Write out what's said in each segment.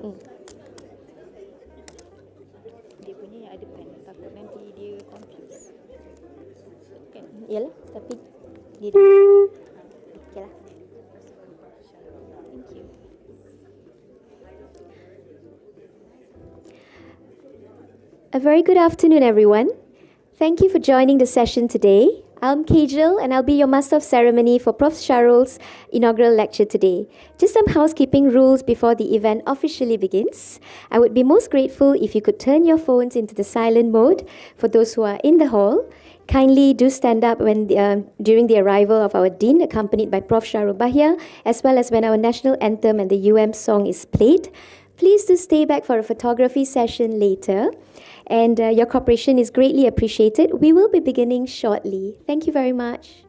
Dia punya yang ada pen. Takut nanti dia confuse. Kan? Yalah, tapi dia okay lah. Thank you. A very good afternoon, everyone. Thank you for joining the session today. I'm Kajal, and I'll be your Master of Ceremony for Prof. Shahrul's inaugural lecture today. Just some housekeeping rules before the event officially begins. I would be most grateful if you could turn your phones into the silent mode for those who are in the hall. Kindly do stand up during the arrival of our Dean, accompanied by Prof. Shahrul Bahyah, as well as when our national anthem and the UM song is played. Please do stay back for a photography session later. And your cooperation is greatly appreciated. We will be beginning shortly. Thank you very much.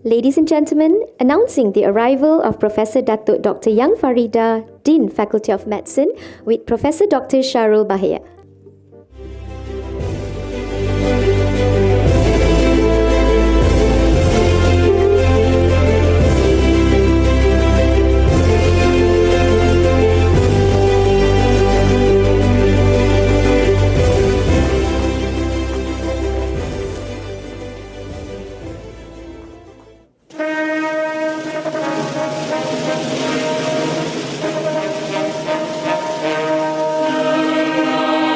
Ladies and gentlemen, announcing the arrival of Professor Datuk Dr. Yang Farida, Dean, Faculty of Medicine, with Professor Dr. Shahrul Bahyah. Thank you.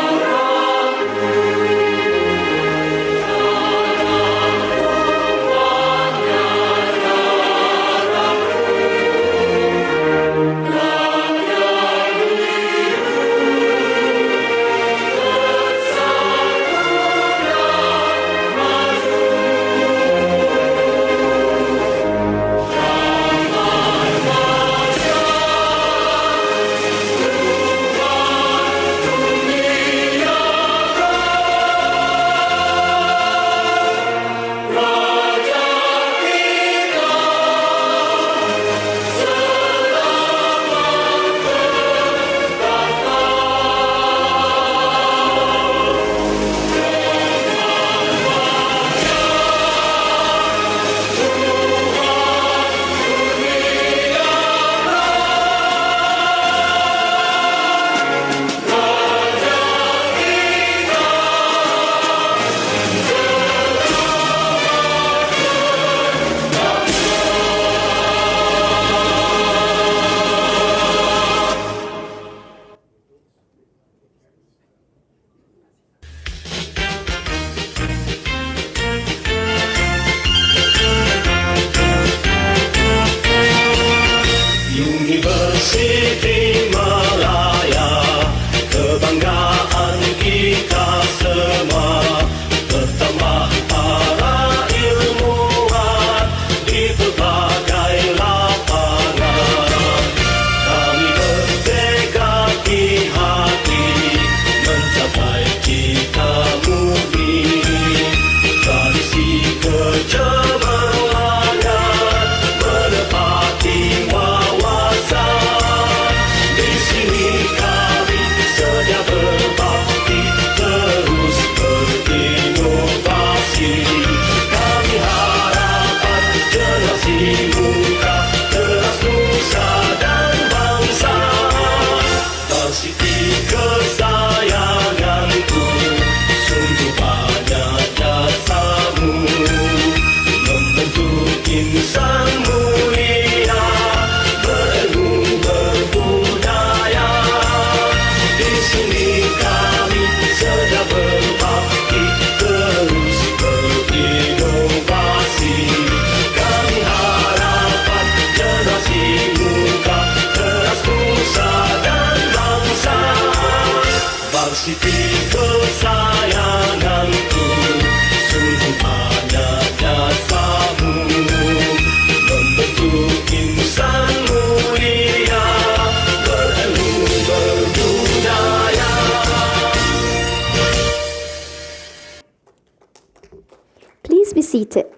Please be seated.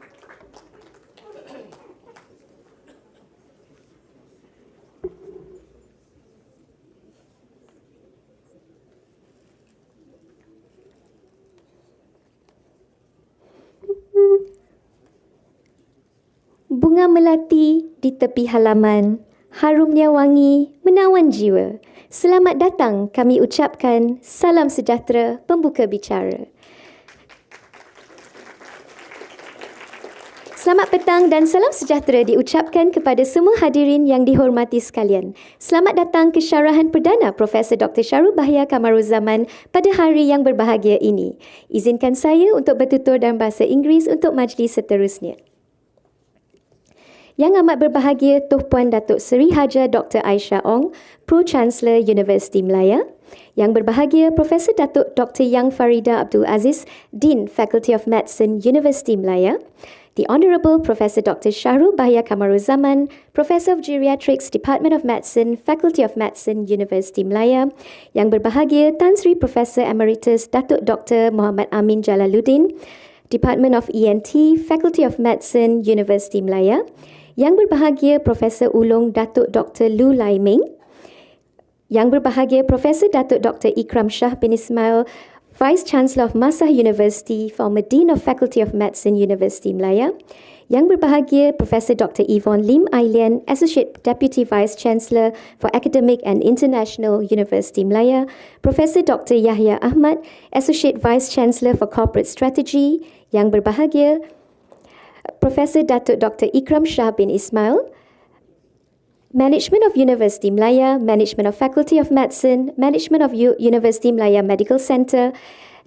Bunga melati di tepi halaman, harumnya wangi menawan jiwa. Selamat datang kami ucapkan, salam sejahtera pembuka bicara. Selamat petang dan salam sejahtera diucapkan kepada semua hadirin yang dihormati sekalian. Selamat datang ke Syarahan Perdana Prof. Dr. Shahrul Bahyah Kamaruzzaman pada hari yang berbahagia ini. Izinkan saya untuk bertutur dalam bahasa Inggeris untuk majlis seterusnya. Yang amat berbahagia Tuh Puan Datuk Seri Haja Dr. Aisyah Ong, Pro-Chancellor Universiti Melaya. Yang berbahagia Profesor Datuk Dr. Yang Farida Abdul Aziz, Dean Faculty of Medicine Universiti Melaya. The Honourable Professor Dr. Shahrul Bahyah Kamaruzzaman, Professor of Geriatrics, Department of Medicine, Faculty of Medicine, Universiti Melaya. Yang berbahagia Tan Sri Professor Emeritus Datuk Dr. Muhammad Amin Jalaluddin, Department of ENT, Faculty of Medicine, Universiti Melaya. Yang berbahagia Profesor Ulung Datuk Dr. Lu Lai Ming. Yang berbahagia Profesor Datuk Dr. Ikram Shah bin Ismail, Vice Chancellor of Masah University, former Dean of Faculty of Medicine, Universiti Melaya. Yang berbahagia Profesor Dr. Yvonne Lim Ailian, Associate Deputy Vice Chancellor for Academic and International, Universiti Melaya. Profesor Dr. Yahya Ahmad, Associate Vice Chancellor for Corporate Strategy. Yang berbahagia Profesor Datuk Dr. Ikram Shah bin Ismail, Management of Universiti Melaya, Management of Faculty of Medicine, Management of Universiti Melaya Medical Centre,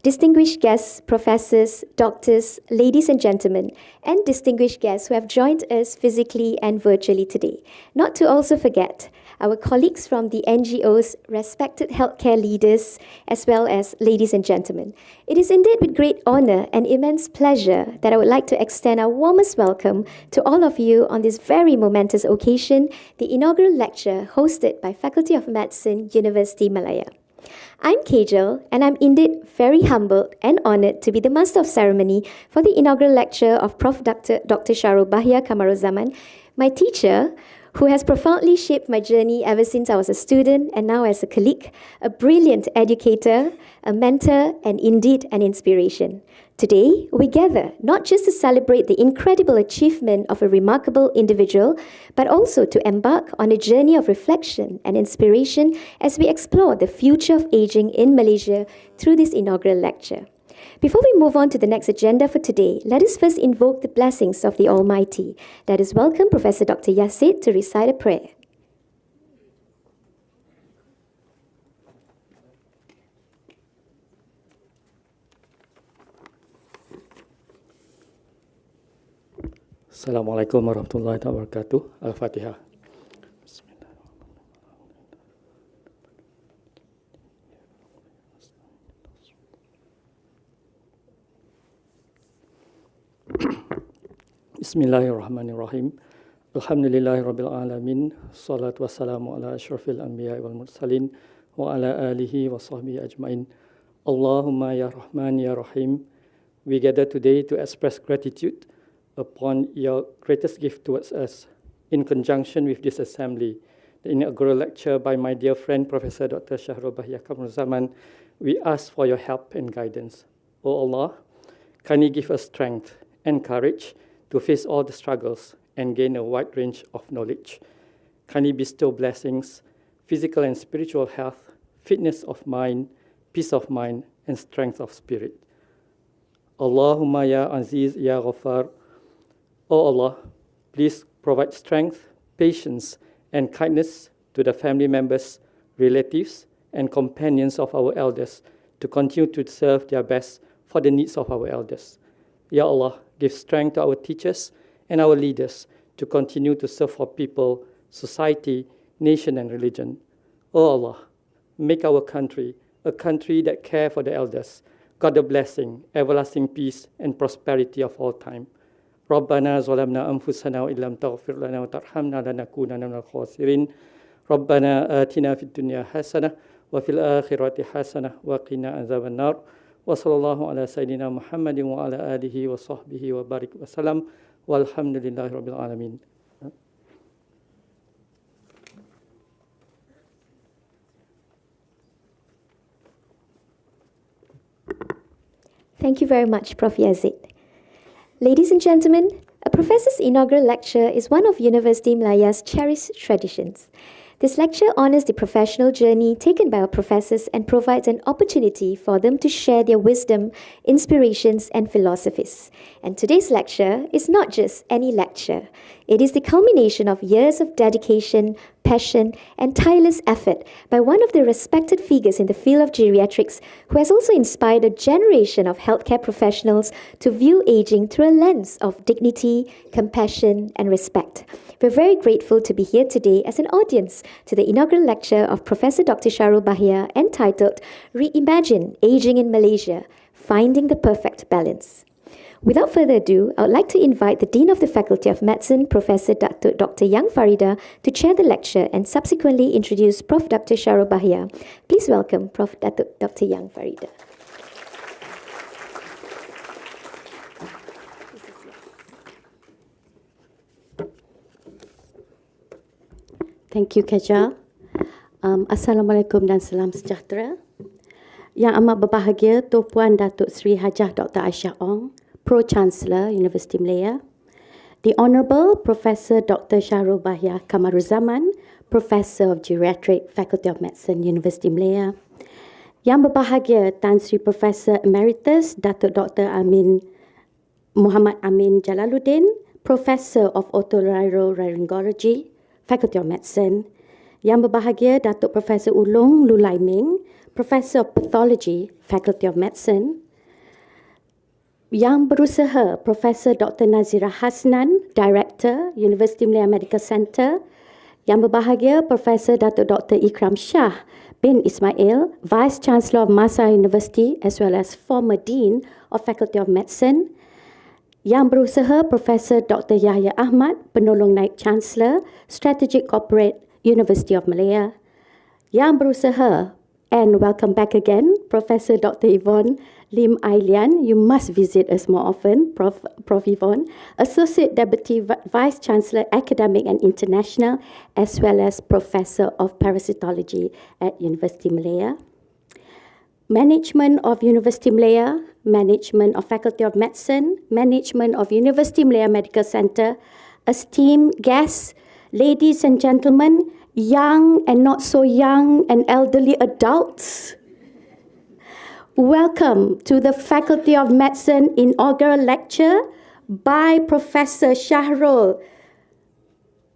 distinguished guests, professors, doctors, ladies and gentlemen, and distinguished guests who have joined us physically and virtually today. Not to also forget our colleagues from the NGOs, respected healthcare leaders, as well as ladies and gentlemen. It is indeed with great honour and immense pleasure that I would like to extend our warmest welcome to all of you on this very momentous occasion, the inaugural lecture hosted by Faculty of Medicine, Universiti Melaya. I'm Kajal, and I'm indeed very humbled and honoured to be the Master of Ceremony for the inaugural lecture of Prof. Dr. Shahrul Bahyah Kamaruzzaman, my teacher, who has profoundly shaped my journey ever since I was a student and now as a colleague, a brilliant educator, a mentor, and indeed an inspiration. Today, we gather not just to celebrate the incredible achievement of a remarkable individual, but also to embark on a journey of reflection and inspiration as we explore the future of aging in Malaysia through this inaugural lecture. Before we move on to the next agenda for today, let us first invoke the blessings of the Almighty. Let us welcome Professor Dr. Yasid to recite a prayer. Assalamualaikum warahmatullahi wabarakatuh. Al-Fatihah. Bismillahirrahmanirrahim. Alhamdulillahirabbil alamin. Salatu wassalamu ala asyrafil anbiya wal mursalin wa ala alihi wa sahbihi ajmain. Allahumma ya Rahman ya Rahim. We gather today to express gratitude upon your greatest gift towards us. In conjunction with this assembly, the inaugural lecture by my dear friend Professor Dr. Shahrul Bahyah Kamaruzzaman, we ask for your help and guidance. O Allah, kindly give us strength and courage to face all the struggles and gain a wide range of knowledge. Kindly bestow blessings, physical and spiritual health, fitness of mind, peace of mind, and strength of spirit. Allahumma ya Aziz ya Ghaffar. O Allah, please provide strength, patience, and kindness to the family members, relatives, and companions of our elders to continue to serve their best for the needs of our elders. Ya Allah, give strength to our teachers and our leaders to continue to serve for people, society, nation, and religion. O Allah, make our country a country that cares for the elders. God the blessing, everlasting peace, and prosperity of all time. ربنا ظلمنا أنفسنا وإن لم تغفر لنا وترحمنا لنكونن من الخاسرين ربنا آتنا في الدنيا حسنة وفي الآخرة حسنة وقنا عذاب النار Wa sallallahu ala sayyidina Muhammadin wa ala alihi wa sahbihi wa barik wa salam. Walhamdulillahi rabbil alamin. Thank you very much, Prof. Yazid. Ladies and gentlemen, a professor's inaugural lecture is one of University Melaya's cherished traditions. This lecture honors the professional journey taken by our professors and provides an opportunity for them to share their wisdom, inspirations, and philosophies. And today's lecture is not just any lecture. It is the culmination of years of dedication, passion, and tireless effort by one of the respected figures in the field of geriatrics who has also inspired a generation of healthcare professionals to view aging through a lens of dignity, compassion, and respect. We're very grateful to be here today as an audience to the inaugural lecture of Professor Dr. Shahrul Bahyah entitled Reimagine Aging in Malaysia, Finding the Perfect Balance. Without further ado, I would like to invite the Dean of the Faculty of Medicine, Professor Dr. Yang Farida, to chair the lecture and subsequently introduce Prof. Dr. Shahrul Bahyah. Please welcome Prof. Dr. Yang Farida. Thank you, Kajal. Assalamualaikum dan salam sejahtera. Yang amat berbahagia Tuan Datuk Seri Hajah Dr. Aisyah Ong, Pro-Chancellor Universiti Malaya. The Honourable Professor Dr. Shahrul Bahyah Kamaruzzaman, Professor of Geriatric, Faculty of Medicine, Universiti Malaya. Yang berbahagia Tan Sri Professor Emeritus Datuk Dr. Muhammad Amin Jalaluddin, Professor of Otolaryngology, Faculty of Medicine. Yang berbahagia Datuk Profesor Ulung Lulaiming, Professor of Pathology, Faculty of Medicine. Yang berusaha Profesor Dr. Nazira Hasnan, Director, Universiti Malaya Medical Centre. Yang berbahagia Profesor Datuk Dr. Ikram Shah bin Ismail, Vice Chancellor of Masa University as well as former Dean of Faculty of Medicine. Yang berusaha Profesor Dr. Yahya Ahmad, Penolong Naib Chancellor, Strategic Corporate, University of Malaya. Yang berusaha, and welcome back again, Professor Dr. Yvonne Lim Ailian. You must visit us more often, Prof. Yvonne, Associate Deputy Vice Chancellor, Academic and International, as well as Professor of Parasitology at University Malaya. Management of University Malaya, Management of Faculty of Medicine, Management of University Malaya Medical Centre, esteemed guests, ladies and gentlemen, young and not so young and elderly adults. Welcome to the Faculty of Medicine Inaugural Lecture by Professor Shahrul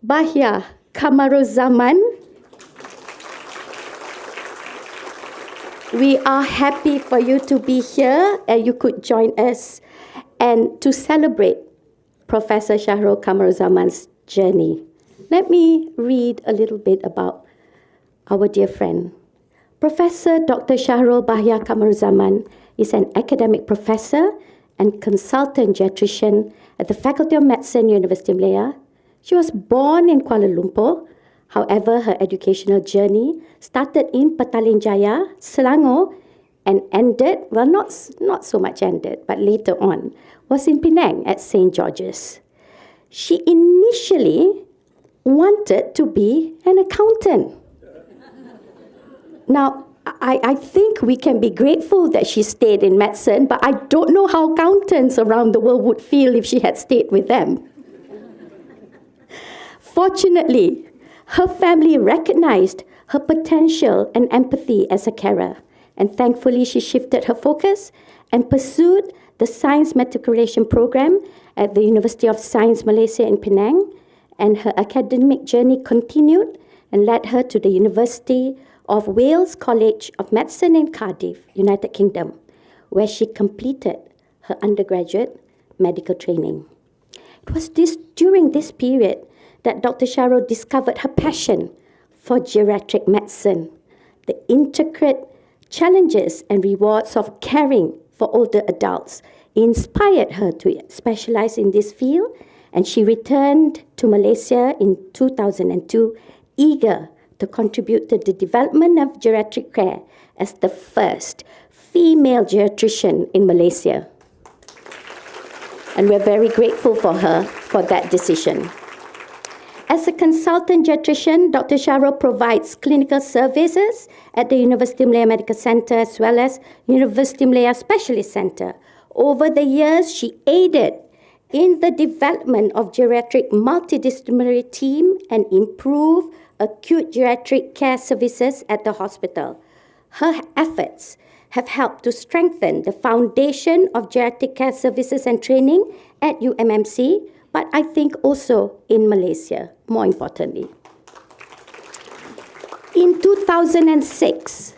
Bahyah Kamaruzzaman. We are happy for you to be here and you could join us and to celebrate Professor Shahrul Kamaruzzaman's journey. Let me read a little bit about our dear friend. Professor Dr. Shahrul Bahyah Kamaruzzaman is an academic professor and consultant geriatrician at the Faculty of Medicine, University of Malaya. She was born in Kuala Lumpur. However, her educational journey started in Petaling Jaya, Selangor, and ended, well, not so much ended, but later on, was in Penang at St. George's. She initially wanted to be an accountant. Now, I think we can be grateful that she stayed in medicine, but I don't know how accountants around the world would feel if she had stayed with them. Fortunately, her family recognized her potential and empathy as a carer, and thankfully she shifted her focus and pursued the Science Matriculation Program at the University of Science Malaysia in Penang, and her academic journey continued and led her to the University of Wales College of Medicine in Cardiff, United Kingdom, where she completed her undergraduate medical training. It was during this period that Dr. Shahrul discovered her passion for geriatric medicine, the intricate challenges and rewards of caring for older adults inspired her to specialize in this field, and she returned to Malaysia in 2002, eager to contribute to the development of geriatric care as the first female geriatrician in Malaysia. And we're very grateful for her for that decision. As a consultant geriatrician, Dr. Shahrul provides clinical services at the University Malaya Medical Centre as well as University Malaya Specialist Centre. Over the years, she aided in the development of geriatric multidisciplinary team and improved acute geriatric care services at the hospital. Her efforts have helped to strengthen the foundation of geriatric care services and training at UMMC, but I think also in Malaysia, more importantly. In 2006,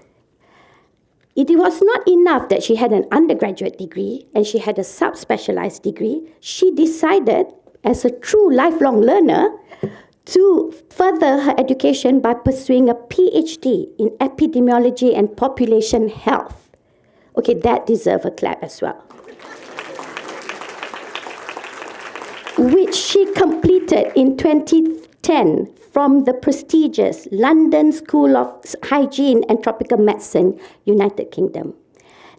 it was not enough that she had an undergraduate degree and she had a subspecialized degree. She decided, as a true lifelong learner, to further her education by pursuing a PhD in epidemiology and population health. Okay, that deserves a clap as well. Which she completed in 2010 from the prestigious London School of Hygiene and Tropical Medicine, United Kingdom.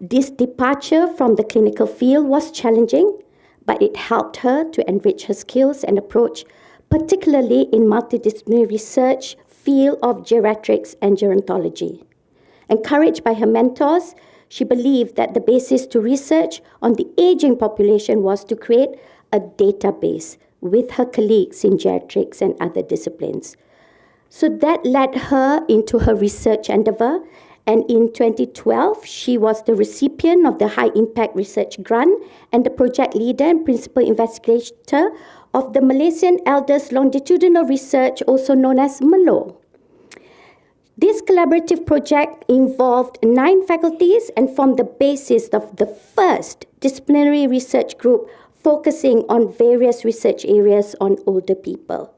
This departure from the clinical field was challenging, but it helped her to enrich her skills and approach, particularly in multidisciplinary research field of geriatrics and gerontology. Encouraged by her mentors, she believed that the basis to research on the aging population was to create a database with her colleagues in geriatrics and other disciplines. So that led her into her research endeavor, and in 2012, she was the recipient of the High Impact Research Grant and the project leader and principal investigator of the Malaysian Elders Longitudinal Research, also known as MELO. This collaborative project involved 9 faculties and formed the basis of the first disciplinary research group focusing on various research areas on older people.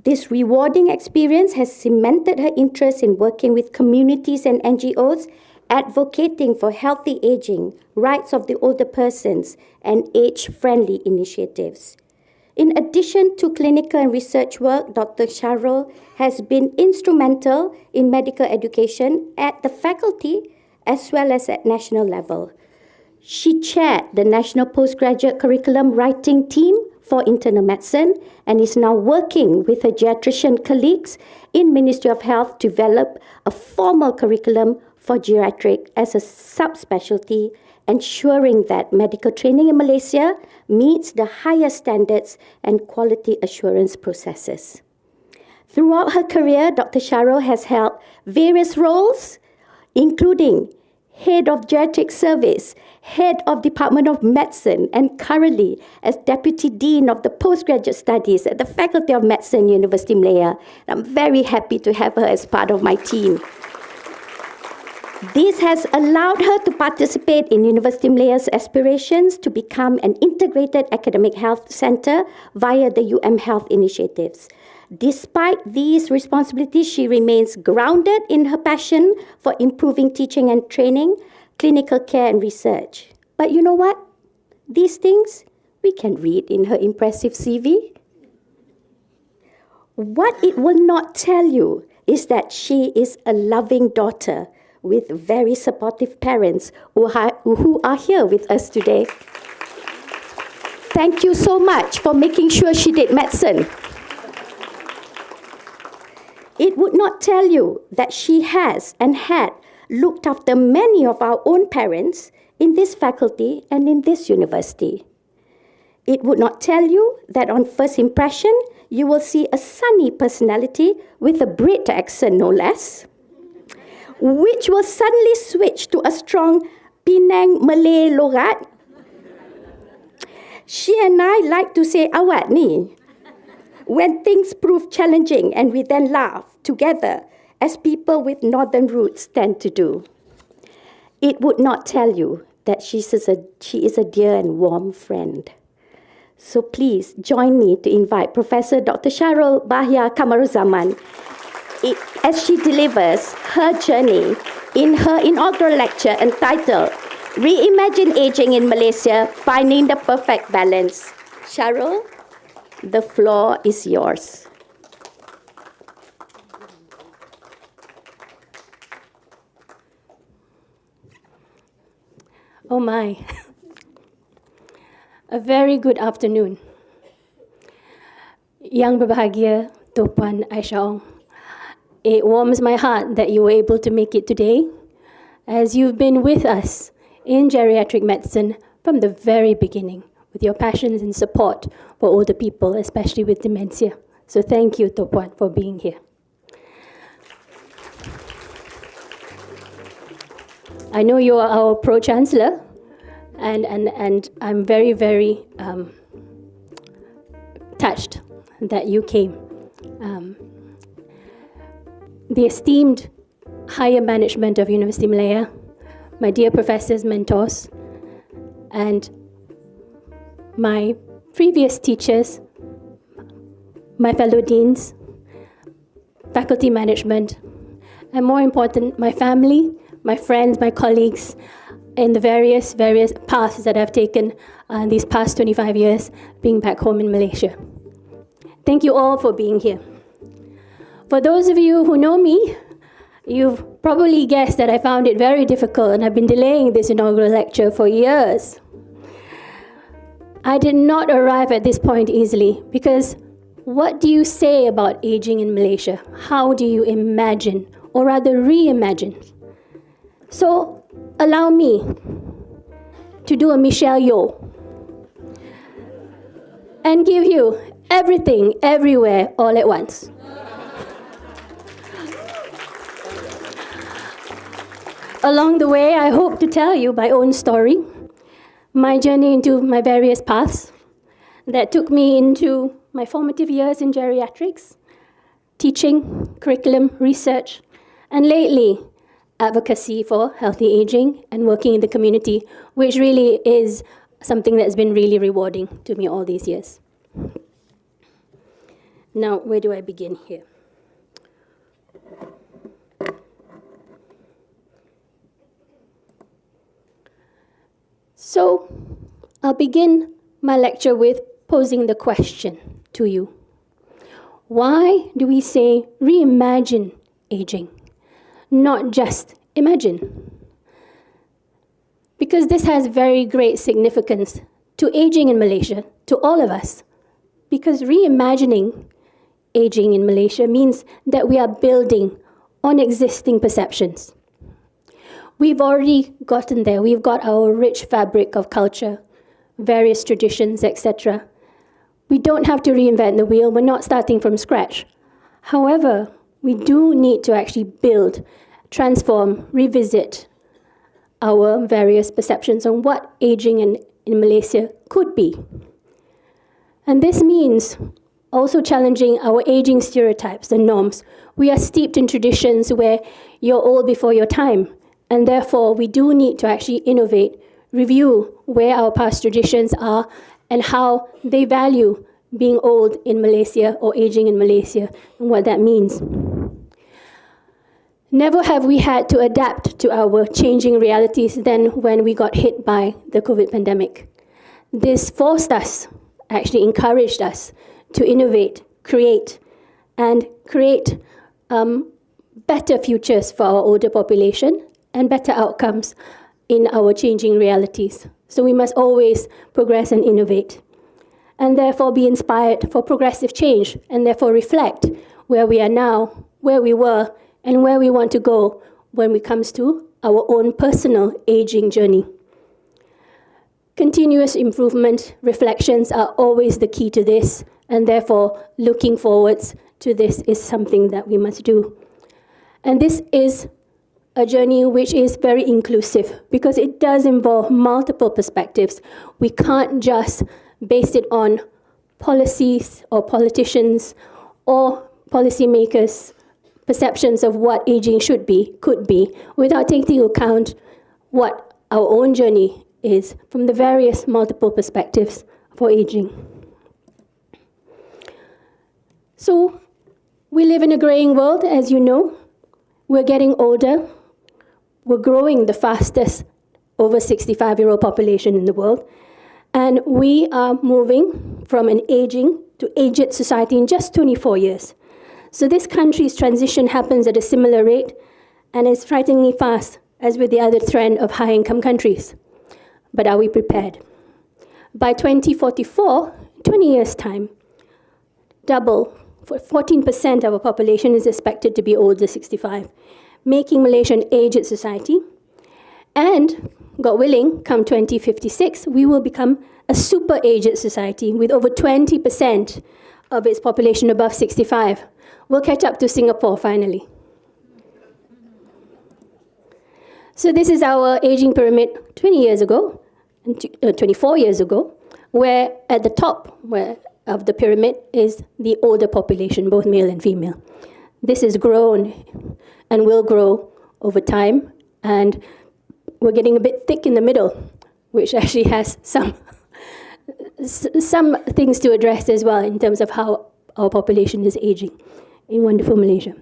This rewarding experience has cemented her interest in working with communities and NGOs, advocating for healthy aging, rights of the older persons, and age-friendly initiatives. In addition to clinical and research work, Dr. Shahrul has been instrumental in medical education at the faculty as well as at national level. She chaired the National Postgraduate Curriculum Writing Team for Internal Medicine and is now working with her geriatrician colleagues in Ministry of Health to develop a formal curriculum for geriatric as a subspecialty, ensuring that medical training in Malaysia meets the highest standards and quality assurance processes. Throughout her career, Dr. Shahrul has held various roles, including Head of Geriatric Service, Head of Department of Medicine, and currently as Deputy Dean of the Postgraduate Studies at the Faculty of Medicine, University Malaya. I'm very happy to have her as part of my team. This has allowed her to participate in University Malaya's aspirations to become an integrated academic health center via the UM Health initiatives. Despite these responsibilities, she remains grounded in her passion for improving teaching and training, clinical care and research. But you know what? These things we can read in her impressive CV. What it will not tell you is that she is a loving daughter with very supportive parents who are here with us today. Thank you so much for making sure she did medicine. It would not tell you that she has and had looked after many of our own parents in this faculty and in this university. It would not tell you that on first impression, you will see a sunny personality with a Brit accent, no less, which will suddenly switch to a strong Penang Malay logat. She and I like to say awat ni when things prove challenging, and we then laugh together as people with northern roots tend to do. It would not tell you that she is a dear and warm friend. So please join me to invite Professor Dr. Shahrul Bahyah Kamaruzzaman as she delivers her journey in her inaugural lecture entitled Reimagine Aging in Malaysia, Finding the Perfect Balance. Shahrul, the floor is yours. Oh my. A very good afternoon. Yang berbahagia, Tuan Aisyah Ong. It warms my heart that you were able to make it today, as you've been with us in geriatric medicine from the very beginning, with your passions and support for older people, especially with dementia. So thank you, Tuan, for being here. I know you are our Pro-Chancellor, and I'm very, very touched that you came. The esteemed higher management of University Malaya, my dear professors, mentors, and my previous teachers, my fellow deans, faculty management, and more important, my family, my friends, my colleagues, in the various paths that I've taken these past 25 years being back home in Malaysia. Thank you all for being here. For those of you who know me, you've probably guessed that I found it very difficult and I've been delaying this inaugural lecture for years. I did not arrive at this point easily because what do you say about aging in Malaysia? How do you imagine, or rather reimagine? So allow me to do a Michelle Yeoh and give you everything, everywhere, all at once. Along the way, I hope to tell you my own story, my journey into my various paths that took me into my formative years in geriatrics, teaching, curriculum, research, and lately, advocacy for healthy aging and working in the community, which really is something that's been really rewarding to me all these years. Now, where do I begin here? So, I'll begin my lecture with posing the question to you. Why do we say reimagine aging, not just imagine? Because this has very great significance to aging in Malaysia, to all of us. Because reimagining aging in Malaysia means that we are building on existing perceptions. We've already gotten there. We've got our rich fabric of culture, various traditions, etc. We don't have to reinvent the wheel. We're not starting from scratch. However, we do need to actually build, transform, revisit our various perceptions on what aging in Malaysia could be. And this means also challenging our aging stereotypes and norms. We are steeped in traditions where you're old before your time, and therefore we do need to actually innovate, review where our past traditions are and how they value being old in Malaysia or aging in Malaysia and what that means. Never have we had to adapt to our changing realities than when we got hit by the COVID pandemic. This forced us, actually encouraged us to innovate, create better futures for our older population and better outcomes in our changing realities. So we must always progress and innovate, and therefore be inspired for progressive change, and therefore reflect where we are now, where we were, and where we want to go when it comes to our own personal aging journey. Continuous improvement reflections are always the key to this, and therefore looking forwards to this is something that we must do. And this is a journey which is very inclusive because it does involve multiple perspectives. We can't just base it on policies or politicians or policymakers' perceptions of what aging should be, could be, without taking into account what our own journey is from the various multiple perspectives for aging. So, we live in a graying world, as you know. We're getting older. We're growing the fastest over 65-year-old population in the world. And we are moving from an aging to aged society in just 24 years. So this country's transition happens at a similar rate and is frighteningly fast as with the other trend of high-income countries. but are we prepared? By 2044, 20 years' time, double, 14% of our population is expected to be older 65, making Malaysia an aged society. And, God willing, come 2056, we will become a super aged society with over 20% of its population above 65. We'll catch up to Singapore finally. So this is our aging pyramid 20 years ago, 24 years ago, where at the top of the pyramid is the older population, both male and female. This has grown and will grow over time, and we're getting a bit thick in the middle, which actually has some things to address as well in terms of how our population is aging in wonderful Malaysia.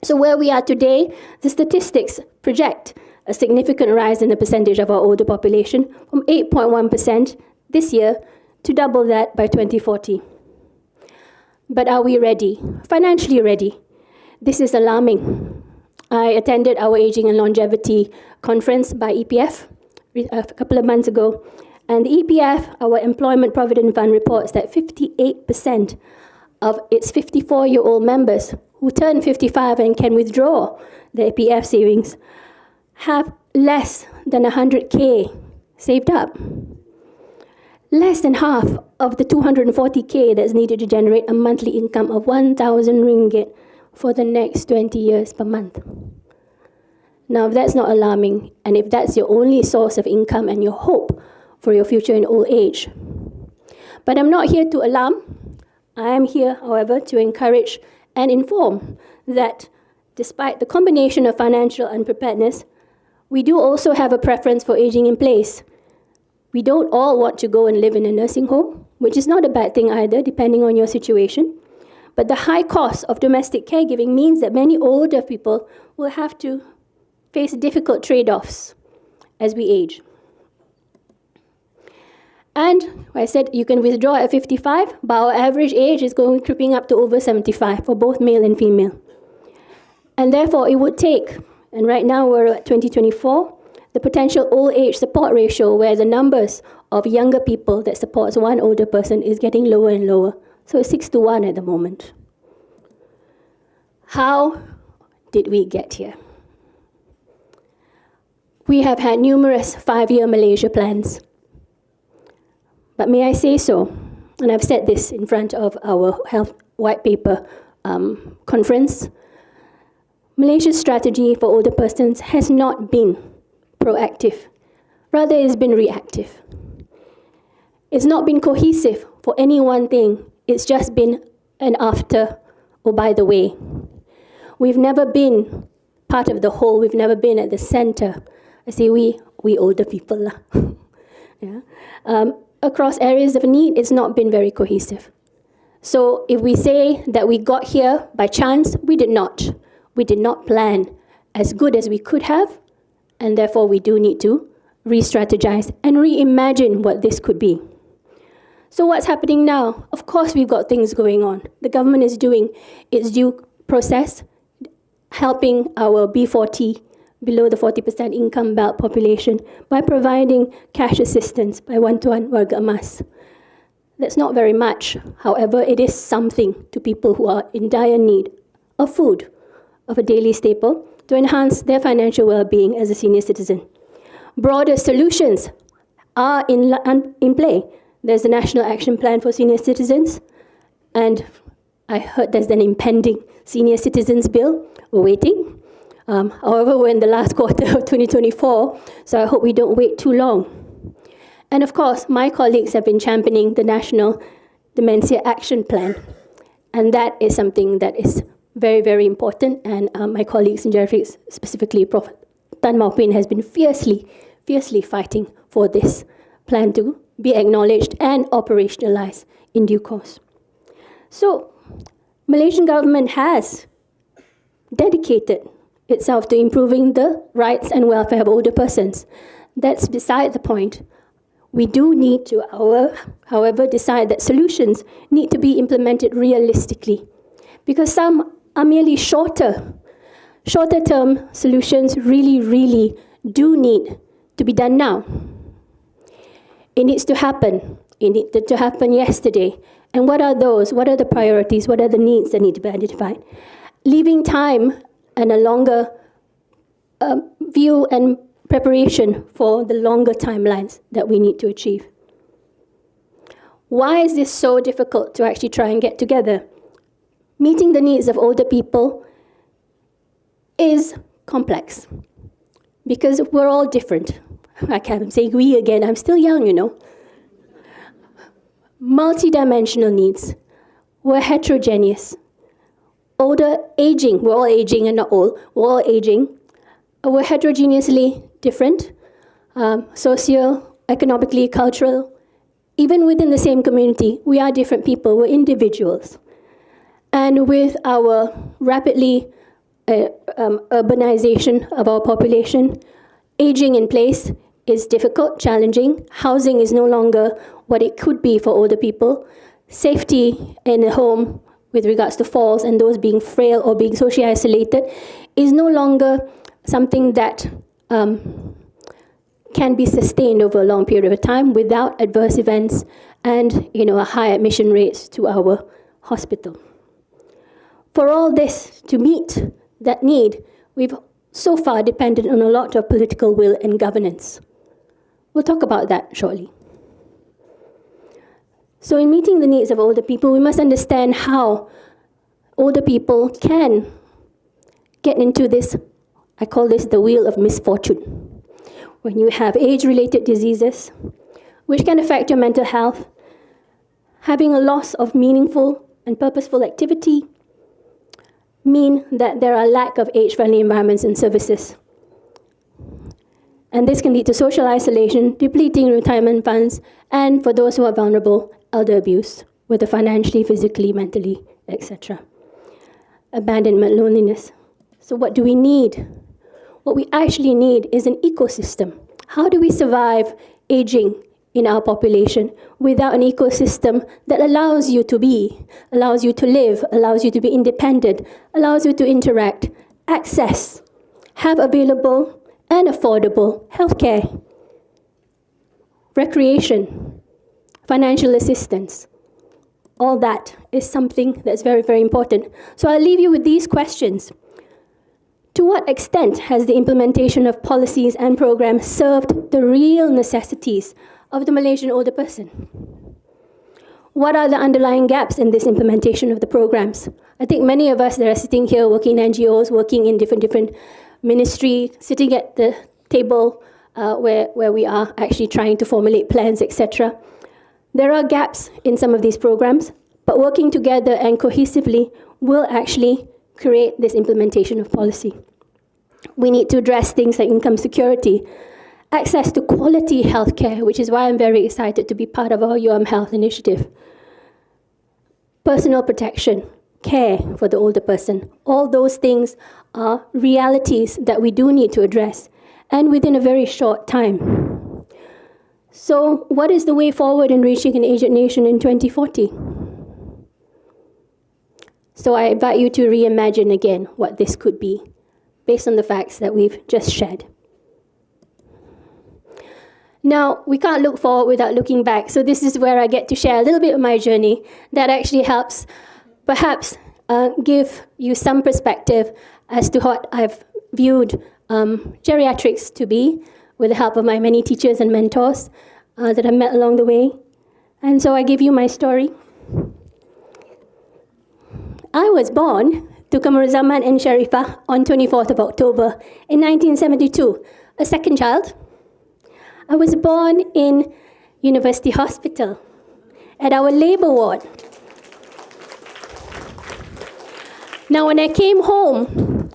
So where we are today, the statistics project a significant rise in the percentage of our older population from 8.1% this year to double that by 2040. But are we ready? Financially ready? This is alarming. I attended our Aging and Longevity conference by EPF a couple of months ago, and the EPF, our Employment Provident Fund, reports that 58% of its 54-year-old members who turn 55 and can withdraw their EPF savings have less than 100K saved up. Less than half of the 240K that's needed to generate a monthly income of 1,000 ringgit for the next 20 years per month. Now, if that's not alarming, and if that's your only source of income and your hope for your future in old age. But I'm not here to alarm. I am here, however, to encourage and inform that despite the combination of financial unpreparedness, we do also have a preference for aging in place. We don't all want to go and live in a nursing home, which is not a bad thing either, depending on your situation. But the high cost of domestic caregiving means that many older people will have to face difficult trade-offs as we age. And I said you can withdraw at 55, but our average age is creeping up to over 75 for both male and female. And therefore, it would take, and right now we're at 2024, the potential old age support ratio, where the numbers of younger people that supports one older person is getting lower and lower. So it's 6-to-1 at the moment. How did we get here? We have had numerous 5-year Malaysia plans. But may I say so, and I've said this in front of our health white paper conference, Malaysia's strategy for older persons has not been proactive. Rather, it's been reactive. It's not been cohesive for any one thing. It's just been an after, or by the way. We've never been part of the whole. We've never been at the center. I say we older people lah. Yeah. Across areas of need, it's not been very cohesive. So if we say that we got here by chance, we did not. We did not plan as good as we could have, and therefore we do need to re-strategize and reimagine what this could be. So what's happening now? Of course we've got things going on. The government is doing its due process, helping our B40, below the 40% income belt population, by providing cash assistance by one-to-one warga emas. That's not very much. However, it is something to people who are in dire need of food, of a daily staple, to enhance their financial well-being as a senior citizen. Broader solutions are in play. There's a National Action Plan for Senior Citizens, and I heard there's an impending Senior Citizens Bill. We're waiting. However, we're in the last quarter of 2024, so I hope we don't wait too long. And of course, my colleagues have been championing the National Dementia Action Plan, and that is something that is very, very important, and my colleagues in geriatrics, specifically Prof. Tan Maupin, has been fiercely fighting for this plan to be acknowledged and operationalized in due course. So, Malaysian government has dedicated itself to improving the rights and welfare of older persons. That's beside the point. We do need to, however, decide that solutions need to be implemented realistically, because some are merely shorter-term solutions really do need to be done now. It needs to happen. It needed to happen yesterday. And what are those? What are the priorities? What are the needs that need to be identified? Leaving time and a longer view and preparation for the longer timelines that we need to achieve. Why is this so difficult to actually try and get together? Meeting the needs of older people is complex because we're all different. I can't say we again, I'm still young, you know. Multidimensional needs. We're heterogeneous. Older, aging, we're all aging and not old, we're all aging. We're heterogeneously different, socio-economically, cultural. Even within the same community, we are different people, we're individuals. And with our rapidly urbanization of our population, aging in place is difficult, challenging. Housing is no longer what it could be for older people. Safety in a home with regards to falls and those being frail or being socially isolated is no longer something that can be sustained over a long period of time without adverse events and a high admission rates to our hospital. For all this to meet that need, we've so far depended on a lot of political will and governance. We'll talk about that shortly. So in meeting the needs of older people, we must understand how older people can get into this, I call this the wheel of misfortune. When you have age-related diseases, which can affect your mental health, having a loss of meaningful and purposeful activity, mean that there are lack of age-friendly environments and services. And this can lead to social isolation, depleting retirement funds, and for those who are vulnerable, elder abuse, whether financially, physically, mentally, etc. Abandonment, loneliness. So what do we need? What we actually need is an ecosystem. How do we survive aging in our population without an ecosystem that allows you to be, allows you to live, allows you to be independent, allows you to interact, access, have available and affordable healthcare, recreation, financial assistance? All that is something that's very, very important. So I'll leave you with these questions. To what extent has the implementation of policies and programs served the real necessities of the Malaysian older person? What are the underlying gaps in this implementation of the programs? I think many of us that are sitting here working in NGOs, working in different ministries, sitting at the table where we are actually trying to formulate plans, etc. There are gaps in some of these programs, but working together and cohesively will actually create this implementation of policy. We need to address things like income security, access to quality healthcare, which is why I'm very excited to be part of our UM Health initiative. Personal protection, care for the older person. All those things are realities that we do need to address, and within a very short time. So what is the way forward in reaching an aged nation in 2040? So I invite you to reimagine again what this could be, based on the facts that we've just shared. Now, we can't look forward without looking back, so this is where I get to share a little bit of my journey that actually helps perhaps give you some perspective as to what I've viewed geriatrics to be, with the help of my many teachers and mentors that I met along the way. And so I give you my story. I was born to Kamaruzzaman and Sharifah on 24th of October in 1972, a second child. I was born in University Hospital at our labour ward. Now, when I came home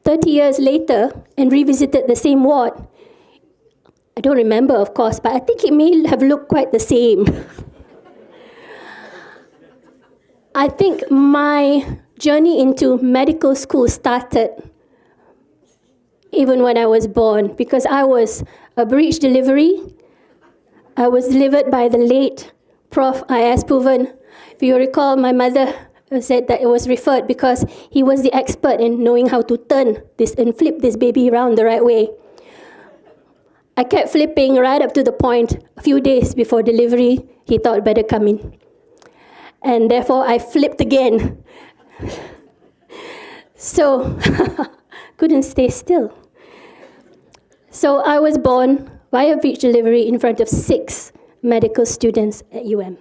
30 years later and revisited the same ward, I don't remember, of course, but I think it may have looked quite the same. I think my journey into medical school started even when I was born, because I was a breech delivery. I was delivered by the late Prof. I.S. Puvan. If you recall, my mother said that it was referred because he was the expert in knowing how to turn this and flip this baby around the right way. I kept flipping right up to the point, a few days before delivery, he thought better come in. And therefore, I flipped again. So, couldn't stay still. So I was born via breech delivery in front of 6 medical students at UM.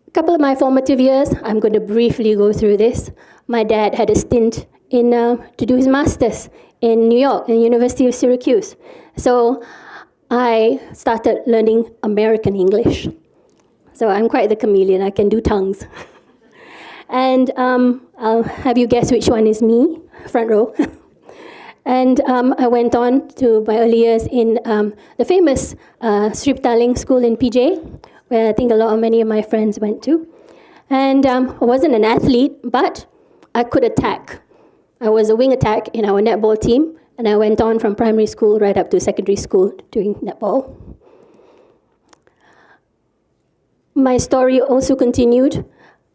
A couple of my formative years, I'm going to briefly go through this. My dad had a stint to do his master's in New York, in the University of Syracuse. So I started learning American English. So I'm quite the chameleon, I can do tongues. And I'll have you guess which one is me, front row. And I went on to my early years in the famous Sri Petaling School in PJ, where I think many of my friends went to. And I wasn't an athlete, but I could attack. I was a wing attack in our netball team, and I went on from primary school right up to secondary school doing netball. My story also continued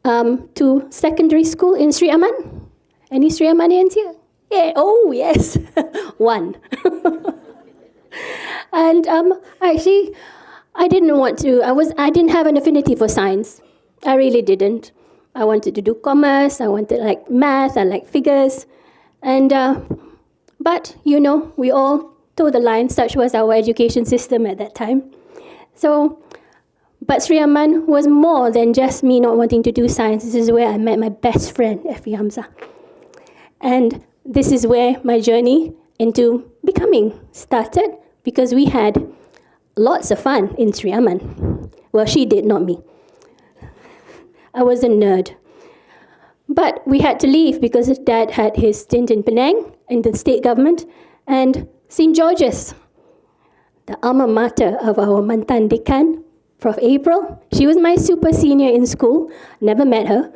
to secondary school in Sri Aman. Any Sri Amanians here? Yeah, oh yes, one. And actually, I didn't have an affinity for science. I really didn't. I wanted to do commerce, I wanted like math, I like figures. And, but we all toe the line, such was our education system at that time. But Sri Aman was more than just me not wanting to do science. This is where I met my best friend, Effie Hamza. And this is where my journey into becoming started, because we had lots of fun in Sri Aman. Well, she did, not me. I was a nerd. But we had to leave because Dad had his stint in Penang, in the state government, and St. George's, the alma mater of our mantan dekan, Prof. April. She was my super senior in school. Never met her,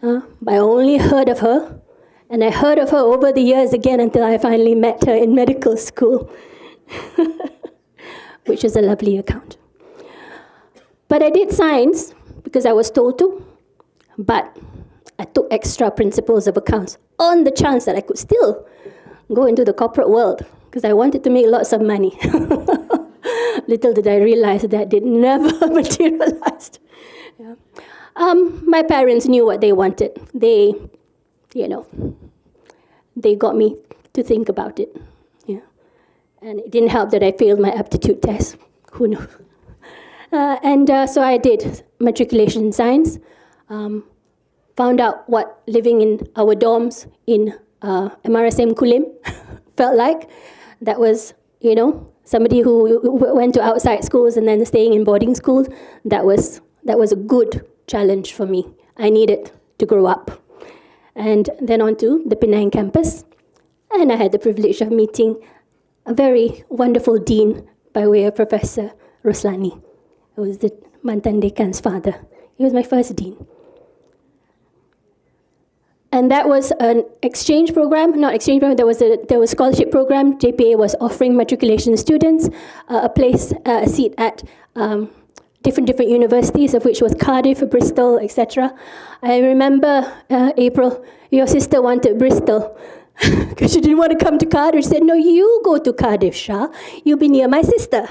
but I only heard of her. And I heard of her over the years again until I finally met her in medical school, which was a lovely account. But I did science because I was told to, but I took extra principles of accounts on the chance that I could still go into the corporate world because I wanted to make lots of money. Little did I realize that did never materialized. Yeah. My parents knew what they wanted. They got me to think about it. Yeah. And it didn't help that I failed my aptitude test. Who knows? So I did matriculation in science. Found out what living in our dorms in MRSM Kulim felt like. That was, somebody who went to outside schools and then staying in boarding schools. That was a good challenge for me. I needed to grow up. And then on to the Penang campus. And I had the privilege of meeting a very wonderful dean by way of Professor Roslani, who was the mantan dekan's father. He was my first dean. And that was an exchange program, not exchange program, there was a scholarship program. JPA was offering matriculation students a seat at different universities, of which was Cardiff, Bristol, etc. I remember, April, your sister wanted Bristol because she didn't want to come to Cardiff. She said, no, you go to Cardiff, Shah. You'll be near my sister.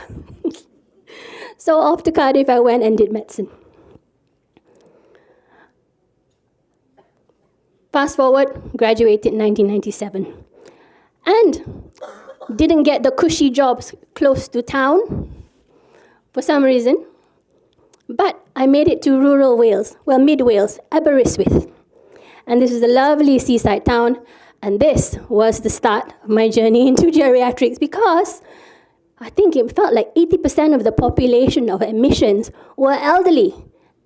So off to Cardiff I went and did medicine. Fast forward, graduated in 1997. And didn't get the cushy jobs close to town for some reason. But I made it to rural Wales, well, mid-Wales, Aberystwyth. And this is a lovely seaside town. And this was the start of my journey into geriatrics, because I think it felt like 80% of the population of admissions were elderly.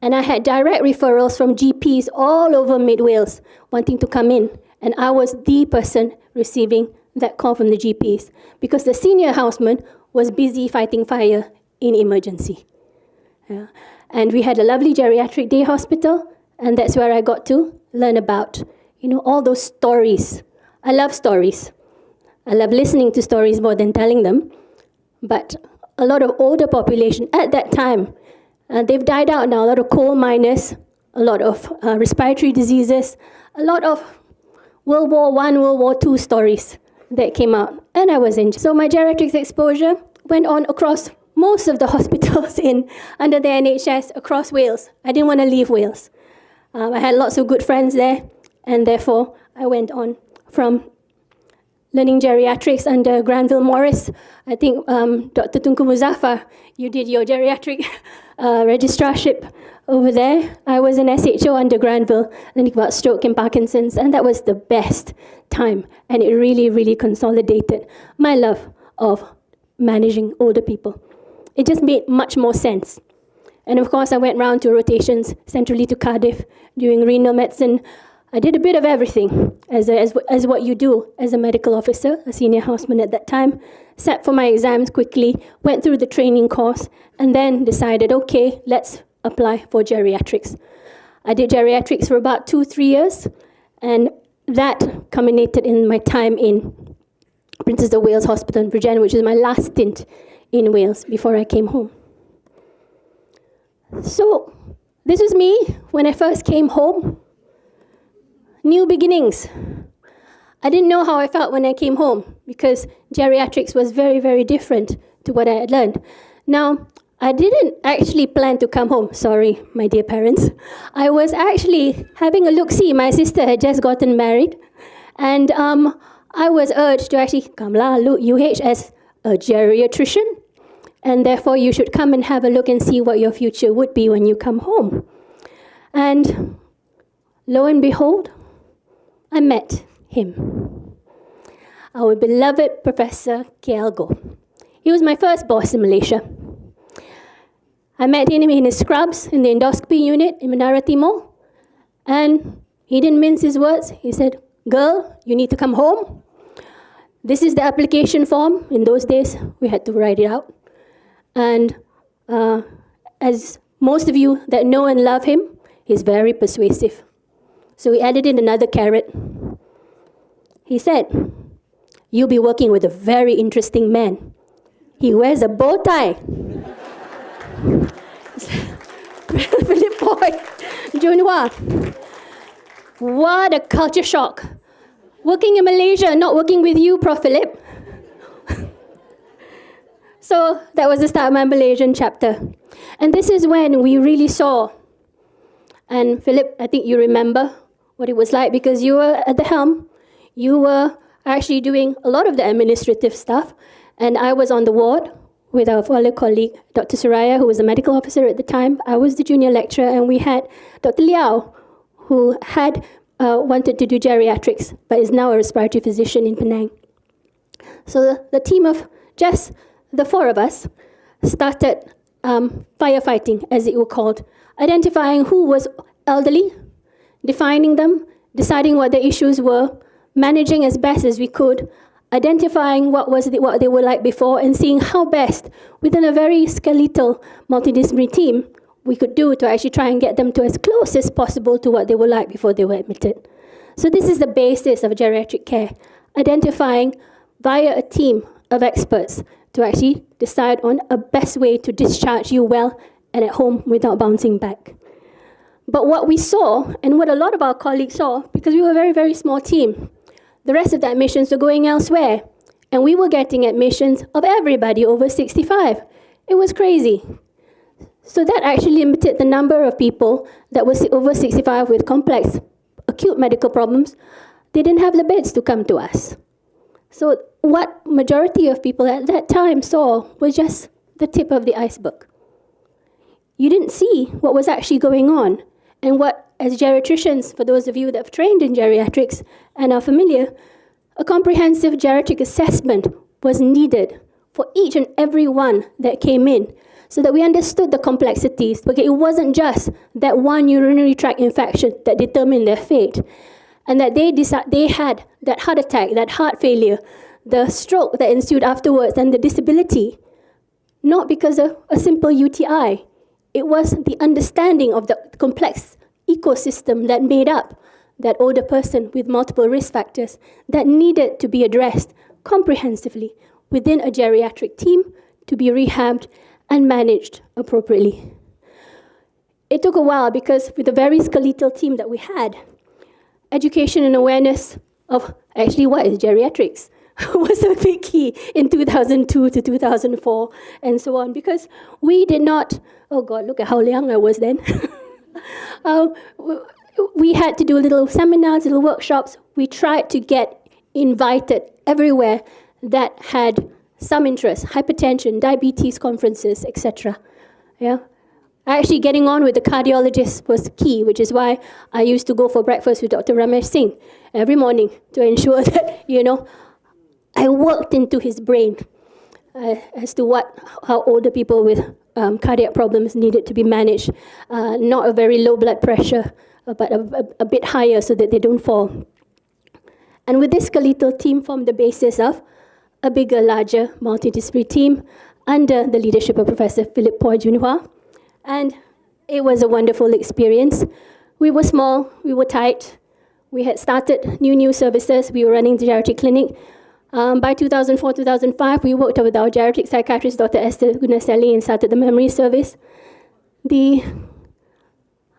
And I had direct referrals from GPs all over mid-Wales wanting to come in. And I was the person receiving that call from the GPs because the senior houseman was busy fighting fire in emergency. Yeah. And we had a lovely geriatric day hospital, and that's where I got to learn about, all those stories. I love stories. I love listening to stories more than telling them. But a lot of older population at that time, they've died out now. A lot of coal miners, a lot of respiratory diseases, a lot of World War I, World War II stories that came out, and I was in. So my geriatrics exposure went on across most of the hospitals under the NHS across Wales. I didn't want to leave Wales. I had lots of good friends there, and therefore I went on from learning geriatrics under Granville Morris. I think Dr. Tunku Muzaffar, you did your geriatric registrarship over there. I was an SHO under Granville, learning about stroke and Parkinson's, and that was the best time. And it really, really consolidated my love of managing older people. It just made much more sense. And of course, I went round to rotations centrally to Cardiff, doing renal medicine. I did a bit of everything, as what you do as a medical officer, a senior houseman at that time. Sat for my exams quickly, went through the training course, and then decided, okay, let's apply for geriatrics. I did geriatrics for about 2-3 years, and that culminated in my time in Princess of Wales Hospital in Perdana, which is my last stint in Wales before I came home. So this was me when I first came home. New beginnings. I didn't know how I felt when I came home because geriatrics was very, very different to what I had learned. Now, I didn't actually plan to come home. Sorry, my dear parents. I was actually having a look-see. My sister had just gotten married, and I was urged to actually, Kamla, look, UH as a geriatrician, and therefore you should come and have a look and see what your future would be when you come home. And lo and behold, I met him, our beloved Professor Kialgo. He was my first boss in Malaysia. I met him in his scrubs in the endoscopy unit in Menara Timur, and he didn't mince his words. He said, girl, you need to come home. This is the application form. In those days, we had to write it out. And as most of you that know and love him, he's very persuasive. So he added in another carrot. He said, you'll be working with a very interesting man. He wears a bow tie. Philip Boy, Junhua. What a culture shock. Working in Malaysia, not working with you, Prof. Philip. So that was the start of my Malaysian chapter. And this is when we really saw, and Philip, I think you remember what it was like because you were at the helm. You were actually doing a lot of the administrative stuff, and I was on the ward with our fellow colleague, Dr. Suraya, who was a medical officer at the time. I was the junior lecturer, and we had Dr. Liao, who had wanted to do geriatrics, but is now a respiratory physician in Penang. So the team of just the four of us started firefighting, as it was called, identifying who was elderly, defining them, deciding what the issues were, managing as best as we could, identifying what they were like before, and seeing how best, within a very skeletal multidisciplinary team, we could do to actually try and get them to as close as possible to what they were like before they were admitted. So this is the basis of geriatric care, identifying via a team of experts to actually decide on a best way to discharge you well and at home without bouncing back. But what we saw, and what a lot of our colleagues saw, because we were a very, very small team, the rest of the admissions were going elsewhere, and we were getting admissions of everybody over 65. It was crazy. So that actually limited the number of people that were over 65 with complex, acute medical problems. They didn't have the beds to come to us. So what majority of people at that time saw was just the tip of the iceberg. You didn't see what was actually going on. And what, as geriatricians, for those of you that have trained in geriatrics and are familiar, a comprehensive geriatric assessment was needed for each and every one that came in, so that we understood the complexities, because it wasn't just that one urinary tract infection that determined their fate, and that they had that heart attack, that heart failure, the stroke that ensued afterwards, and the disability, not because of a simple UTI. It was the understanding of the complex ecosystem that made up that older person with multiple risk factors that needed to be addressed comprehensively within a geriatric team to be rehabbed and managed appropriately. It took a while because with the very skeletal team that we had, education and awareness of actually what is geriatrics was a big key in 2002 to 2004 and so on, because we did not, oh God, look at how young I was then. We had to do little seminars, little workshops. We tried to get invited everywhere that had some interest, hypertension, diabetes conferences, etc. Yeah. Actually, getting on with the cardiologist was key, which is why I used to go for breakfast with Dr. Ramesh Singh every morning to ensure that, I worked into his brain as to how older people with cardiac problems needed to be managed. Not a very low blood pressure, but a bit higher so that they don't fall. And with this skeletal team formed the basis of a bigger, larger, multidisciplinary team under the leadership of Professor Philip Poy Junhua. And it was a wonderful experience. We were small, we were tight. We had started new services. We were running the geriatric clinic. By 2004, 2005, we worked with our geriatric psychiatrist, Dr. Esther Gunasali, and started the memory service. The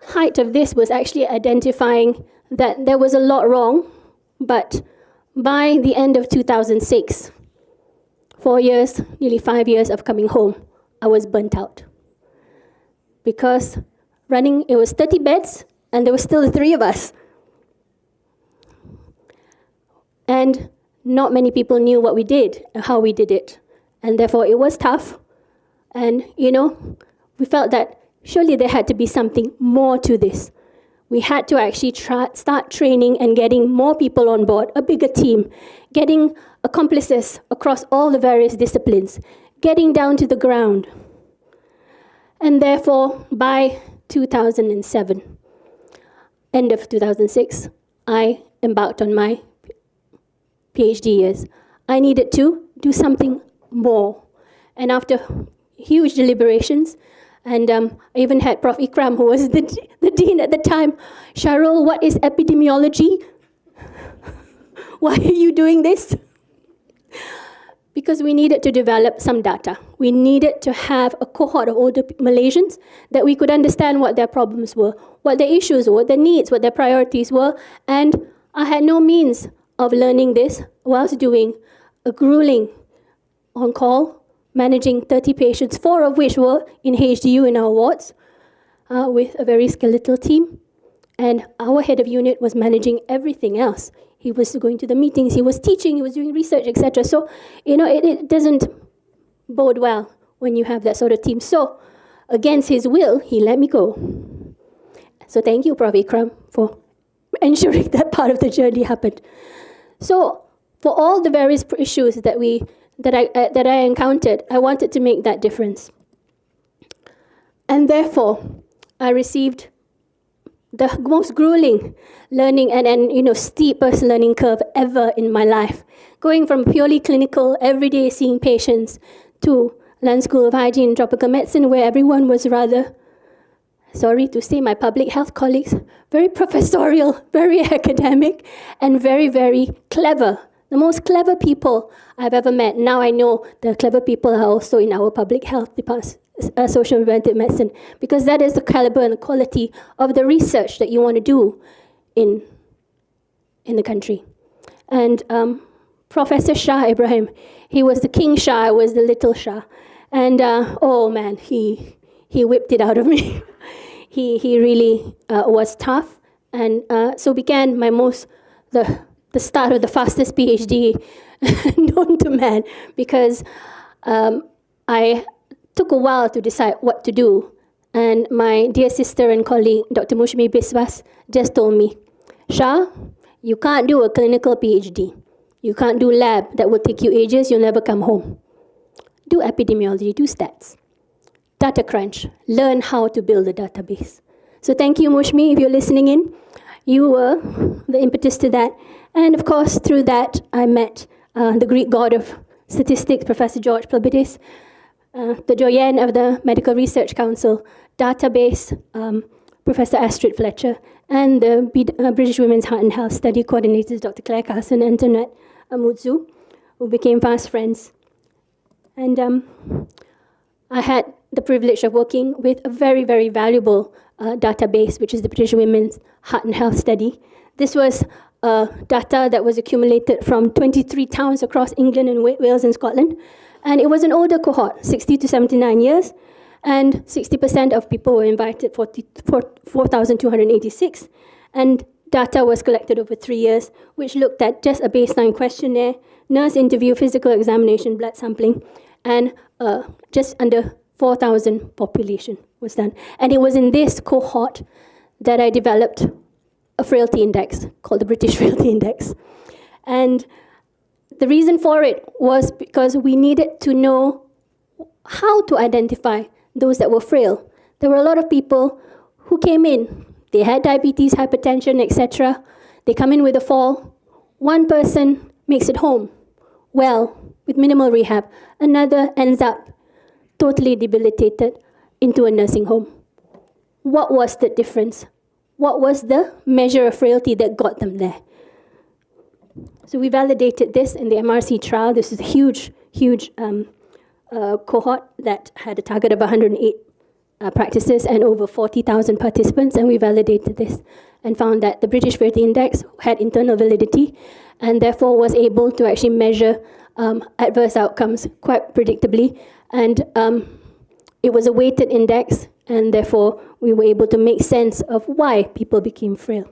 height of this was actually identifying that there was a lot wrong, but by the end of 2006, 4 years, nearly 5 years of coming home, I was burnt out. Because it was 30 beds, and there were still the 3 of us. And not many people knew what we did, and how we did it. And therefore, it was tough. And, we felt that surely there had to be something more to this. We had to actually start training and getting more people on board, a bigger team, getting accomplices across all the various disciplines, getting down to the ground. And therefore, by 2007, end of 2006, I embarked on my PhD years. I needed to do something more. And after huge deliberations, and I even had Prof. Ikram, who was the dean at the time, Shahrul, what is epidemiology? Why are you doing this? Because we needed to develop some data. We needed to have a cohort of older Malaysians that we could understand what their problems were, what their issues were, what their needs, what their priorities were. And I had no means of learning this whilst doing a grueling on-call, managing 30 patients, 4 of which were in HDU in our wards, with a very skeletal team. And our head of unit was managing everything else. He was going to the meetings, he was teaching, he was doing research, etc. So, it doesn't bode well when you have that sort of team. So, against his will, he let me go. So thank you, Prof. Ikram, for ensuring that part of the journey happened. So, for all the various issues that I encountered, I wanted to make that difference. And therefore, I received the most grueling learning and steepest learning curve ever in my life. Going from purely clinical, everyday seeing patients, to London School of Hygiene and Tropical Medicine, where everyone was rather, sorry to say, my public health colleagues, very professorial, very academic, and very, very clever. The most clever people I've ever met. Now I know the clever people are also in our public health department, social preventive medicine, because that is the caliber and the quality of the research that you want to do in the country. And Professor Shah Ibrahim, he was the King Shah, I was the little Shah. And oh man, he whipped it out of me. He really was tough. And so began the start of the fastest PhD known to man, because I took a while to decide what to do. And my dear sister and colleague, Dr. Mushmi Biswas, just told me, Shah, you can't do a clinical PhD. You can't do lab that will take you ages, you'll never come home. Do epidemiology, do stats. Data crunch, learn how to build a database. So thank you, Mushmi, if you're listening in. You were the impetus to that. And of course, through that, I met the Greek god of statistics, Professor George Plabidis, the doyen of the Medical Research Council database, Professor Astrid Fletcher, and the British Women's Heart and Health Study coordinators, Dr. Claire Carson and Antoinette Amudzu, who became fast friends. And I had the privilege of working with a very, very valuable database, which is the British Women's Heart and Health Study. This was data that was accumulated from 23 towns across England and Wales and Scotland. And it was an older cohort, 60 to 79 years, and 60% of people were invited, 4,286. And data was collected over 3 years, which looked at just a baseline questionnaire, nurse interview, physical examination, blood sampling, and just under 4,000 population was done. And it was in this cohort that I developed a frailty index called the British Frailty Index. And the reason for it was because we needed to know how to identify those that were frail. There were a lot of people who came in. They had diabetes, hypertension, etc. They come in with a fall. One person makes it home well with minimal rehab. Another ends up totally debilitated into a nursing home. What was the difference? What was the measure of frailty that got them there? So we validated this in the MRC trial. This is a huge cohort that had a target of 108 practices and over 40,000 participants, and we validated this and found that the British Frailty Index had internal validity and therefore was able to actually measure adverse outcomes quite predictably. And it was a weighted index, and therefore we were able to make sense of why people became frail.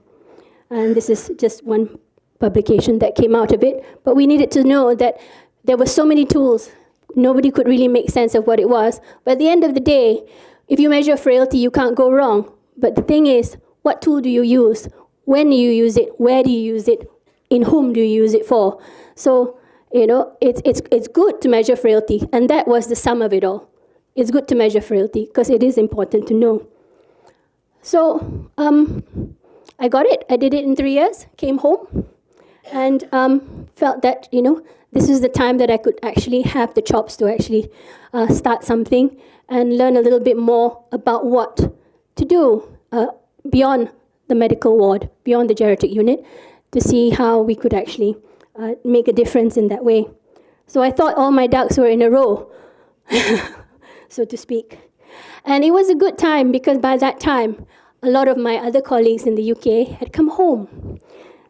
And this is just one publication that came out of it. But we needed to know that there were so many tools. Nobody could really make sense of what it was. But at the end of the day, if you measure frailty, you can't go wrong. But the thing is, what tool do you use? When do you use it? Where do you use it? In whom do you use it for? So, it's good to measure frailty. And that was the sum of it all. It's good to measure frailty because it is important to know. So I got it. I did it in 3 years, came home, and felt that, this is the time that I could actually have the chops to actually start something and learn a little bit more about what to do beyond the medical ward, beyond the geriatric unit, to see how we could actually make a difference in that way. So I thought all my ducks were in a row, so to speak. And it was a good time because by that time, a lot of my other colleagues in the UK had come home.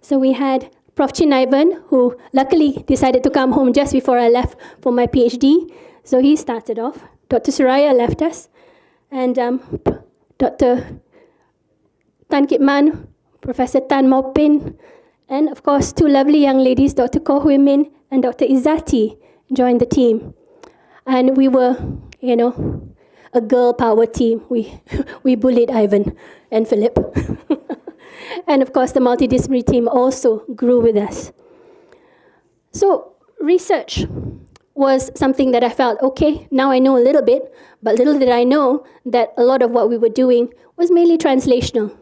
So we had Prof. Chin Ivan, who luckily decided to come home just before I left for my PhD. So he started off. Dr. Suraya left us. And Dr. Tan Kit Man, Professor Tan Mau Pin, and of course, two lovely young ladies, Dr. Koh Hui Min and Dr. Izzati, joined the team. And we were, a girl power team. We bullied Ivan and Philip. And of course, the multidisciplinary team also grew with us. So research was something that I felt, okay, now I know a little bit, but little did I know that a lot of what we were doing was mainly translational.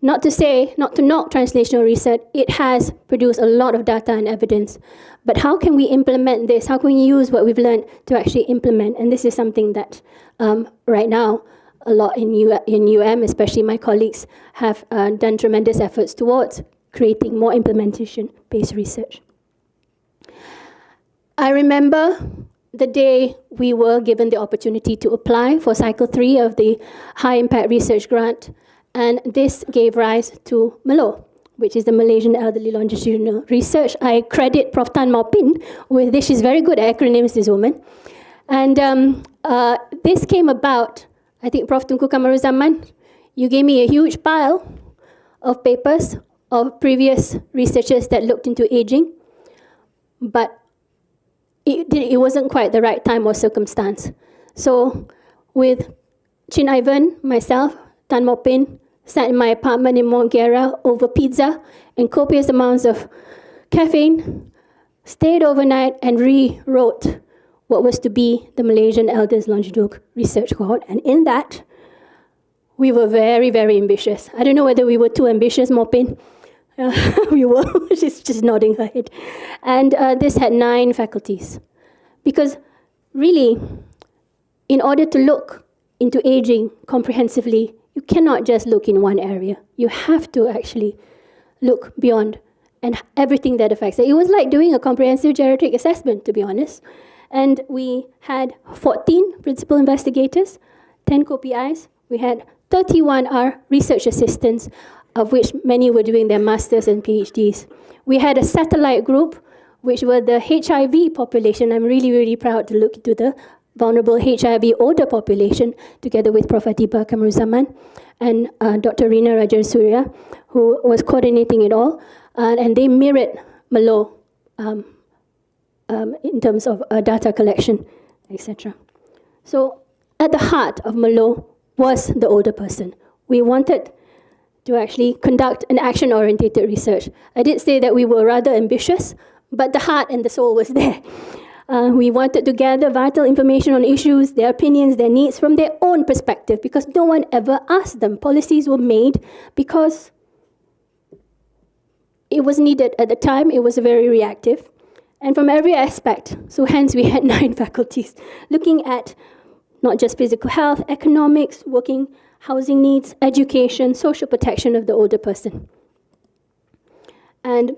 Not to knock translational research, it has produced a lot of data and evidence. But how can we implement this? How can we use what we've learned to actually implement? And this is something that right now, a lot in UM, especially my colleagues, have done tremendous efforts towards creating more implementation-based research. I remember the day we were given the opportunity to apply for Cycle 3 of the High Impact Research Grant, and this gave rise to MALO, which is the Malaysian Elderly Longitudinal Research. I credit Prof. Tan Mau Pin with this. She's very good at acronyms, this woman. And this came about, I think, Prof. Tunku Kamaruzzaman, you gave me a huge pile of papers of previous researchers that looked into aging, but it wasn't quite the right time or circumstance. So with Chin Ivan, myself, Tan Mau Pin, sat in my apartment in Mount Gera over pizza and copious amounts of caffeine, stayed overnight and rewrote what was to be the Malaysian Elders Longitudinal Research Cohort. And in that, we were very, very ambitious. I don't know whether we were too ambitious, Mau Pin. We were. She's just nodding her head. And this had 9 faculties. Because really, in order to look into aging comprehensively, you cannot just look in one area. You have to actually look beyond and everything that affects it. It was like doing a comprehensive geriatric assessment, to be honest. And we had 14 principal investigators, 10 co-PIs. We had 31 research assistants, of which many were doing their masters and PhDs. We had a satellite group, which were the HIV population. I'm really, really proud to look into the vulnerable HIV older population, together with Prof. Kamaruzzaman and Dr. Rina Rajar Surya, who was coordinating it all. And they mirrored Malo in terms of data collection, etc. So at the heart of Malo was the older person. We wanted to actually conduct an action-oriented research. I did say that we were rather ambitious, but the heart and the soul was there. We wanted to gather vital information on issues, their opinions, their needs from their own perspective, because no one ever asked them. Policies were made because it was needed at the time. It was very reactive. And from every aspect, so hence we had 9 faculties, looking at not just physical health, economics, working, housing needs, education, social protection of the older person. And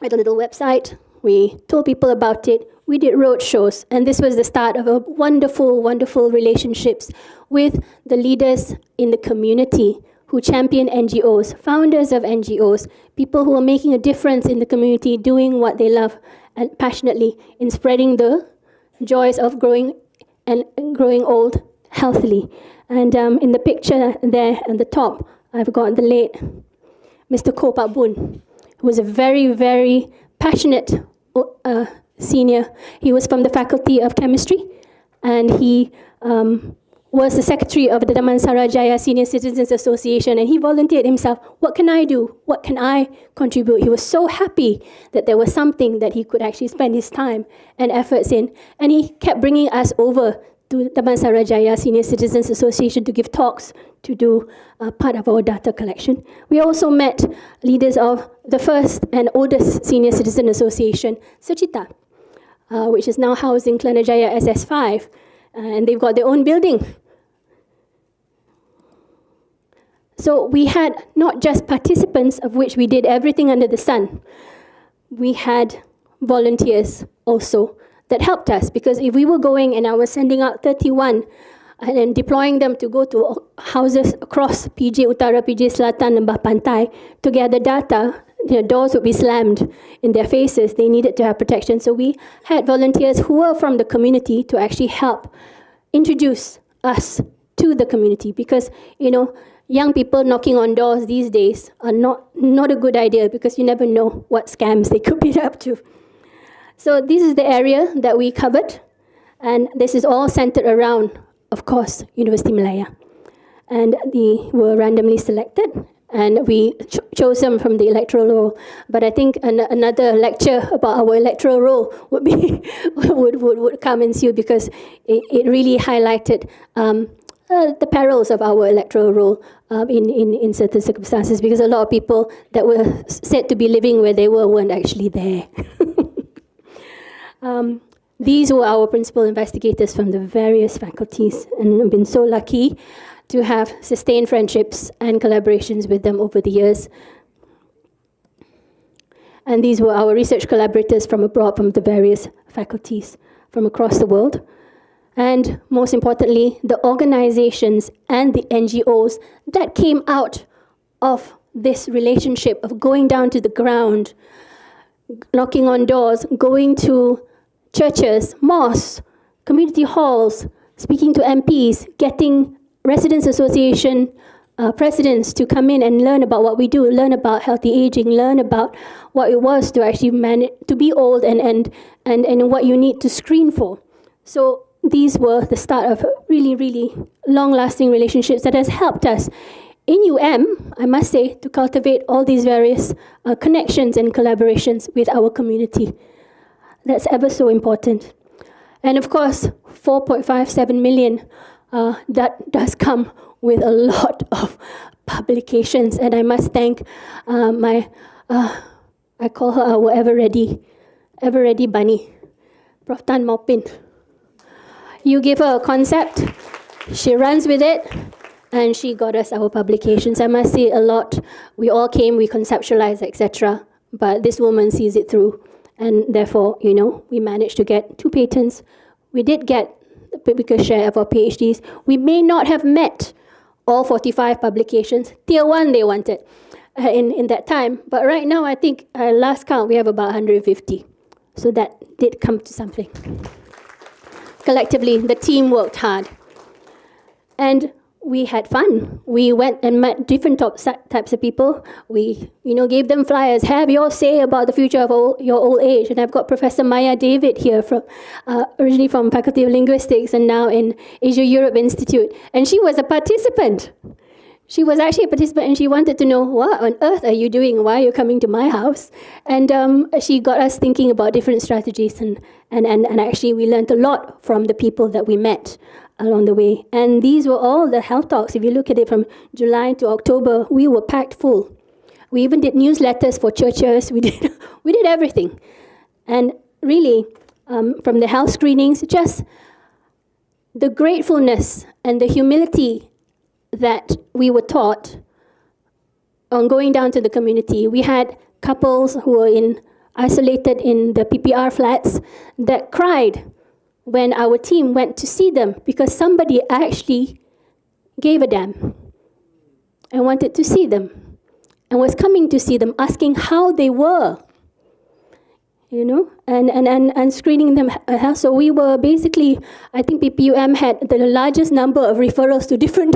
we had a little website. We told people about it. We did road shows, and this was the start of a wonderful, wonderful relationships with the leaders in the community who champion NGOs, founders of NGOs, people who are making a difference in the community, doing what they love and passionately in spreading the joys of growing and growing old healthily. And in the picture there at the top, I've got the late Mr. Ko Pak Boon, who was a very, very passionate senior. He was from the Faculty of Chemistry, and he was the secretary of the Damansara Jaya Senior Citizens Association, and he volunteered himself. What can I do? What can I contribute? He was so happy that there was something that he could actually spend his time and efforts in, and he kept bringing us over to Damansara Jaya Senior Citizens Association to give talks, to do part of our data collection. We also met leaders of the first and oldest Senior Citizen Association, Suchita, which is now housed in Kelana Jaya SS5, and they've got their own building. So we had not just participants, of which we did everything under the sun. We had volunteers also that helped us, because if we were going and I was sending out 31 and then deploying them to go to houses across PJ Utara, PJ Selatan, and Bah Pantai to gather data, their doors would be slammed in their faces. They needed to have protection. So we had volunteers who were from the community to actually help introduce us to the community, because, you know, young people knocking on doors these days are not a good idea, because you never know what scams they could be up to. So this is the area that we covered, and this is all centered around, of course, University Malaya. And they were randomly selected, and we chose them from the electoral roll. But I think another lecture about our electoral roll would be would come ensue, because it really highlighted the perils of our electoral roll in certain circumstances, because a lot of people that were said to be living where they were weren't actually there. These were our principal investigators from the various faculties, and I've been so lucky to have sustained friendships and collaborations with them over the years. And these were our research collaborators from abroad, from the various faculties from across the world. And most importantly, the organizations and the NGOs that came out of this relationship of going down to the ground, knocking on doors, going to churches, mosques, community halls, speaking to MPs, getting residents association presidents to come in and learn about what we do, learn about healthy aging, learn about what it was to actually manage to be old, and what you need to screen for. So these were the start of really, really long-lasting relationships that has helped us in UM, I must say, to cultivate all these various connections and collaborations with our community. That's ever so important. And of course, 4.57 million, that does come with a lot of publications. And I must thank I call her our ever ready bunny, Prof. Tan Maupin. You give her a concept, she runs with it, and she got us our publications. I must say a lot. We all came, we conceptualized, etc. But this woman sees it through. And therefore, you know, we managed to get 2 patents. We did get a bigger share of our PhDs. We may not have met all 45 publications. Tier 1 they wanted. in that time. But right now, I think last count, we have about 150. So that did come to something. Collectively, the team worked hard. And we had fun. We went and met different types of people. We, gave them flyers. Have your say about the future of your old age. And I've got Professor Maya David here, from originally from Faculty of Linguistics and now in Asia Europe Institute. And she was a participant. She was actually a participant, and she wanted to know, what on earth are you doing? Why are you coming to my house? And she got us thinking about different strategies, and actually we learned a lot from the people that we met along the way. And these were all the health talks. If you look at it from July to October, we were packed full. We even did newsletters for churches. We did everything. And really, from the health screenings, just the gratefulness and the humility that we were taught on going down to the community. We had couples who were isolated in the PPR flats that cried when our team went to see them because somebody actually gave a damn and wanted to see them and was coming to see them, asking how they were, and screening them. So we were basically, I think PPUM had the largest number of referrals to different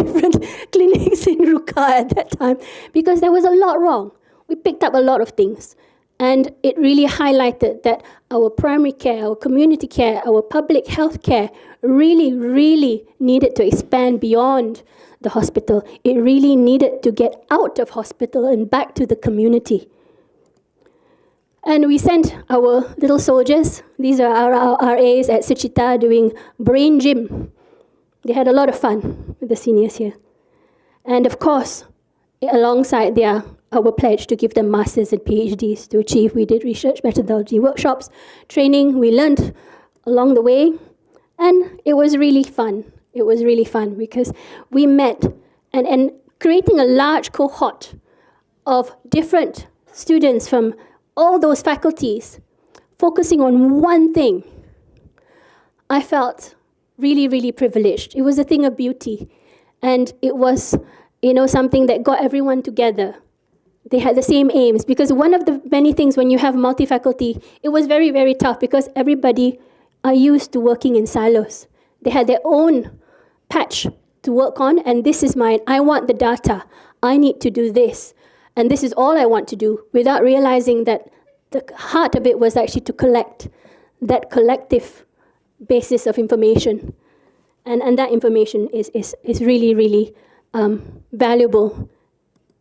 clinics in Ruka at that time because there was a lot wrong. We picked up a lot of things. And it really highlighted that our primary care, our community care, our public health care really, really needed to expand beyond the hospital. It really needed to get out of hospital and back to the community. And we sent our little soldiers. These are our RAs at Suchita doing brain gym. They had a lot of fun with the seniors here. And of course, alongside our pledge to give them masters and PhDs to achieve, we did research methodology workshops, training. We learned along the way, and it was really fun. It was really fun because we met and creating a large cohort of different students from all those faculties, focusing on one thing. I felt really, really privileged. It was a thing of beauty, and it was, something that got everyone together. They had the same aims, because one of the many things when you have multi-faculty, it was very, very tough because everybody are used to working in silos. They had their own patch to work on, and this is mine. I want the data. I need to do this. And this is all I want to do, without realizing that the heart of it was actually to collect that collective basis of information. And that information is really, really valuable.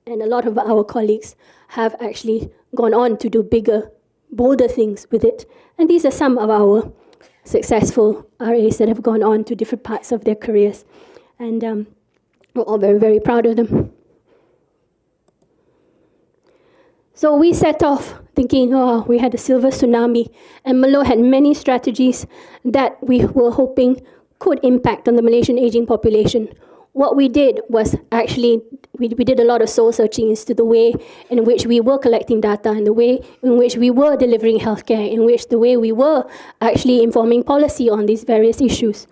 And a lot of our colleagues have actually gone on to do bigger, bolder things with it. And these are some of our successful RAs that have gone on to different parts of their careers. And we're all very, very proud of them. So we set off thinking, we had a silver tsunami, and Malo had many strategies that we were hoping could impact on the Malaysian aging population. What we did was actually, we did a lot of soul searching as to the way in which we were collecting data, and the way in which we were delivering healthcare, in which the way we were actually informing policy on these various issues.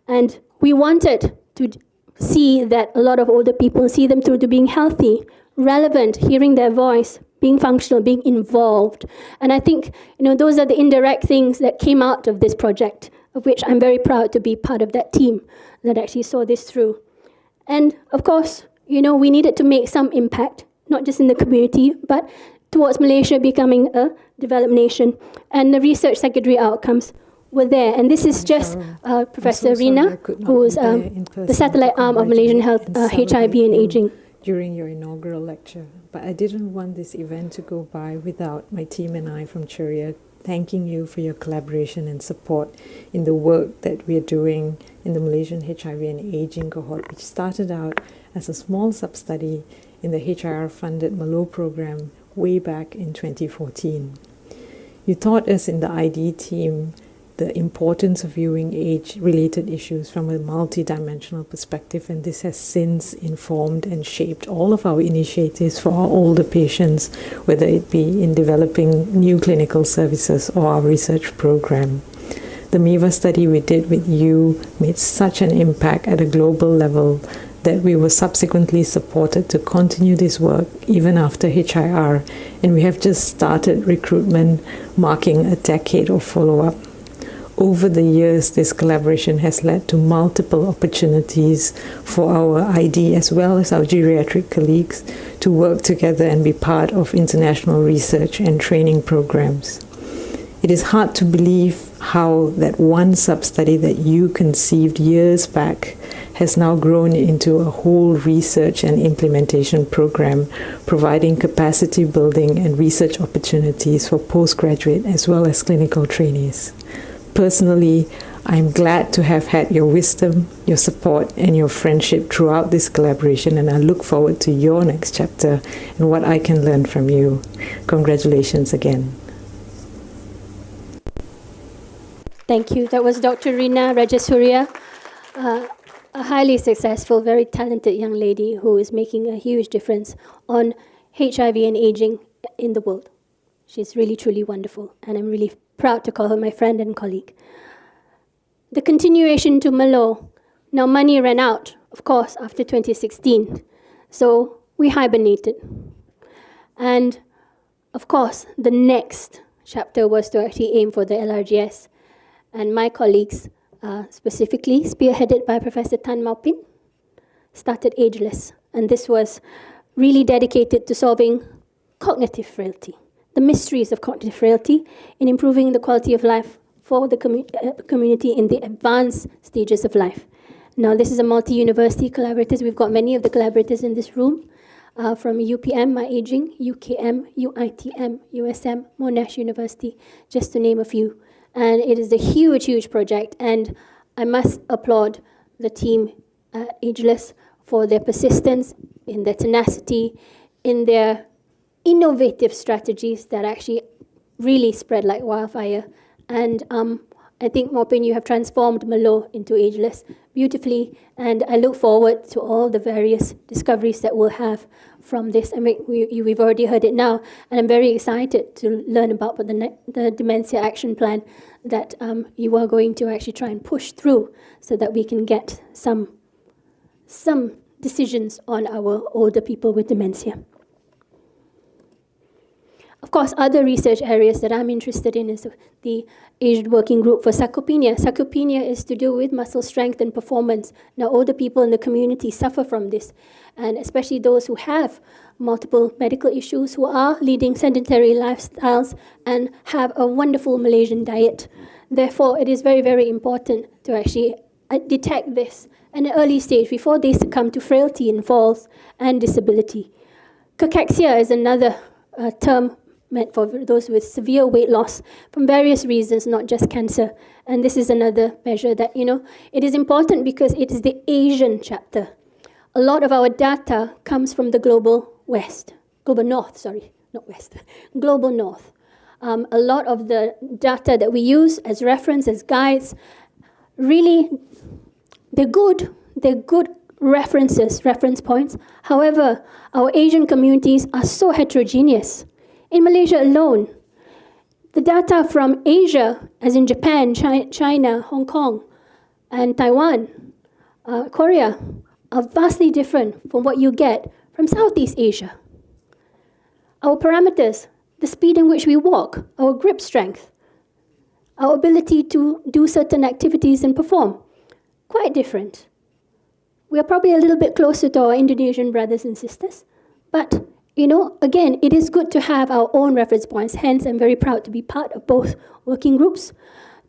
And we wanted to see that a lot of older people, see them through to being healthy, relevant, hearing their voice, being functional, being involved. And I think, those are the indirect things that came out of this project, of which I'm very proud to be part of that team that actually saw this through. And of course, we needed to make some impact, not just in the community, but towards Malaysia becoming a developed nation. And the research secondary outcomes were there. And this is just Professor Rina, who is the satellite arm of Malaysian Health, HIV and Aging. During your inaugural lecture, but I didn't want this event to go by without my team and I from Churia thanking you for your collaboration and support in the work that we are doing in the Malaysian HIV and Aging cohort, which started out as a small sub-study in the HIR-funded Malo program way back in 2014. You taught us in the ID team the importance of viewing age-related issues from a multi-dimensional perspective, and this has since informed and shaped all of our initiatives for our older patients, whether it be in developing new clinical services or our research program. The MIVA study we did with you made such an impact at a global level that we were subsequently supported to continue this work even after HIR, and we have just started recruitment, marking a decade of follow-up. Over the years, this collaboration has led to multiple opportunities for our ID as well as our geriatric colleagues to work together and be part of international research and training programs. It is hard to believe how that one sub-study that you conceived years back has now grown into a whole research and implementation program, providing capacity building and research opportunities for postgraduate as well as clinical trainees. Personally, I'm glad to have had your wisdom, your support, and your friendship throughout this collaboration, and I look forward to your next chapter and what I can learn from you. Congratulations again. Thank you. That was Dr. Rina Rajasuria, a highly successful, very talented young lady who is making a huge difference on HIV and aging in the world. She's really, truly wonderful, and I'm really proud to call her my friend and colleague. The continuation to Malo. Now, money ran out, of course, after 2016, so we hibernated. And, of course, the next chapter was to actually aim for the LRGS. And my colleagues, specifically spearheaded by Professor Tan Maupin, started Ageless. And this was really dedicated to solving cognitive frailty, the mysteries of cognitive frailty in improving the quality of life for the community in the advanced stages of life. Now, this is a multi-university collaborators. We've got many of the collaborators in this room, from UPM, My Aging, UKM, UITM, USM, Monash University, just to name a few. And it is a huge, huge project, and I must applaud the team at Ageless for their persistence, in their tenacity, in their innovative strategies that actually really spread like wildfire. And I think, Maupin, you have transformed Malo into Ageless beautifully, and I look forward to all the various discoveries that we'll have from this. I mean, we've already heard it now, and I'm very excited to learn about the Dementia Action Plan that you are going to actually try and push through so that we can get some decisions on our older people with dementia. Of course, other research areas that I'm interested in is the aged working group for sarcopenia. Sarcopenia is to do with muscle strength and performance. Now, older people in the community suffer from this, and especially those who have multiple medical issues, who are leading sedentary lifestyles and have a wonderful Malaysian diet. Therefore, it is very, very important to actually detect this at an early stage before they succumb to frailty and falls and disability. Cachexia is another term meant for those with severe weight loss from various reasons, not just cancer. And this is another measure that, it is important because it is the Asian chapter. A lot of our data comes from the global north. A lot of the data that we use as reference, as guides, really, they're good reference points. However, our Asian communities are so heterogeneous. In Malaysia alone, the data from Asia, as in Japan, China, Hong Kong, and Taiwan, Korea, are vastly different from what you get from Southeast Asia. Our parameters, the speed in which we walk, our grip strength, our ability to do certain activities and perform, quite different. We are probably a little bit closer to our Indonesian brothers and sisters, but again, it is good to have our own reference points. Hence, I'm very proud to be part of both working groups,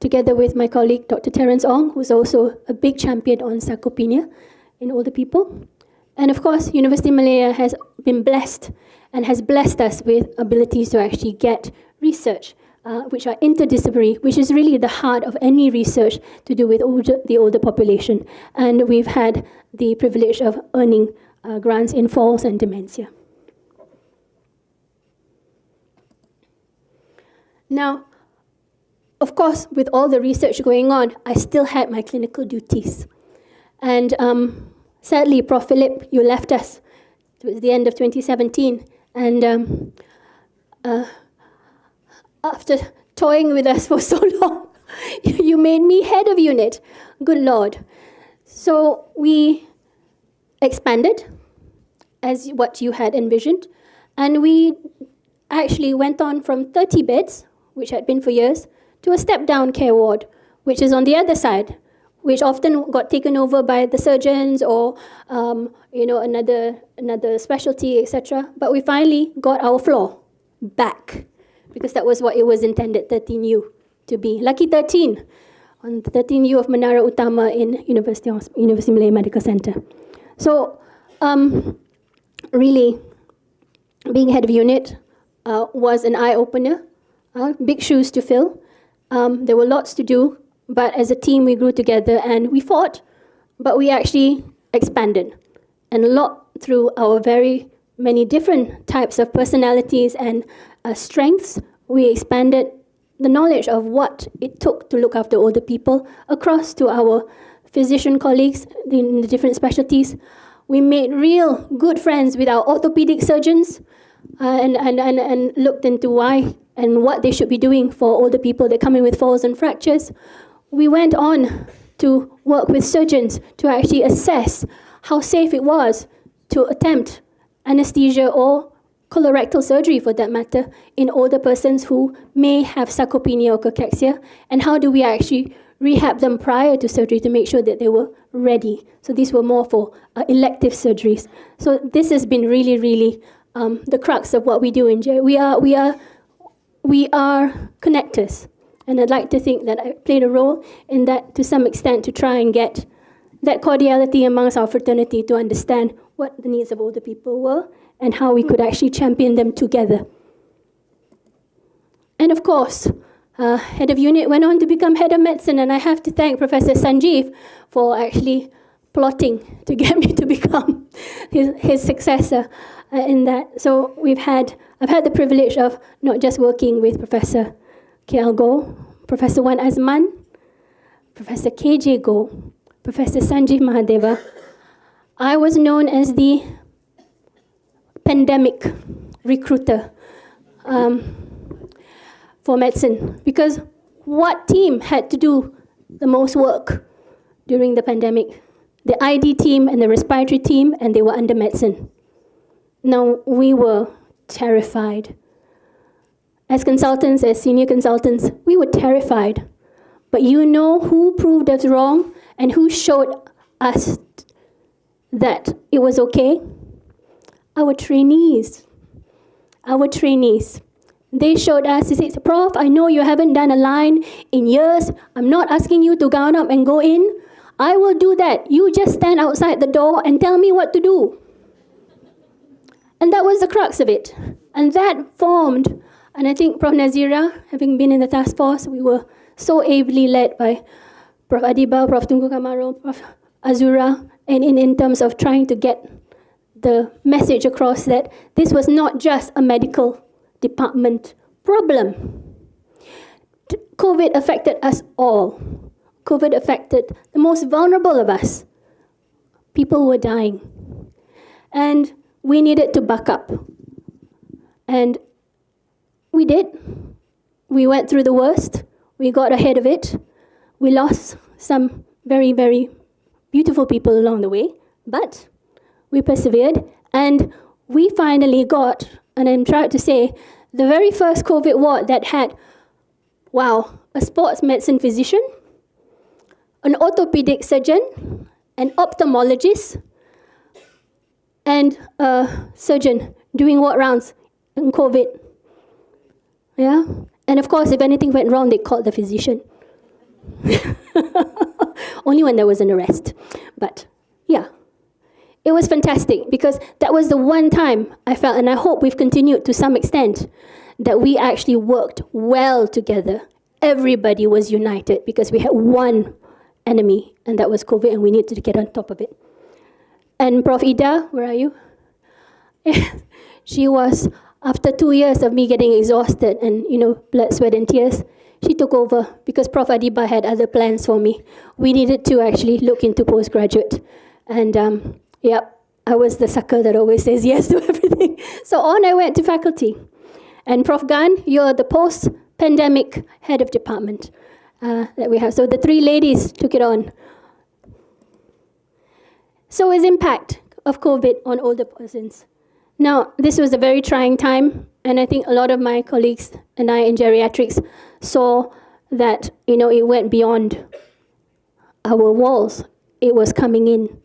together with my colleague, Dr. Terence Ong, who's also a big champion on sarcopenia in older people. And of course, University of Malaya has been blessed and has blessed us with abilities to actually get research, which are interdisciplinary, which is really the heart of any research to do with the older population. And we've had the privilege of earning grants in falls and dementia. Now, of course, with all the research going on, I still had my clinical duties. And sadly, Prof. Philip, you left us towards the end of 2017. And after toying with us for so long, you made me head of unit. Good Lord. So we expanded as what you had envisioned. And we actually went on from 30 beds, which had been for years, to a step-down care ward, which is on the other side, which often got taken over by the surgeons or another specialty, etc. But we finally got our floor back, because that was what it was intended, 13U, to be. Lucky 13, on the 13U of Menara Utama in University Malaya Medical Center. So, really, being head of unit was an eye-opener, big shoes to fill. There were lots to do, but as a team we grew together and we fought, but we actually expanded. And a lot through our very many different types of personalities and strengths, we expanded the knowledge of what it took to look after older people across to our physician colleagues in the different specialties. We made real good friends with our orthopedic surgeons and looked into why and what they should be doing for older people that come in with falls and fractures. We went on to work with surgeons to actually assess how safe it was to attempt anesthesia or colorectal surgery, for that matter, in older persons who may have sarcopenia or cachexia, and how do we actually rehab them prior to surgery to make sure that they were ready. So these were more for elective surgeries. So this has been really, really the crux of what we do in JAIR. We are connectors, and I'd like to think that I played a role in that to some extent, to try and get that cordiality amongst our fraternity to understand what the needs of older people were and how we could actually champion them together. And of course, head of unit went on to become head of medicine, and I have to thank Professor Sanjeev for actually plotting to get me to become his successor in that. So I've had the privilege of not just working with Professor K.L. Goh, Professor Wan Azman, Professor K.J. Goh, Professor Sanjeev Mahadeva. I was known as the pandemic recruiter for medicine, because what team had to do the most work during the pandemic? The ID team and the respiratory team, and they were under medicine. Now, we were terrified. As consultants, as senior consultants, we were terrified. But you know who proved us wrong and who showed us that it was okay? Our trainees. Our trainees. They showed us, they said, Prof, I know you haven't done a line in years. I'm not asking you to gown up and go in. I will do that. You just stand outside the door and tell me what to do. And that was the crux of it. And that formed, and I think Prof. Nazira, having been in the task force, we were so ably led by Prof. Adiba, Prof. Tunku Kamaro, Prof. Azura, and in terms of trying to get the message across that this was not just a medical department problem. COVID affected us all. COVID affected the most vulnerable of us. People were dying. And we needed to buck up. And we did. We went through the worst. We got ahead of it. We lost some very, very beautiful people along the way, but we persevered, and we finally got, and I'm proud to say, the very first COVID ward that had, a sports medicine physician, an orthopedic surgeon, an ophthalmologist, and a surgeon doing ward rounds in COVID. Yeah? And of course, if anything went wrong, they called the physician. Only when there was an arrest. But yeah, it was fantastic, because that was the one time I felt, and I hope we've continued to some extent, that we actually worked well together. Everybody was united because we had one enemy, and that was COVID, and we needed to get on top of it. And Prof. Ida, where are you? She was, after 2 years of me getting exhausted and, blood, sweat, and tears, she took over because Prof. Adiba had other plans for me. We needed to actually look into postgraduate. And I was the sucker that always says yes to everything. So on I went to faculty. And Prof. Gan, you're the post-pandemic head of department that we have. So the three ladies took it on. So is impact. of COVID on older persons. Now, this was a very trying time, and I think a lot of my colleagues and I in geriatrics saw that, it went beyond our walls. It was coming in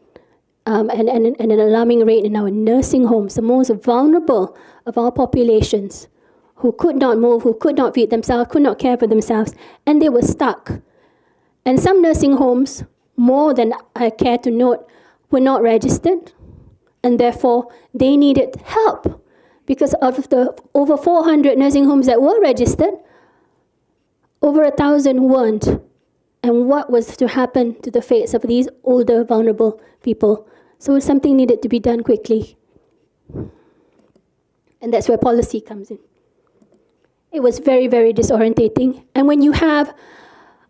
and an alarming rate in our nursing homes, the most vulnerable of our populations, who could not move, who could not feed themselves, could not care for themselves, and they were stuck. And some nursing homes, more than I care to note, were not registered, and therefore they needed help. Because of the over 400 nursing homes that were registered, over 1,000 weren't. And what was to happen to the fates of these older, vulnerable people? So something needed to be done quickly. And that's where policy comes in. It was very, very disorientating. And when you have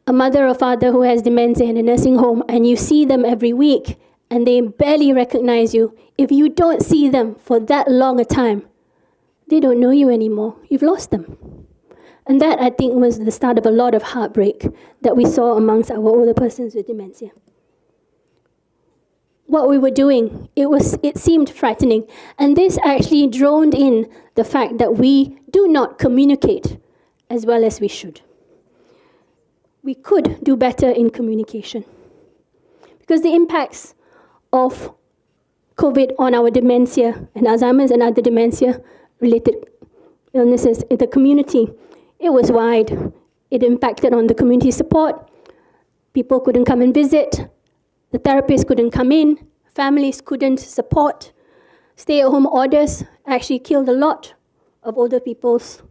a mother or father who has dementia in a nursing home and you see them every week and they barely recognize you, if you don't see them for that long a time, they don't know you anymore. You've lost them. And that, I think, was the start of a lot of heartbreak that we saw amongst our older persons with dementia. What we were doing, it seemed frightening. And this actually droned in the fact that we do not communicate as well as we should. We could do better in communication. Because the impacts of COVID on our dementia and Alzheimer's and other dementia-related illnesses in the community, it was wide. It impacted on the community support. People couldn't come and visit. The therapists couldn't come in. Families couldn't support. Stay-at-home orders actually killed a lot of older peoples.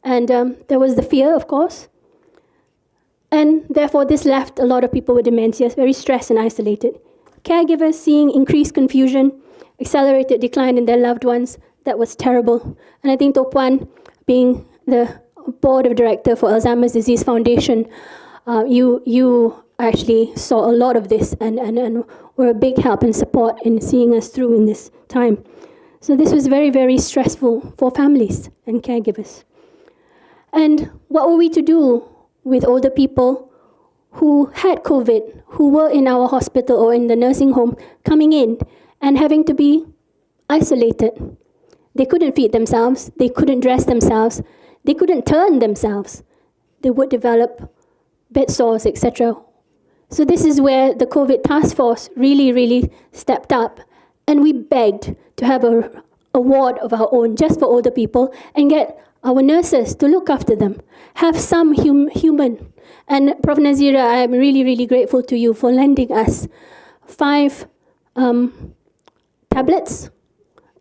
And there was the fear, of course. And therefore, this left a lot of people with dementia very stressed and isolated. Caregivers seeing increased confusion, accelerated decline in their loved ones. That was terrible. And I think Topuan, being the board of director for Alzheimer's Disease Foundation, you actually saw a lot of this and were a big help and support in seeing us through in this time. So this was very, very stressful for families and caregivers. And what were we to do with older people who had COVID, who were in our hospital or in the nursing home, coming in and having to be isolated? They couldn't feed themselves, they couldn't dress themselves, they couldn't turn themselves. They would develop bed sores, etc. So this is where the COVID task force really, really stepped up, and we begged to have a ward of our own just for older people and get our nurses to look after them, have some human. And Prof. Nazira, I am really, really grateful to you for lending us 5 tablets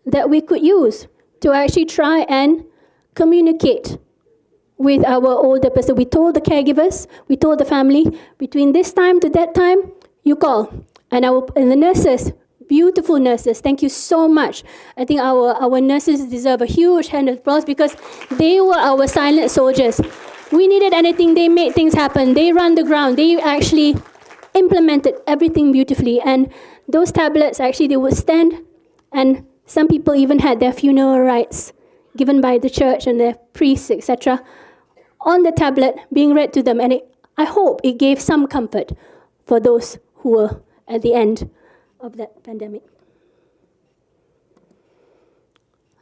that we could use to actually try and communicate with our older person. We told the caregivers, we told the family, between this time to that time, you call. And the nurses, beautiful nurses, thank you so much. I think our nurses deserve a huge hand of applause because they were our silent soldiers. We needed anything, they made things happen. They ran the ground. They actually implemented everything beautifully. And those tablets, actually, they would stand, and some people even had their funeral rites given by the church and their priests, etc., on the tablet being read to them. And I hope it gave some comfort for those who were at the end of that pandemic.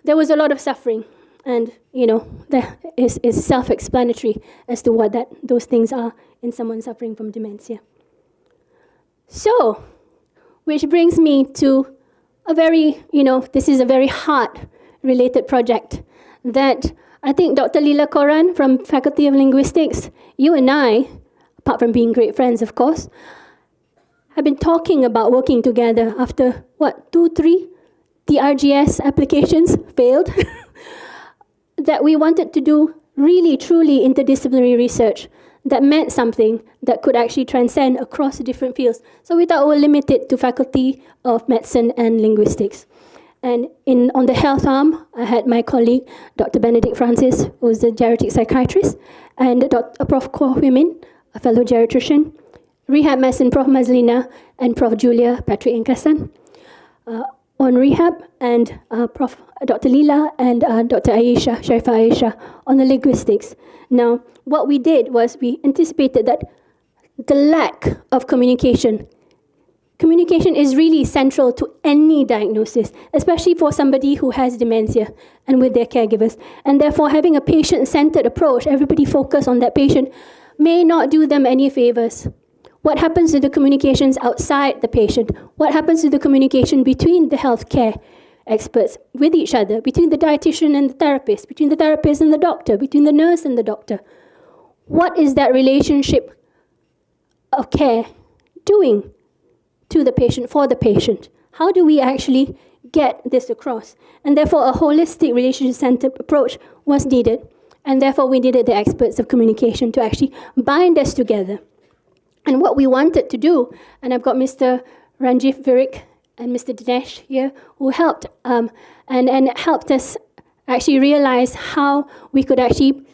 There was a lot of suffering, and that is self-explanatory as to what those things are in someone suffering from dementia. So, which brings me to a very, this is a very heart-related project that I think Dr. Leela Koran from Faculty of Linguistics, you and I, apart from being great friends, of course, have been talking about working together after, 2, 3 DRGS applications failed, that we wanted to do really, truly interdisciplinary research that meant something that could actually transcend across the different fields. So we thought we were limited to Faculty of Medicine and Linguistics. And on the health arm, I had my colleague, Dr. Benedict Francis, who is a geriatric psychiatrist, and Prof. Koh Hui Min, a fellow geriatrician, rehab medicine, Prof. Mazlina, and Prof. Julia Patrick Inkasan on rehab, and Prof. Dr. Leela and Dr. Aisha, Sharifa Aisha, on the linguistics. Now, what we did was we anticipated that the lack of communication Communication is really central to any diagnosis, especially for somebody who has dementia and with their caregivers. And therefore, having a patient-centered approach, everybody focus on that patient, may not do them any favors. What happens to the communications outside the patient? What happens to the communication between the healthcare experts with each other, between the dietitian and the therapist, between the therapist and the doctor, between the nurse and the doctor? What is that relationship of care doing to the patient, for the patient? How do we actually get this across? And therefore, a holistic relationship-centered approach was needed. And therefore, we needed the experts of communication to actually bind us together. And what we wanted to do, and I've got Mr. Ranjiv Virik and Mr. Dinesh here, who helped and helped us actually realize how we could actually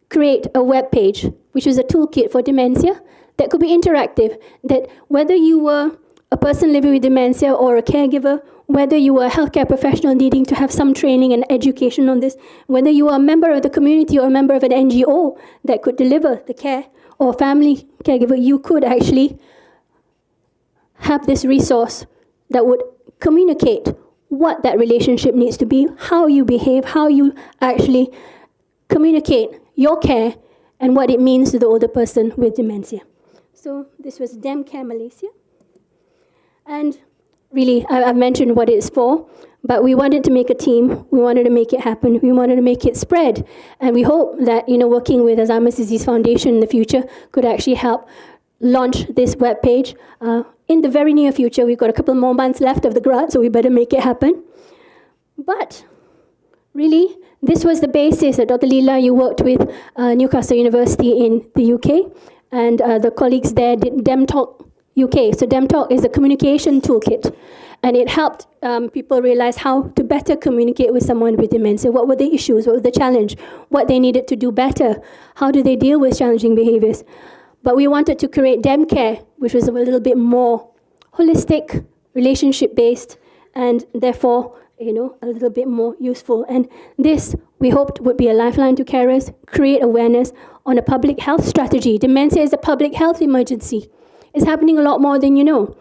create a web page, which was a toolkit for dementia that could be interactive, that whether you were a person living with dementia or a caregiver, whether you were a healthcare professional needing to have some training and education on this, whether you were a member of the community or a member of an NGO that could deliver the care, or a family caregiver, you could actually have this resource that would communicate what that relationship needs to be, how you behave, how you actually communicate your care, and what it means to the older person with dementia. So this was DemCare Malaysia. And really, I've mentioned what it's for, but we wanted to make a team. We wanted to make it happen. We wanted to make it spread. And we hope that, working with Alzheimer's Disease Foundation in the future could actually help launch this web page. In the very near future, we've got a couple more months left of the grant, so we better make it happen. But really, this was the basis that Dr. Leela, you worked with Newcastle University in the UK, and the colleagues there did DemTalk UK. So DemTalk is a communication toolkit, and it helped people realize how to better communicate with someone with dementia. What were the issues? What was the challenge? What they needed to do better? How do they deal with challenging behaviors? But we wanted to create DemCare, which was a little bit more holistic, relationship-based, and therefore, a little bit more useful. And this, we hoped, would be a lifeline to carers, create awareness on a public health strategy. Dementia is a public health emergency. It's happening a lot more than you know.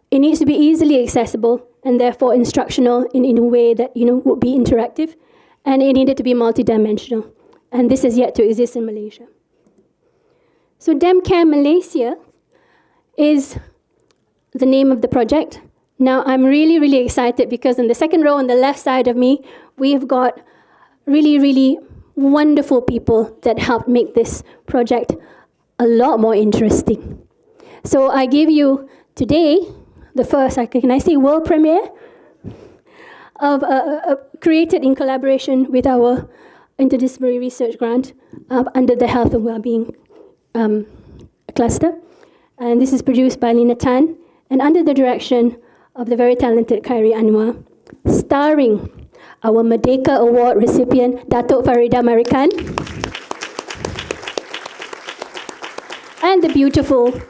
It needs to be easily accessible and therefore instructional in a way that would be interactive, and it needed to be multidimensional. And this has yet to exist in Malaysia. So DemCare Malaysia is the name of the project. Now I'm really, really excited because in the second row on the left side of me, we've got really, really wonderful people that helped make this project a lot more interesting. So I give you today the first, can I say world premiere of created in collaboration with our interdisciplinary research grant under the Health and Wellbeing cluster. And this is produced by Lina Tan and under the direction of the very talented Khairi Anwar, starring our Merdeka Award recipient, Datuk Farida Marikan, and the beautiful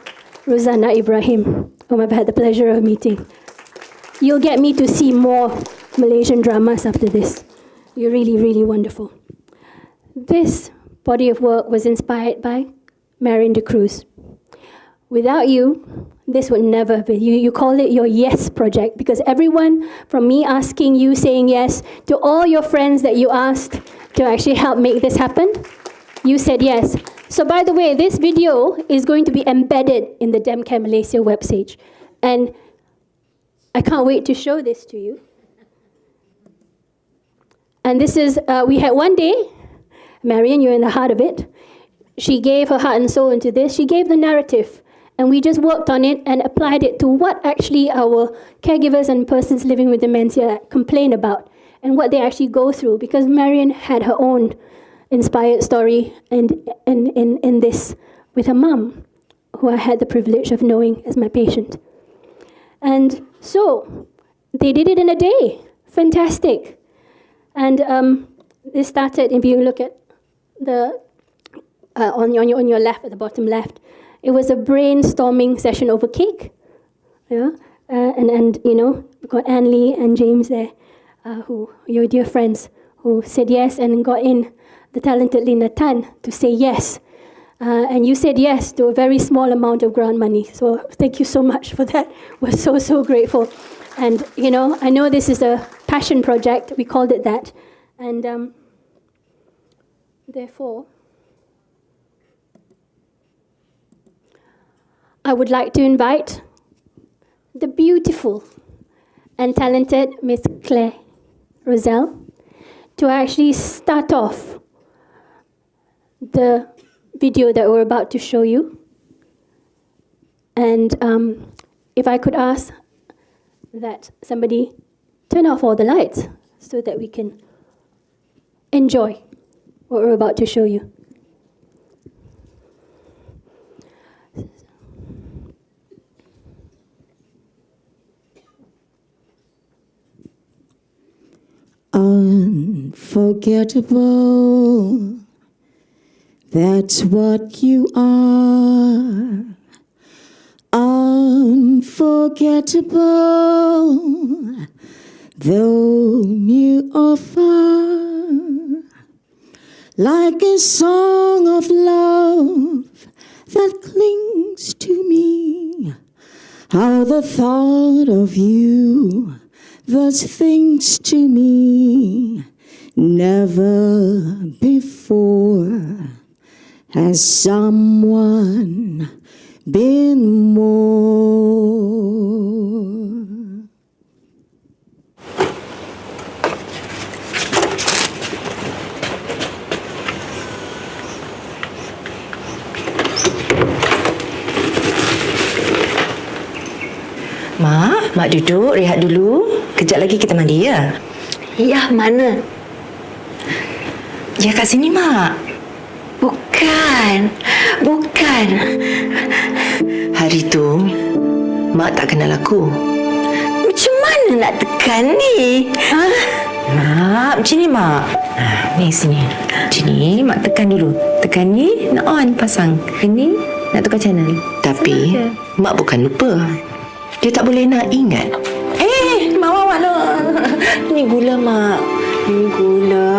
Rosanna Ibrahim, whom I've had the pleasure of meeting. You'll get me to see more Malaysian dramas after this. You're really, really wonderful. This body of work was inspired by Marion de Cruz. Without you, this would never be. You call it your yes project, because everyone from me asking you, saying yes, to all your friends that you asked to actually help make this happen, you said yes. So by the way, this video is going to be embedded in the DemCare Malaysia webpage. And I can't wait to show this to you. And this is, we had one day, Marion, you're in the heart of it. She gave her heart and soul into this. She gave the narrative. And we just worked on it and applied it to what actually our caregivers and persons living with dementia complain about and what they actually go through. Because Marion had her own inspired story in this with her mum, who I had the privilege of knowing as my patient. And so they did it in a day. Fantastic. And they started, if you look at the on your left, at the bottom left, it was a brainstorming session over cake. Yeah, and we've got Anne Lee and James there, who your dear friends, who said yes and got in the talented Lina Tan to say yes. And you said yes to a very small amount of grant money. So thank you so much for that. We're so, so grateful. And, you know, I know this is a passion project. We called it that. And therefore, I would like to invite the beautiful and talented Miss Claire Roselle to actually start off the video that we're about to show you. And if I could ask that somebody turn off all the lights so that we can enjoy what we're about to show you. Unforgettable, that's what you are. Unforgettable, though near or far, like a song of love that clings to me. How the thought of you does things to me. Never before has someone been more. Mak duduk, rehat dulu. Kejap lagi kita mandi, ya? Ya, mana? Ya, kat sini, Mak. Bukan. Hari tu, Mak tak kenal aku. Macam mana nak tekan ni? Ha? Mak, macam ni, Mak. Ni, sini. Macam ni, Mak tekan dulu. Tekan ni, nak on, pasang. Ini, nak tukar channel. Tapi, Mak bukan lupa. Dia tak boleh nak ingat. Mak no. Ni gula, Mak. Ni gula.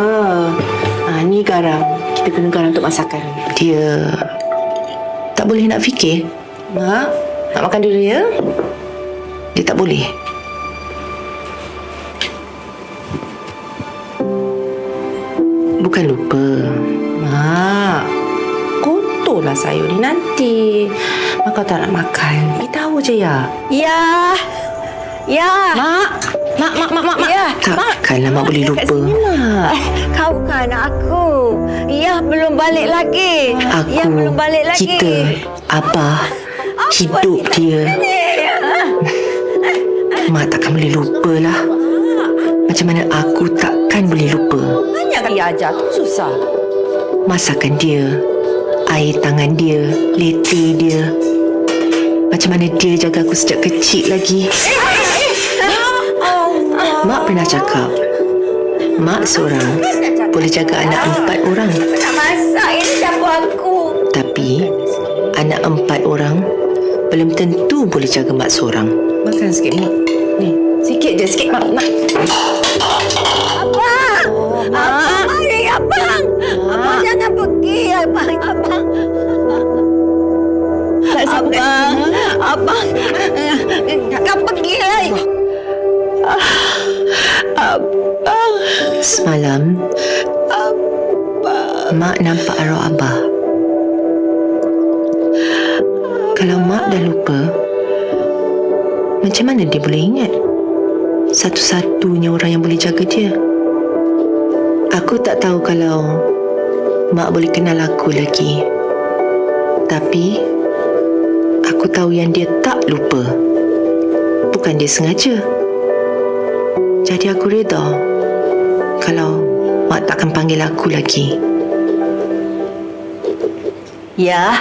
Ni garam. Kita guna garam untuk masakan. Dia tak boleh nak fikir. Mak, nak makan dulu, ya? Dia tak boleh. Bukan lupa. Mak, kotorlah sayur ni nanti. Mak, kau tak nak makan. Beritahu je, ya? Ya. Mak. Ya. Takkanlah Mak boleh lupa. Sini, Mak. Kau bukan anak aku. Ya, belum balik lagi. Ya, belum balik lagi. Kita, Abah, hidup dia. Mak takkan boleh lupalah. Macam mana aku takkan boleh lupa. Banyak kali ajar tu susah. Masakan dia, air tangan dia, letih dia. Macam mana dia jaga aku sejak kecil lagi. Mak pernah cakap, Mak seorang boleh jaga anak 4 orang. Nak masak ini dapur aku. Tapi, anak 4 orang belum tentu boleh jaga Mak seorang. Makan sikit, Mak. Ni, sikit je, sikit, Mak. Abang! Mari, Abang! Abang jangan pergi, Abang. Abang, takkan pergi lagi. Abang. Semalam, Mak nampak arwah Abah. Kalau Mak dah lupa, macam mana dia boleh ingat? Satu-satunya orang yang boleh jaga dia. Aku tak tahu kalau Mak boleh kenal aku lagi. Tapi aku tahu yang dia tak lupa. Bukan dia sengaja. Jadi aku reda kalau Mak takkan panggil aku lagi. Ya.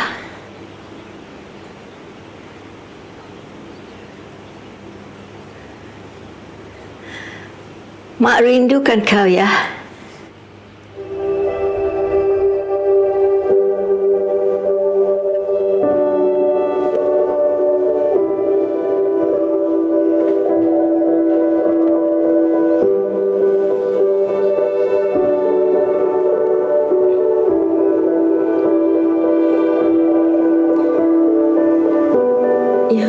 Mak rindukan kau, ya.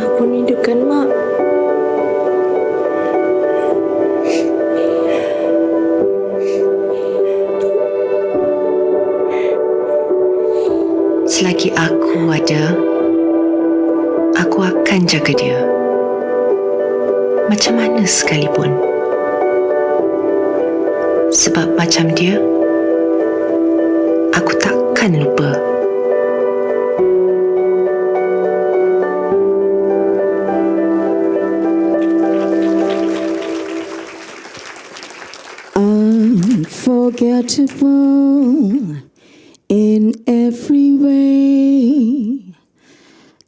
Aku rindukan Mak. Selagi aku ada, aku akan jaga dia. Macam mana sekalipun. Sebab macam dia, aku takkan lupa. Unforgettable in every way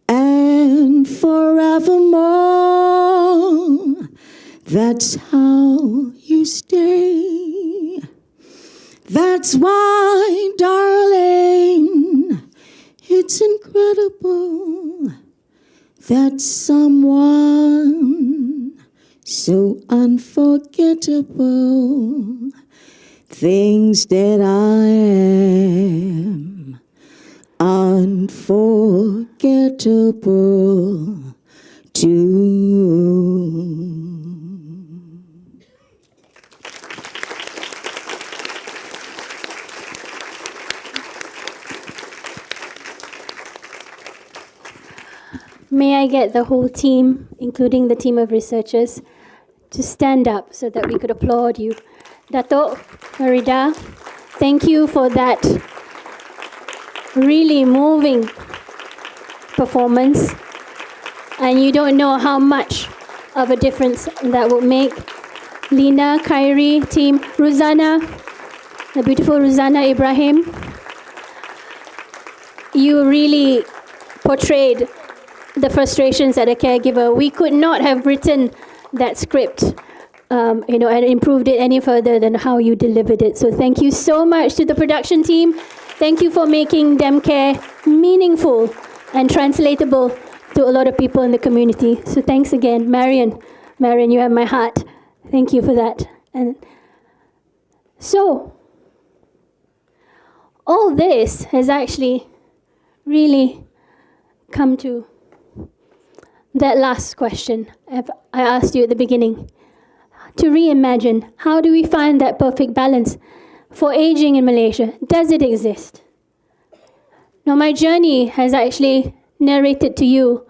and forevermore. That's how you stay. That's why, darling, it's incredible that someone so unforgettable thinks that I am unforgettable too. May I get the whole team, including the team of researchers, to stand up so that we could applaud you. Dato' Farida, thank you for that really moving performance. And you don't know how much of a difference that would make. Lina, Khairi, team, Ruzana, the beautiful Ruzana Ibrahim. You really portrayed the frustrations as a caregiver. We could not have written that script, and improved it any further than how you delivered it. So thank you so much to the production team. Thank you for making DemCare meaningful and translatable to a lot of people in the community. So thanks again, Marion. Marion, you have my heart. Thank you for that. And so, all this has actually really come to that last question I asked you at the beginning. To reimagine, how do we find that perfect balance for aging in Malaysia? Does it exist? Now, my journey has actually narrated to you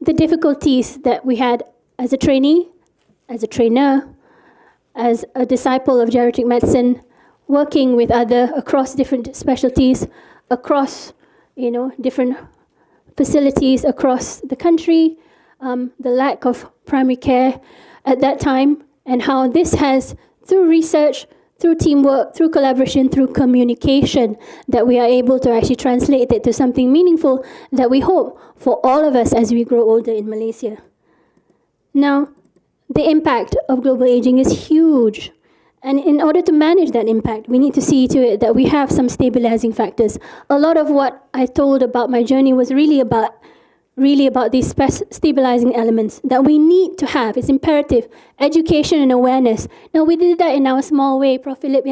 the difficulties that we had as a trainee, as a trainer, as a disciple of geriatric medicine, working with other across different specialties, across different facilities across the country, the lack of primary care at that time, and how this has, through research, through teamwork, through collaboration, through communication, that we are able to actually translate it to something meaningful that we hope for all of us as we grow older in Malaysia. Now, the impact of global aging is huge. And in order to manage that impact, we need to see to it that we have some stabilizing factors. A lot of what I told about my journey was really about these stabilizing elements that we need to have. It's imperative. Education and awareness. Now, we did that in our small way, Prof. Philip,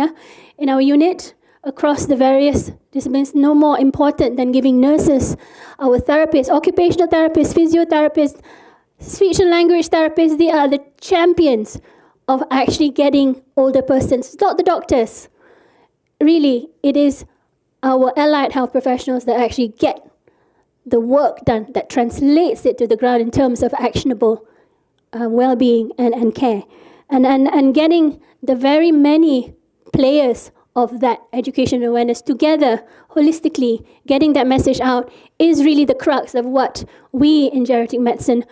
in our unit, across the various disciplines. No more important than giving nurses, our therapists, occupational therapists, physiotherapists, speech and language therapists, they are the champions of actually getting older persons, not the doctors. Really, it is our allied health professionals that actually get the work done, that translates it to the ground in terms of actionable well-being and care. And getting the very many players of that education awareness together holistically, getting that message out is really the crux of what we in geriatric medicine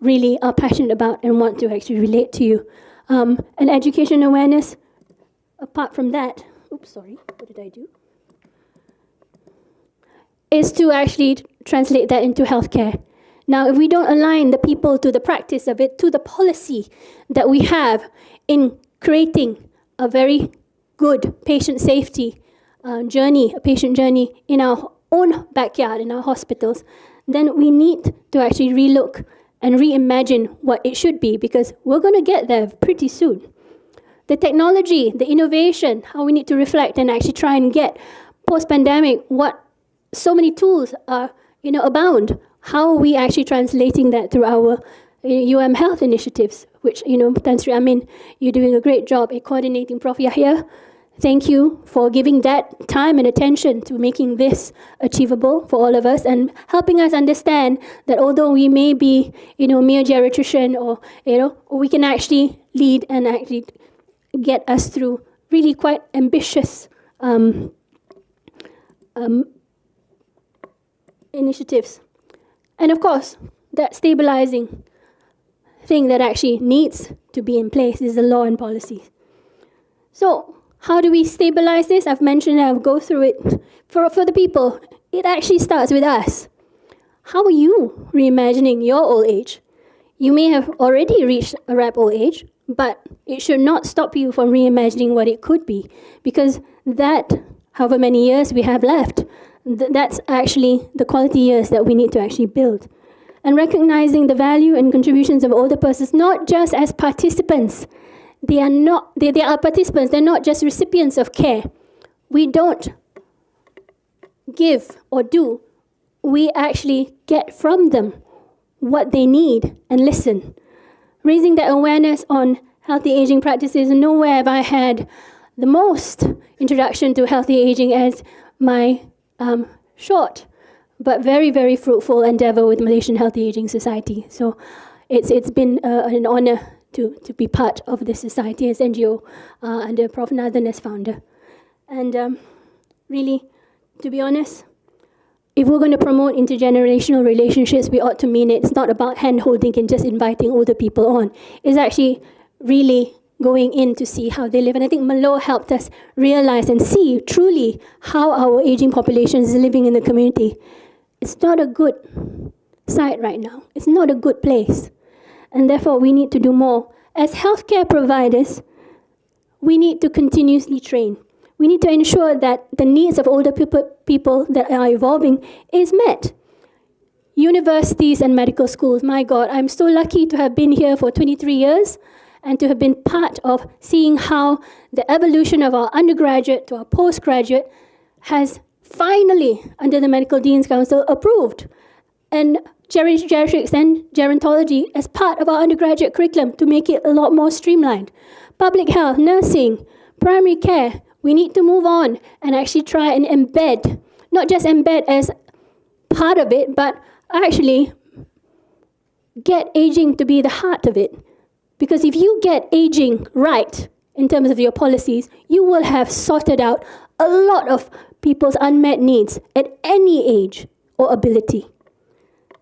really are passionate about and want to actually relate to you. And education awareness, apart from that, what did I do? Is to actually translate that into healthcare. Now, if we don't align the people to the practice of it, to the policy that we have in creating a very good patient safety journey, a patient journey in our own backyard, in our hospitals, then we need to actually relook and reimagine what it should be, because we're going to get there pretty soon. The technology, the innovation, how we need to reflect and actually try and get post-pandemic what so many tools are abound, how are we actually translating that through our health initiatives, which, Tan Sri Amin, you're doing a great job at coordinating. Prof. Yahya, thank you for giving that time and attention to making this achievable for all of us and helping us understand that although we may be, mere geriatrician or, we can actually lead and actually get us through really quite ambitious initiatives. And of course, that stabilizing thing that actually needs to be in place is the law and policies. So, how do we stabilize this? I've mentioned I'll go through it. For the people, it actually starts with us. How are you reimagining your old age? You may have already reached a ripe old age, but it should not stop you from reimagining what it could be, because that, however many years we have left, that's actually the quality years that we need to actually build. And recognizing the value and contributions of older persons, not just as participants. They are participants, they're not just recipients of care. We don't give or do, we actually get from them what they need and listen. Raising that awareness on healthy aging practices, nowhere have I had the most introduction to healthy aging as my short but very, very fruitful endeavor with Malaysian Healthy Aging Society. So it's been an honor to be part of this society as NGO under Prof. Nathan as founder. And really, to be honest, if we're going to promote intergenerational relationships, we ought to mean it. It's not about hand-holding and just inviting older people on. It's actually really going in to see how they live. And I think Malo helped us realize and see truly how our aging population is living in the community. It's not a good sight right now. It's not a good place. And therefore, we need to do more. As healthcare providers, we need to continuously train. We need to ensure that the needs of older people that are evolving is met. Universities and medical schools, my God, I'm so lucky to have been here for 23 years and to have been part of seeing how the evolution of our undergraduate to our postgraduate has finally, under the Medical Dean's Council, approved and geriatrics and gerontology as part of our undergraduate curriculum to make it a lot more streamlined. Public health, nursing, primary care, we need to move on and actually try and embed, not just embed as part of it, but actually get aging to be the heart of it. Because if you get aging right in terms of your policies, you will have sorted out a lot of people's unmet needs at any age or ability.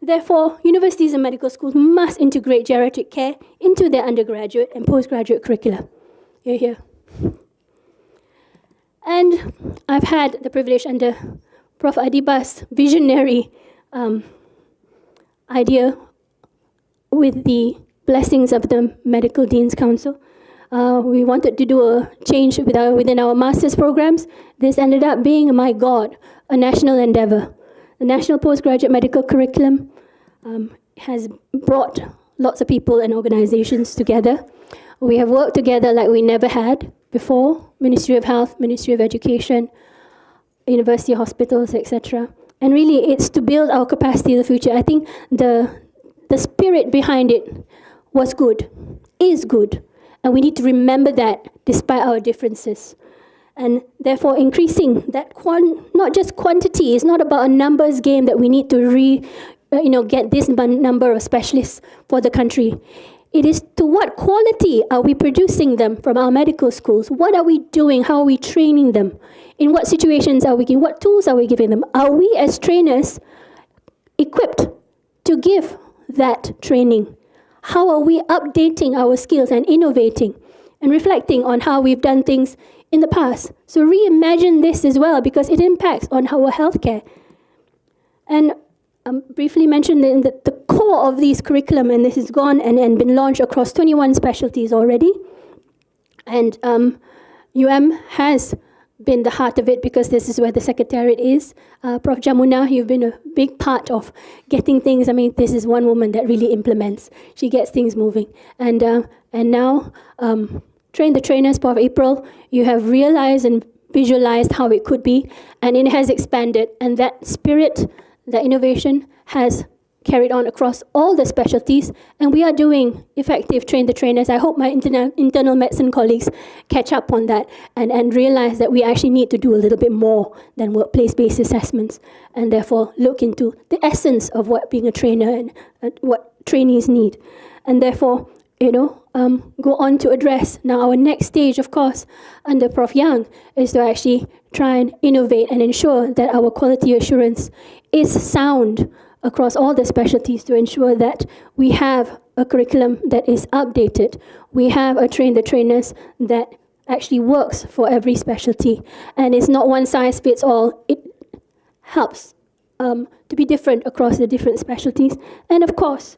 Therefore, universities and medical schools must integrate geriatric care into their undergraduate and postgraduate curricula. You're here. And I've had the privilege under Prof. Adiba's visionary idea with the blessings of the Medical Dean's Council. We wanted to do a change within our master's programs. This ended up being, my God, a national endeavor. The National Postgraduate Medical Curriculum has brought lots of people and organizations together. We have worked together like we never had before, Ministry of Health, Ministry of Education, university hospitals, etc. And really, it's to build our capacity in the future. I think the spirit behind it was good, is good. And we need to remember that despite our differences. And therefore, increasing that not just quantity, it's not about a numbers game that we need to get this number of specialists for the country. It is to what quality are we producing them from our medical schools? What are we doing? How are we training them? In what situations are we giving? What tools are we giving them? Are we as trainers equipped to give that training? How are we updating our skills and innovating and reflecting on how we've done things in the past? So reimagine this as well, because it impacts on our healthcare. And briefly mentioned the core of these curriculum, and this has gone and been launched across 21 specialties already. And has been the heart of it because this is where the secretariat is. Prof. Jamuna, you've been a big part of getting things. I mean, this is one woman that really implements. She gets things moving. And now, Train the Trainers, Prof. April, you have realized and visualized how it could be, and it has expanded. And that spirit, that innovation has carried on across all the specialties, and we are doing effective train the trainers. I hope my internal medicine colleagues catch up on that and realize that we actually need to do a little bit more than workplace-based assessments, and therefore look into the essence of what being a trainer and what trainees need. And therefore, go on to address. Now, our next stage, of course, under Prof. Yang, is to actually try and innovate and ensure that our quality assurance is sound across all the specialties, to ensure that we have a curriculum that is updated. We have a train the trainers that actually works for every specialty, and it's not one size fits all. It helps to be different across the different specialties. And of course,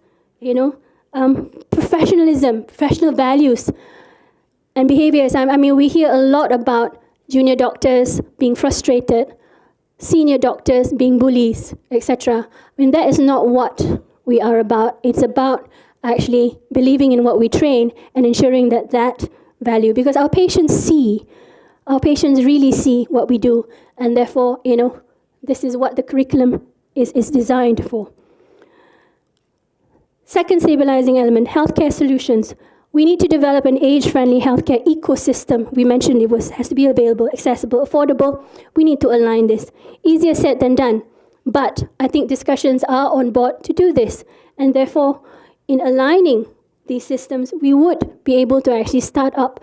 professionalism, professional values and behaviors. I mean, we hear a lot about junior doctors being frustrated, senior doctors being bullies, etc. I mean, that is not what we are about. It's about actually believing in what we train and ensuring that value, because our patients really see what we do, and therefore, this is what the curriculum is designed for. Second stabilizing element, healthcare solutions. We need to develop an age-friendly healthcare ecosystem. We mentioned it has to be available, accessible, affordable. We need to align this. Easier said than done, but I think discussions are on board to do this. And therefore, in aligning these systems, we would be able to actually start up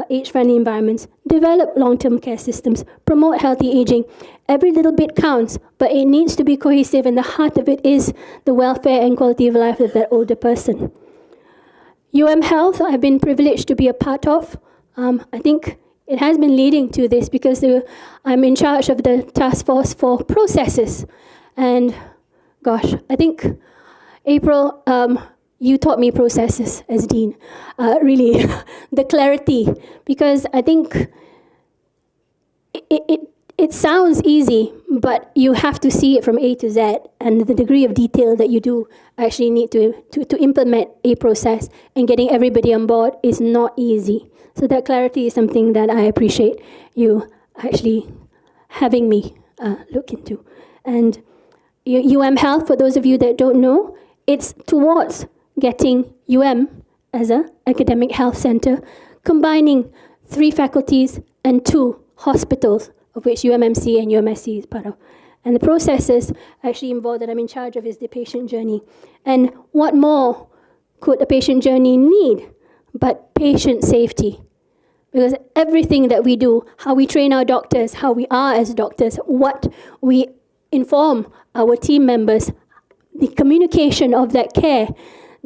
age-friendly environments, develop long-term care systems, promote healthy aging. Every little bit counts, but it needs to be cohesive, and the heart of it is the welfare and quality of life of that older person. Health, I've been privileged to be a part of. I think it has been leading to this because I'm in charge of the task force for processes. And gosh, I think, April, you taught me processes as Dean, really, the clarity, because I think it sounds easy, but you have to see it from A to Z, and the degree of detail that you do actually need to implement a process, and getting everybody on board is not easy. So that clarity is something that I appreciate you actually having me look into. And Health, for those of you that don't know, it's towards getting as an academic health center, combining 3 faculties and 2 hospitals, of which UMMC and UMSC is part of. And the processes actually involved that I'm in charge of is the patient journey. And what more could a patient journey need but patient safety? Because everything that we do, how we train our doctors, how we are as doctors, what we inform our team members, the communication of that care,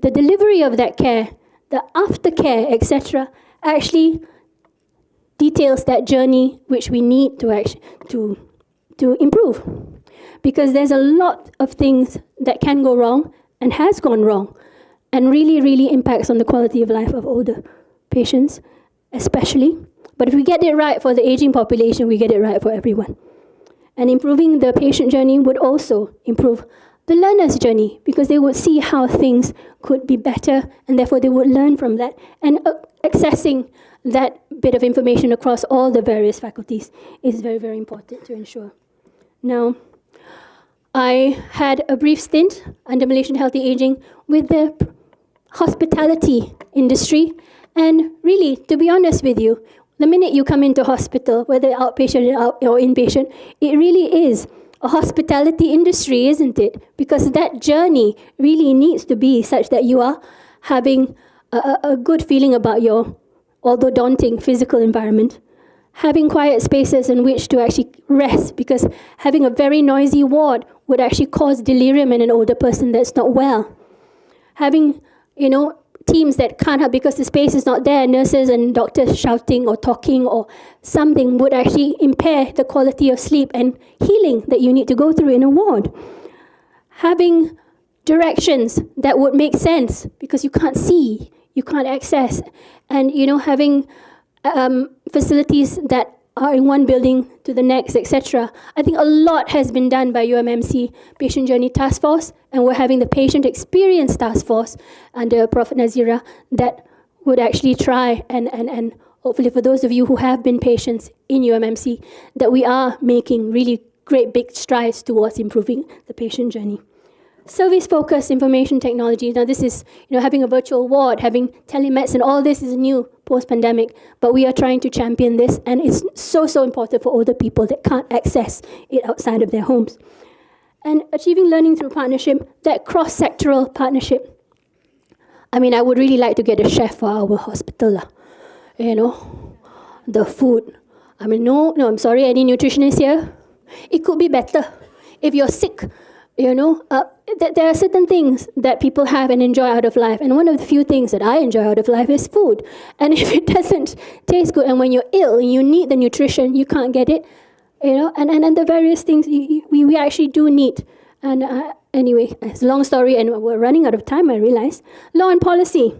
the delivery of that care, the aftercare, etc., actually details that journey which we need to improve. Because there's a lot of things that can go wrong and has gone wrong, and really, really impacts on the quality of life of older patients, especially. But if we get it right for the aging population, we get it right for everyone. And improving the patient journey would also improve the learner's journey, because they would see how things could be better, and therefore they would learn from that. And accessing that bit of information across all the various faculties is very, very important to ensure. Now, I had a brief stint under Malaysian Healthy Aging with the hospitality industry, and really, to be honest with you, the minute you come into hospital, whether outpatient or inpatient, it really is a hospitality industry, isn't it? Because that journey really needs to be such that you are having a good feeling about your, although daunting, physical environment. Having quiet spaces in which to actually rest, because having a very noisy ward would actually cause delirium in an older person that's not well. Having, teams that can't have, because the space is not there, nurses and doctors shouting or talking or something would actually impair the quality of sleep and healing that you need to go through in a ward. Having directions that would make sense, because you can't see, you can't access, and having facilities that are in one building to the next, etc. I think a lot has been done by UMMC Patient Journey Task Force, and we're having the Patient Experience Task Force under Prof. Nazira that would actually try and hopefully for those of you who have been patients in UMMC, that we are making really great big strides towards improving the patient journey. Service-focused information technology. Now, this is, having a virtual ward, having telemedicine, all this is new post-pandemic, but we are trying to champion this, and it's so, so important for older people that can't access it outside of their homes. And achieving learning through partnership, that cross-sectoral partnership. I mean, I would really like to get a chef for our hospital, the food. I mean, no, I'm sorry, any nutritionists here? It could be better. If you're sick, there are certain things that people have and enjoy out of life. And one of the few things that I enjoy out of life is food. And if it doesn't taste good, and when you're ill and you need the nutrition, you can't get it, and the various things we actually do need. And anyway, it's a long story, and we're running out of time, I realize. Law and policy.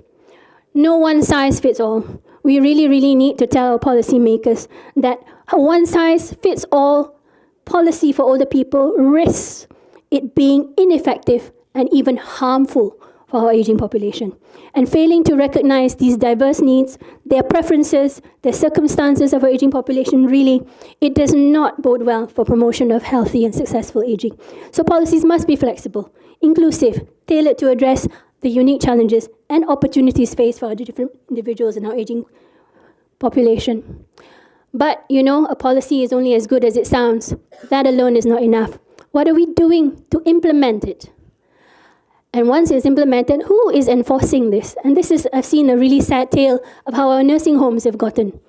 No one size fits all. We really, really need to tell our policymakers that a one size fits all policy for older people risks it being ineffective and even harmful for our aging population. And failing to recognize these diverse needs, their preferences, their circumstances of our aging population, really, it does not bode well for promotion of healthy and successful aging. So policies must be flexible, inclusive, tailored to address the unique challenges and opportunities faced for the different individuals in our aging population. But, a policy is only as good as it sounds. That alone is not enough. What are we doing to implement it? And once it's implemented, who is enforcing this? And this is, I've seen a really sad tale of how our nursing homes have gotten.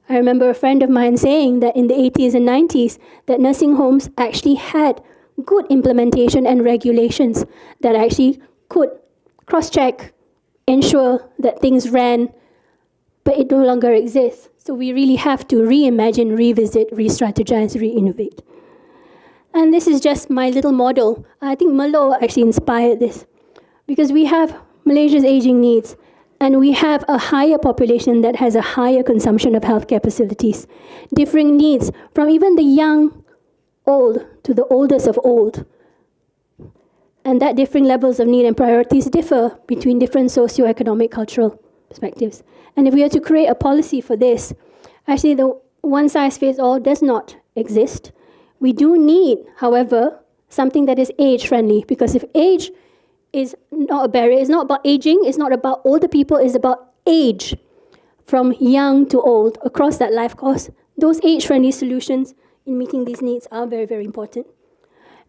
I remember a friend of mine saying that in the 80s and 90s, that nursing homes actually had good implementation and regulations that actually could cross-check, ensure that things ran, but it no longer exists. So we really have to reimagine, revisit, re-strategize, re-innovate. And this is just my little model. I think Merlot actually inspired this, because we have Malaysia's aging needs, and we have a higher population that has a higher consumption of healthcare facilities, differing needs from even the young, old, to the oldest of old. And that differing levels of need and priorities differ between different socio-economic, cultural perspectives. And if we are to create a policy for this, actually the one-size-fits-all does not exist. We do need, however, something that is age-friendly, because if age is not a barrier, it's not about aging, it's not about older people, it's about age, from young to old, across that life course. Those age-friendly solutions in meeting these needs are very, very important.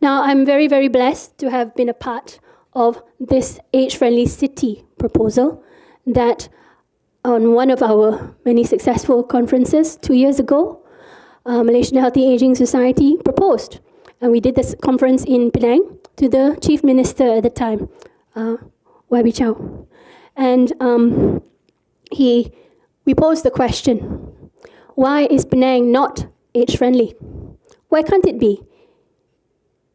Now, I'm very, very blessed to have been a part of this age-friendly city proposal that on one of our many successful conferences 2 years ago, Malaysian Healthy Aging Society proposed. And we did this conference in Penang to the Chief Minister at the time, YB Chow. And we posed the question, why is Penang not age-friendly? Why can't it be?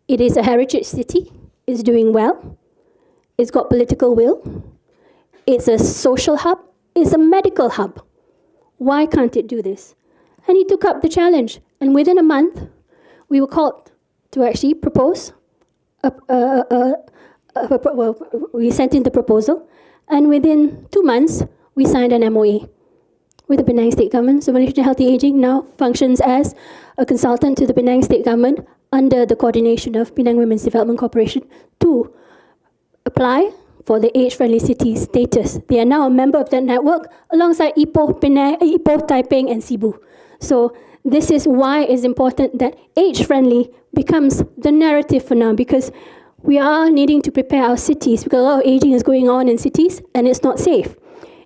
It is a heritage city, it's doing well, it's got political will, it's a social hub, it's a medical hub. Why can't it do this? And he took up the challenge. And within a month, we were called to actually propose. We sent in the proposal. And within 2 months, we signed an MOA with the Penang State Government. So Malaysian Healthy Aging now functions as a consultant to the Penang State Government under the coordination of Penang Women's Development Corporation to apply for the age-friendly city status. They are now a member of that network alongside Ipoh, Penang, Ipoh, Taiping, and Cebu. So this is why it's important that age-friendly becomes the narrative for now, because we are needing to prepare our cities, because a lot of aging is going on in cities and it's not safe.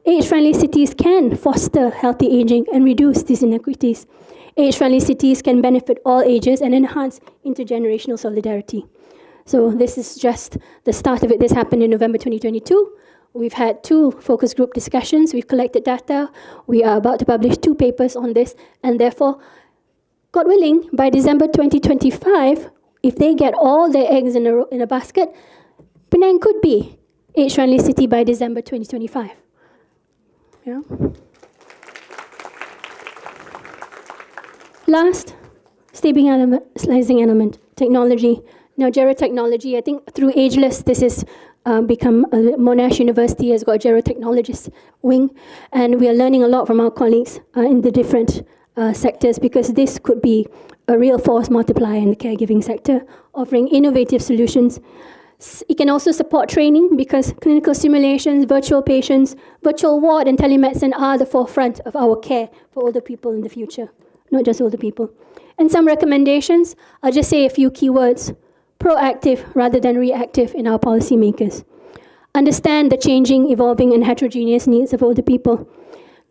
Age-friendly cities can foster healthy aging and reduce these inequities. Age-friendly cities can benefit all ages and enhance intergenerational solidarity. So this is just the start of it. This happened in November 2022. We've had 2 focus group discussions. We've collected data. We are about to publish 2 papers on this. And therefore, God willing, by December 2025, if they get all their eggs in a basket, Penang could be age-friendly city by December 2025. Yeah. Last, stabilizing element, technology. Now, gerotechnology, I think through Ageless, this has become, Monash University has got a gerotechnologist wing, and we are learning a lot from our colleagues in the different sectors, because this could be a real force multiplier in the caregiving sector, offering innovative solutions It can also support training because clinical simulations, virtual patients, virtual ward and telemedicine are the forefront of our care for older people in the future, not just older people. And some recommendations, I'll just say a few keywords. Proactive rather than reactive in our policymakers. Understand the changing, evolving and heterogeneous needs of older people.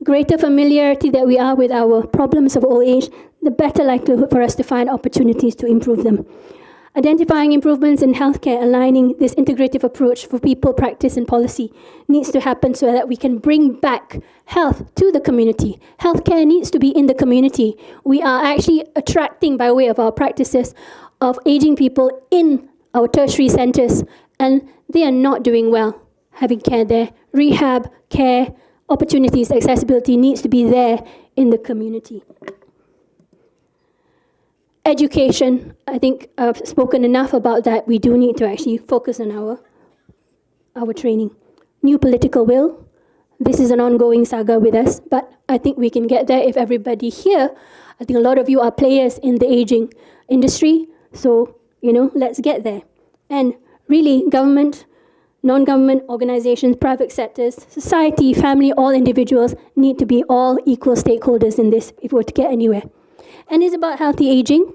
Greater familiarity that we are with our problems of old age, the better likelihood for us to find opportunities to improve them. Identifying improvements in healthcare, aligning this integrative approach for people, practice and policy needs to happen so that we can bring back health to the community. Healthcare needs to be in the community. We are actually attracting, by way of our practices, of aging people in our tertiary centres, and they are not doing well having care there. Rehab, care, opportunities, accessibility needs to be there in the community. Education, I think I've spoken enough about that. We do need to actually focus on our training. New political will. This is an ongoing saga with us, but I think we can get there if everybody here, I think a lot of you are players in the aging industry, so, let's get there. And really, government, non-government organizations, private sectors, society, family, all individuals need to be all equal stakeholders in this if we're to get anywhere. And it's about healthy aging.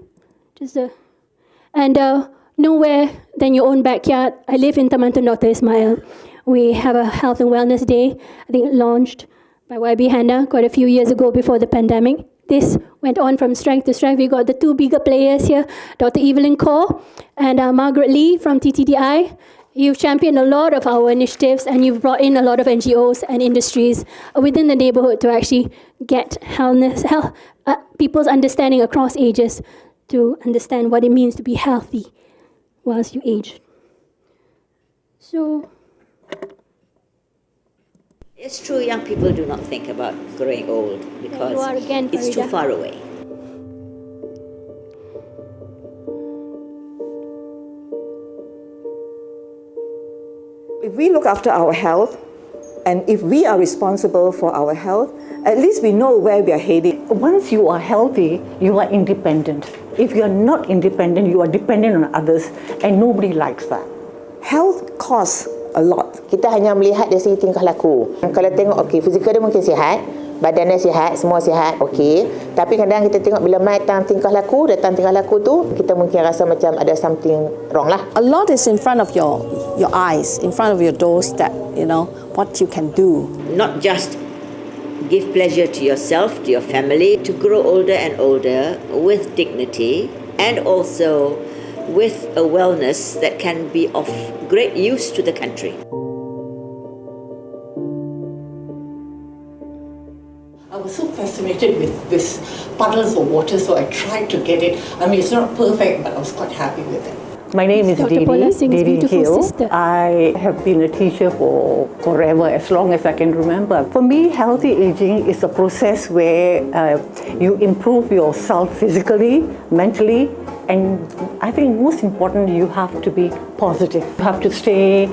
Nowhere than your own backyard. I live in Taman Tun Dr. Ismail. We have a health and wellness day, I think launched by YB Hannah quite a few years ago before the pandemic. This went on from strength to strength. We got the two bigger players here, Dr. Evelyn Kaur and Margaret Lee from TTDI. You've championed a lot of our initiatives and you've brought in a lot of NGOs and industries within the neighborhood to actually get people's understanding across ages to understand what it means to be healthy whilst you age. So, it's true young people do not think about growing old because it's too far away. If we look after our health, and if we are responsible for our health, at least we know where we are heading. Once you are healthy, you are independent. If you are not independent, you are dependent on others, and nobody likes that. Health costs a lot. Kita hanya melihat dari segi tingkah laku. Kalau tengok, fizikal dia mungkin sihat, badan dia sihat, semua sihat, Tapi kadang kita tengok bila datang tingkah laku tu, kita mungkin rasa macam ada something wrong lah. A lot is in front of your eyes, in front of your doorstep, what you can do. Not just give pleasure to yourself, to your family, to grow older and older with dignity and also with a wellness that can be of great use to the country. I was so fascinated with this puddles of water, so I tried to get it. I mean, it's not perfect, but I was quite happy with it. My name is Didi Hill. Sister. I have been a teacher for forever, as long as I can remember. For me, healthy aging is a process where you improve yourself physically, mentally, and I think most important, you have to be positive. You have to stay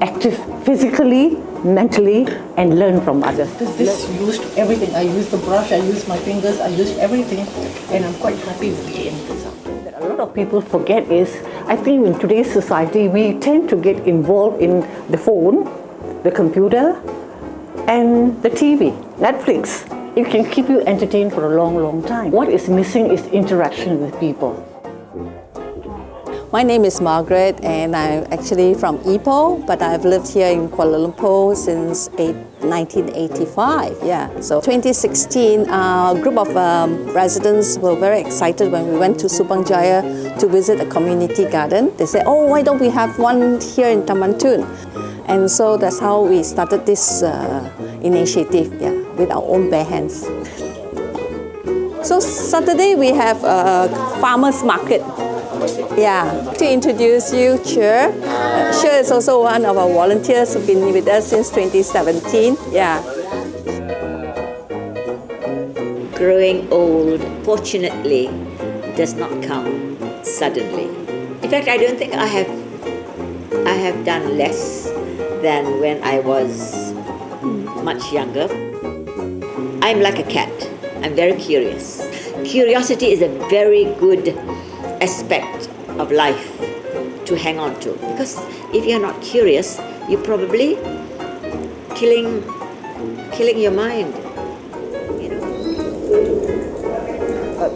active physically, mentally, and learn from others. This used everything. I used the brush, I used my fingers, I used everything, and I'm quite happy with the end result. A lot of people forget is, I think in today's society, we tend to get involved in the phone, the computer, and the TV, Netflix. It can keep you entertained for a long, long time. What is missing is interaction with people. My name is Margaret, and I'm actually from Ipoh, but I've lived here in Kuala Lumpur since 1985. So 2016, a group of residents were very excited when we went to Subang Jaya to visit a community garden. They said, "Oh, why don't we have one here in Taman Tun?" And so that's how we started this initiative, with our own bare hands. So Saturday we have a farmers market. To introduce you, Cher. Cher is also one of our volunteers who've been with us since 2017. Growing old, fortunately, does not come suddenly. In fact, I don't think I have done less than when I was much younger. I'm like a cat. I'm very curious. Curiosity is a very good aspect of life. to hang on to. Because if you're not curious, you're probably killing your mind.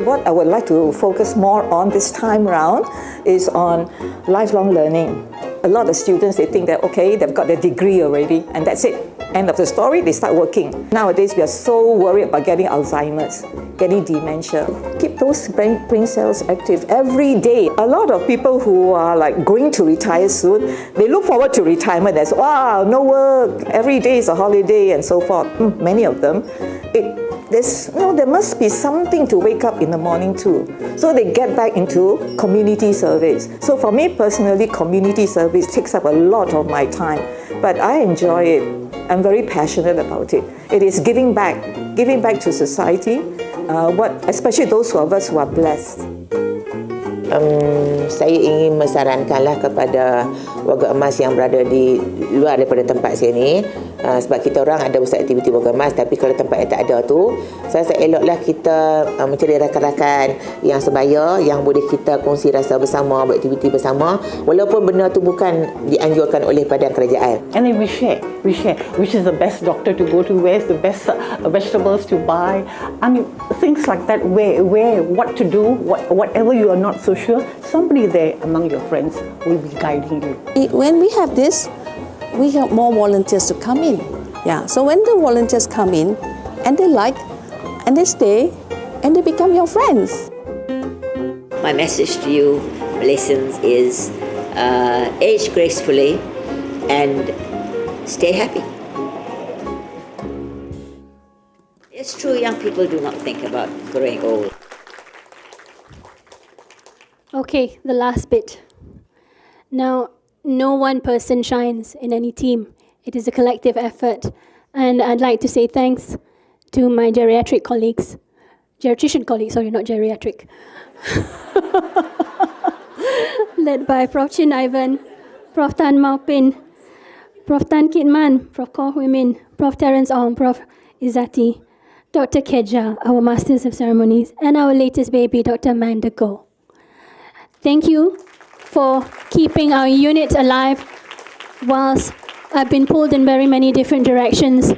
What I would like to focus more on this time round is on lifelong learning. A lot of students, they think that, okay, they've got their degree already, and that's it. End of the story, they start working. Nowadays, we are so worried about getting Alzheimer's, getting dementia. Keep those brain cells active every day. A lot of people who are like going to retire soon, they look forward to retirement as, wow, no work, every day is a holiday, and so forth. Many of them. There must be something to wake up in the morning too. So they get back into community service. So for me personally, community service takes up a lot of my time, but I enjoy it. I'm very passionate about it. It is giving back to society, especially those of us who are blessed. Saya ingin mensarankanlah kepada warga emas yang berada di luar daripada tempat saya ni, sebab kita orang ada buat aktiviti warga emas, tapi kalau tempat yang tak ada tu, saya rasa eloklah kita mencari rakan-rakan yang sebaya, yang boleh kita kongsi rasa bersama, buat aktiviti bersama, walaupun benda tu bukan dianjurkan oleh badan kerajaan. And then we share which is the best doctor to go to, where's the best vegetables to buy. I mean, things like that, where what to do, whatever you are not so sure, somebody there among your friends will be guiding you. When we have this, we have more volunteers to come in. Yeah. So when the volunteers come in, and they like, and they stay, and they become your friends. My message to you, Malaysians, is age gracefully and stay happy. It's true, young people do not think about growing old. Okay, the last bit. Now, no one person shines in any team. It is a collective effort. And I'd like to say thanks to my geriatrician colleagues, sorry, not geriatric. Led by Prof. Chin Ivan, Prof. Tan Maupin, Prof. Tan Kit Man, Prof. Koh Hui Min, Prof. Terence Ong, Prof. Izzati, Dr. Keja, our Masters of Ceremonies, and our latest baby, Dr. Amanda Goh. Thank you for keeping our unit alive whilst I've been pulled in very many different directions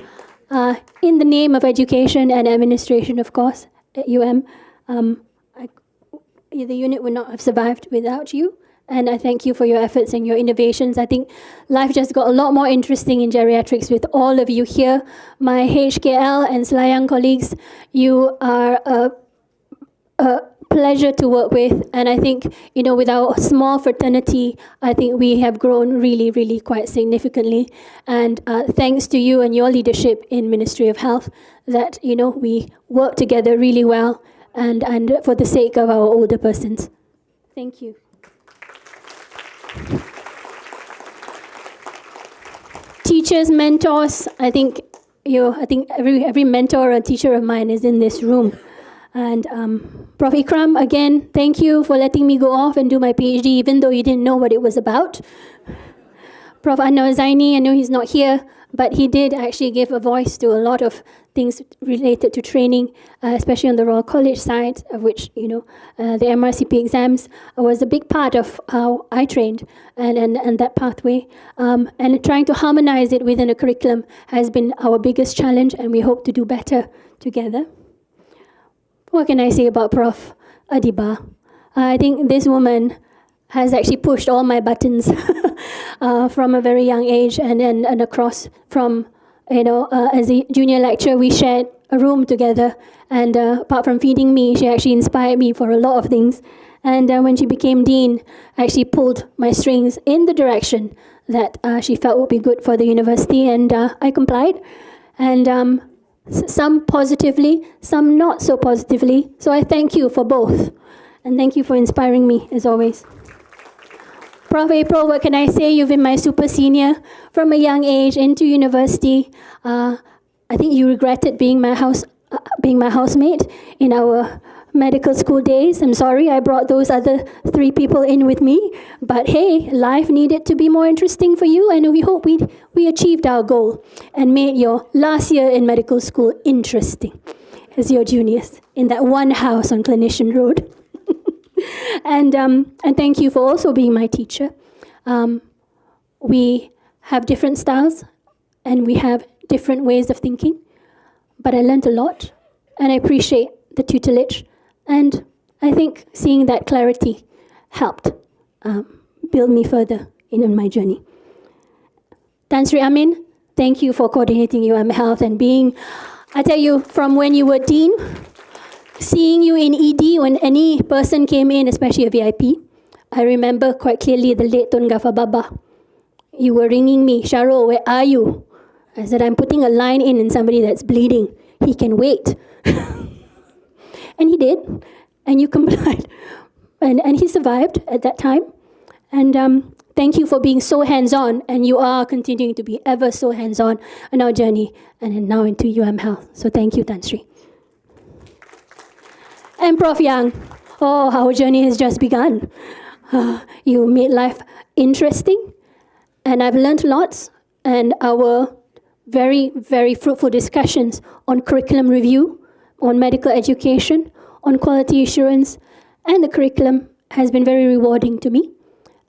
in the name of education and administration, of course, at UM. The unit would not have survived without you, and I thank you for your efforts and your innovations. I think life just got a lot more interesting in geriatrics with all of you here. My HKL and Selayang colleagues, you are a pleasure to work with, and I think, with our small fraternity, I think we have grown really, really quite significantly. And thanks to you and your leadership in Ministry of Health, that we work together really well, and for the sake of our older persons. Thank you. Teachers, mentors, I think every mentor or teacher of mine is in this room. And Prof. Ikram, again, thank you for letting me go off and do my PhD, even though you didn't know what it was about. Prof. Anwar Zaini, I know he's not here, but he did actually give a voice to a lot of things related to training, especially on the Royal College side, of which, the MRCP exams was a big part of how I trained and that pathway. And trying to harmonize it within a curriculum has been our biggest challenge, and we hope to do better together. What can I say about Prof. Adiba? I think this woman has actually pushed all my buttons from a very young age, and across from, as a junior lecturer, we shared a room together, and apart from feeding me, she actually inspired me for a lot of things. And when she became dean, actually pulled my strings in the direction that she felt would be good for the university, and I complied. And some positively, some not so positively. So I thank you for both. And thank you for inspiring me, as always. Prof. April, what can I say? You've been my super senior from a young age into university. I think you regretted being my housemate in our medical school days. I'm sorry I brought those other 3 people in with me, but hey, life needed to be more interesting for you, and we hope we achieved our goal and made your last year in medical school interesting as your juniors in that one house on Clinician Road. And thank you for also being my teacher. We have different styles and we have different ways of thinking. But I learned a lot and I appreciate the tutelage. And I think seeing that clarity helped build me further in my journey. Tan Sri Amin, thank you for coordinating Health and being, I tell you, from when you were dean, seeing you in ED when any person came in, especially a VIP, I remember quite clearly the late Tun Ghaffar Baba. You were ringing me, Shahrul, where are you? I said, I'm putting a line in somebody that's bleeding. He can wait. And he did, and you complied. And he survived at that time. And thank you for being so hands-on, and you are continuing to be ever so hands-on on our journey, and then now into Health. So thank you, Tan Sri. And Prof Yang, oh, our journey has just begun. You made life interesting, and I've learned lots, and our very, very fruitful discussions on curriculum review, on medical education, on quality assurance, and the curriculum has been very rewarding to me.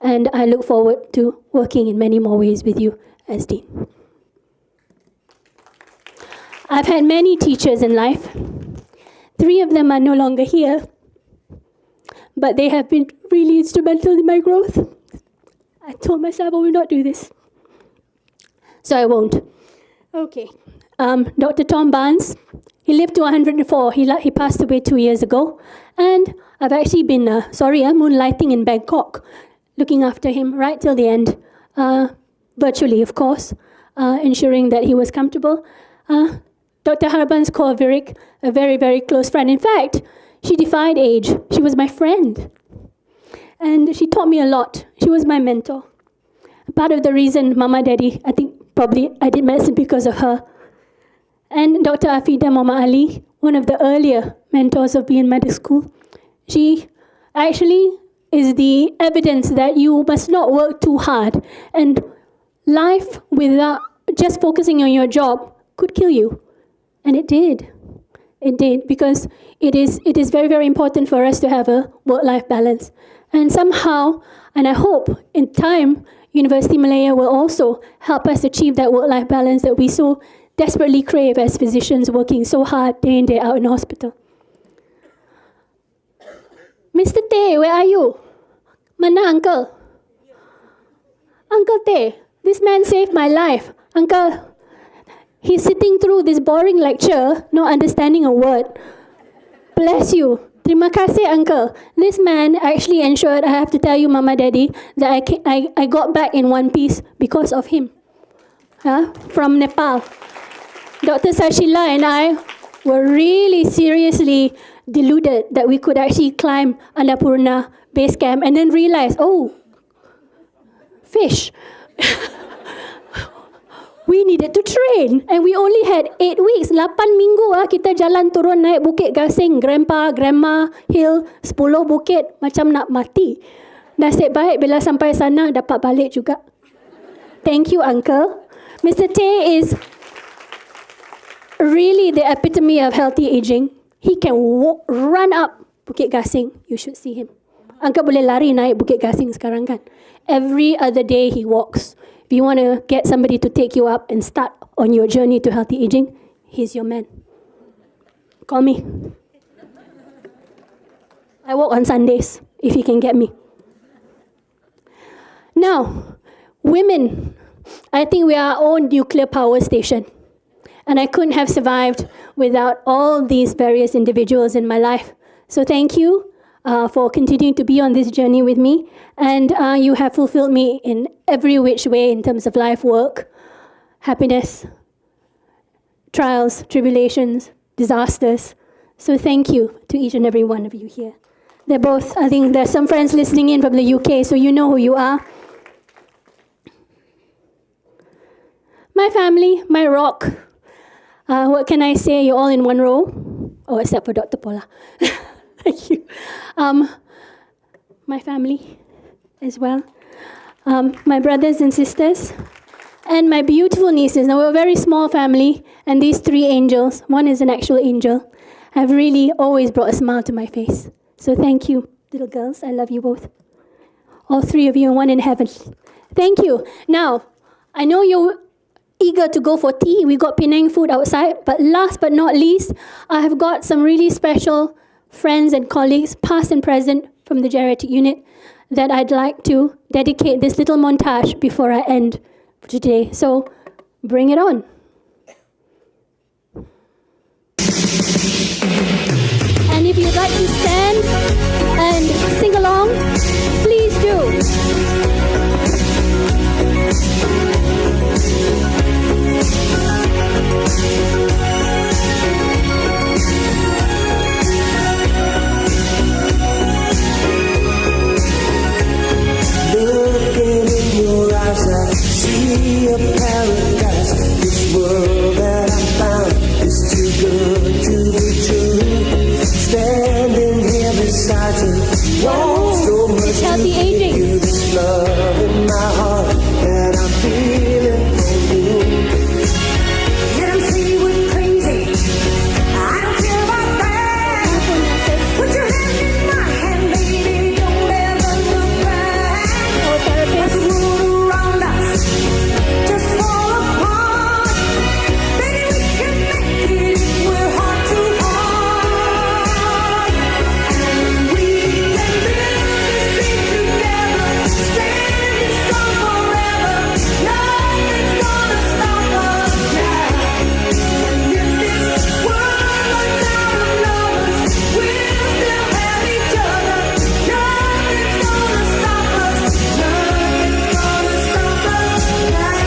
And I look forward to working in many more ways with you as Dean. I've had many teachers in life. 3 of them are no longer here, but they have been really instrumental in my growth. I told myself I will not do this, so I won't. Okay. Dr. Tom Barnes, he lived to 104. He passed away 2 years ago. And I've actually been, moonlighting in Bangkok, looking after him right till the end, virtually, of course, ensuring that he was comfortable. Dr. Harbans Kaur Virik, a very, very close friend. In fact, she defied age. She was my friend. And she taught me a lot. She was my mentor. Part of the reason Mama Daddy, I think probably I did medicine because of her. And Dr. Afida Mama Ali, one of the earlier mentors of BN Medical School. She actually is the evidence that you must not work too hard. And life without just focusing on your job could kill you. And it did. It did, because it is very, very important for us to have a work-life balance. And somehow, and I hope in time, University Malaya will also help us achieve that work-life balance that we so desperately crave as physicians working so hard day in, day out in hospital. Mr. Tay, where are you? Mana, Uncle? Uncle Tay, this man saved my life. Uncle, he's sitting through this boring lecture, not understanding a word. Bless you. Terima kasih, Uncle. This man actually ensured, I have to tell you, Mama Daddy, that I got back in one piece because of him. From Nepal. Dr. Sashila and I were really seriously deluded that we could actually climb Annapurna base camp and then realize, oh, fish. We needed to train, and we only had 8 weeks. 8 minggu kita jalan turun naik Bukit Gasing, Grandpa, Grandma, Hill, 10 bukit, macam nak mati. Nasib baik bila sampai sana dapat balik juga. Thank you, Uncle. Mr. Tay is really the epitome of healthy aging. He can run up Bukit Gasing. You should see him. Uncle boleh lari naik Bukit Gasing sekarang kan. Every other day he walks. If you want to get somebody to take you up and start on your journey to healthy aging, he's your man. Call me. I walk on Sundays, if you can get me. Now, women, I think we are our own nuclear power station. And I couldn't have survived without all these various individuals in my life. So thank you for continuing to be on this journey with me. And you have fulfilled me in every which way in terms of life, work, happiness, trials, tribulations, disasters. So thank you to each and every one of you here. They're both, I think there's some friends listening in from the UK, so you know who you are. My family, my rock. What can I say? You're all in one row. Oh, except for Dr. Paula. Thank you. My family as well. My brothers and sisters. And my beautiful nieces. Now, we're a very small family. And these 3 angels, one is an actual angel, have really always brought a smile to my face. So thank you, little girls. I love you both. All 3 of you, and one in heaven. Thank you. Now, I know you're eager to go for tea. We got Penang food outside. But last but not least, I have got some really special friends and colleagues, past and present, from the geriatric unit that I'd like to dedicate this little montage before I end today. So bring it on. And if you'd like to stand and sing along, please do. Looking in your eyes, I see a paradise. This world that I found is too good to be true. Standing here beside you, want so much to give you this love in my heart that I'm feeling for you. Let 'em see we're crazy. I don't care about that. Put your hand in my hand, baby. Don't ever look back. Let the world around us just fall apart. Baby, we can make it if we're heart to heart. And we can build this thing together, standing strong forever. Nothing's gonna stop us now. And if this world runs out of lovers, we'll still have each other. Nothing's gonna stop us. Nothing's gonna stop us now.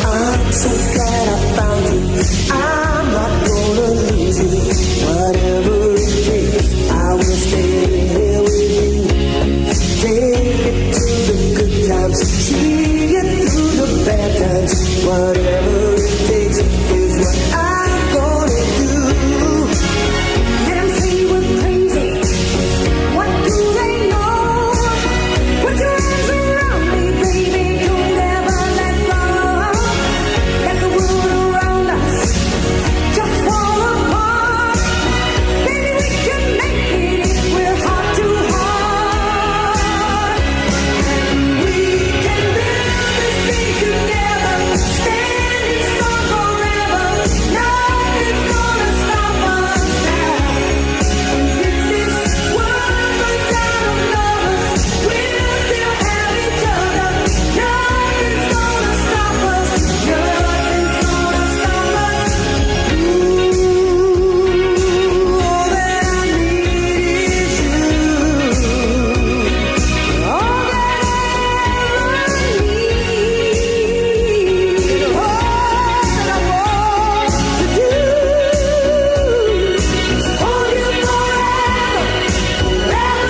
I'm so glad I found you. I'm not gonna lose you. Whatever it takes, I will stay here with you. Take it to the good times, see it through the bad times. Whatever it takes is what I'm gonna do. Let 'em say we're crazy. What do they know? Put your arms around me, baby. Don't ever let go. Let the world around us just fall apart. Baby, we can make it if we're heart to heart. And we can build this thing together, standing strong forever. Nothing's gonna stop us now. And if this world runs out of lovers, we'll still have each other. Nothing's gonna stop us. Nothing's gonna stop us. All that I need is you. All that I ever need. All that I want to do is hold you forever, forever and